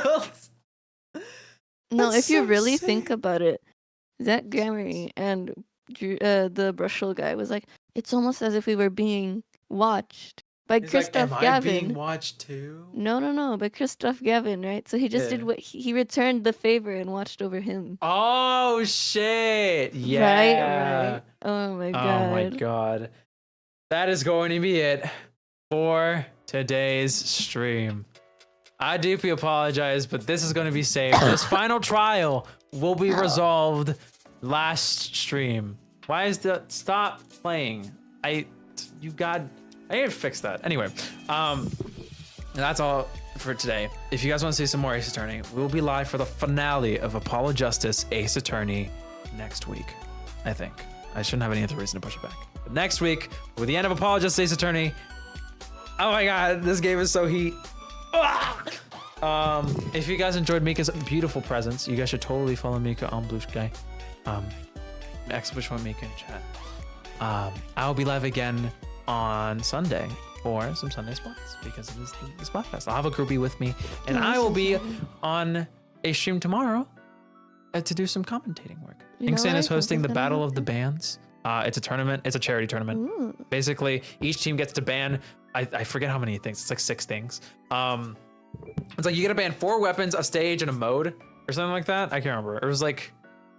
world? No, That's if you so really sick. think about it, that Gramarye and the Brushel guy was like, it's almost as if we were being watched by He's like, Christoph am I Gavin. being watched too? No, by Christoph Gavin, right? So he just did Yeah. what he returned the favor and watched over him. Oh shit! Yeah. Right. Oh my Oh god. my god. That is going to be it for today's stream. I deeply apologize, but this is going to be saved. This final trial will be resolved last stream. Why is the stop playing? I need to fix that. Anyway, that's all for today. If you guys want to see some more Ace Attorney, we will be live for the finale of Apollo Justice Ace Attorney next week. I think I shouldn't have any other reason to push it back. But next week, with the end of Apollo Justice Ace Attorney. Oh my god, this game is so heat. If you guys enjoyed Mika's beautiful presence, you guys should totally follow Mika on Blue Sky. Exclamation Mika in chat. I'll be live again on Sunday for some Sunday spots because it is the Spot Fest. I'll have a groupie with me, and I will be on a stream tomorrow to do some commentating work. Inksan is hosting the Battle of the Bands. It's a tournament. It's a charity tournament. Ooh. Basically, each team gets to ban I forget how many things. It's like 6 things. It's like you get to ban 4 weapons, a stage, and a mode, or something like that. I can't remember.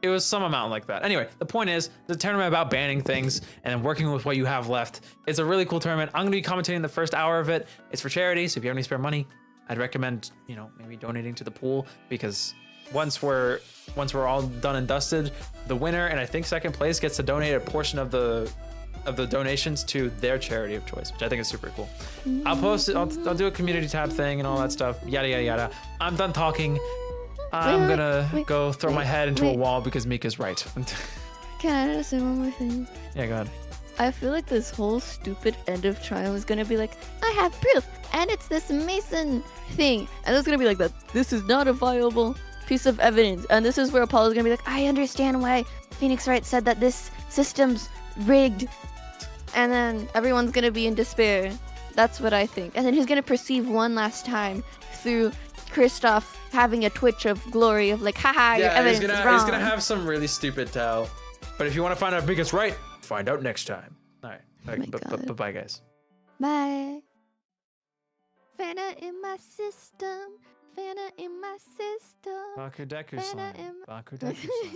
It was some amount like that. Anyway, the point is, the tournament about banning things and then working with what you have left. It's a really cool tournament. I'm gonna be commentating the first hour of it. It's for charity, so if you have any spare money, I'd recommend, you know, maybe donating to the pool, because once we're all done and dusted, the winner and I think second place gets to donate a portion of the donations to their charity of choice, which I think is super cool. I'll post it. I'll do a community tab thing and all that stuff. Yada yada yada. I'm done talking. I'm gonna go throw my head into a wall because Mika's right. Can I just say one more thing? Yeah, go ahead. I feel like this whole stupid end of trial is gonna be like, I have proof, and it's this Mason thing, and it's gonna be like that. This is not a viable piece of evidence, and this is where Apollo's gonna be like, I understand why Phoenix Wright said that this system's rigged, and then everyone's gonna be in despair. That's what I think, and then he's gonna perceive one last time through Kristoff having a twitch of glory of like, haha, your evidence is wrong. He's gonna have some really stupid tell. But if you want to find out Mika's right, find out next time. All right. Bye, guys. Bye. Fanta in my system. Fanta in my system. Bakudeku-san. Fanta in my... Bakudeku-san.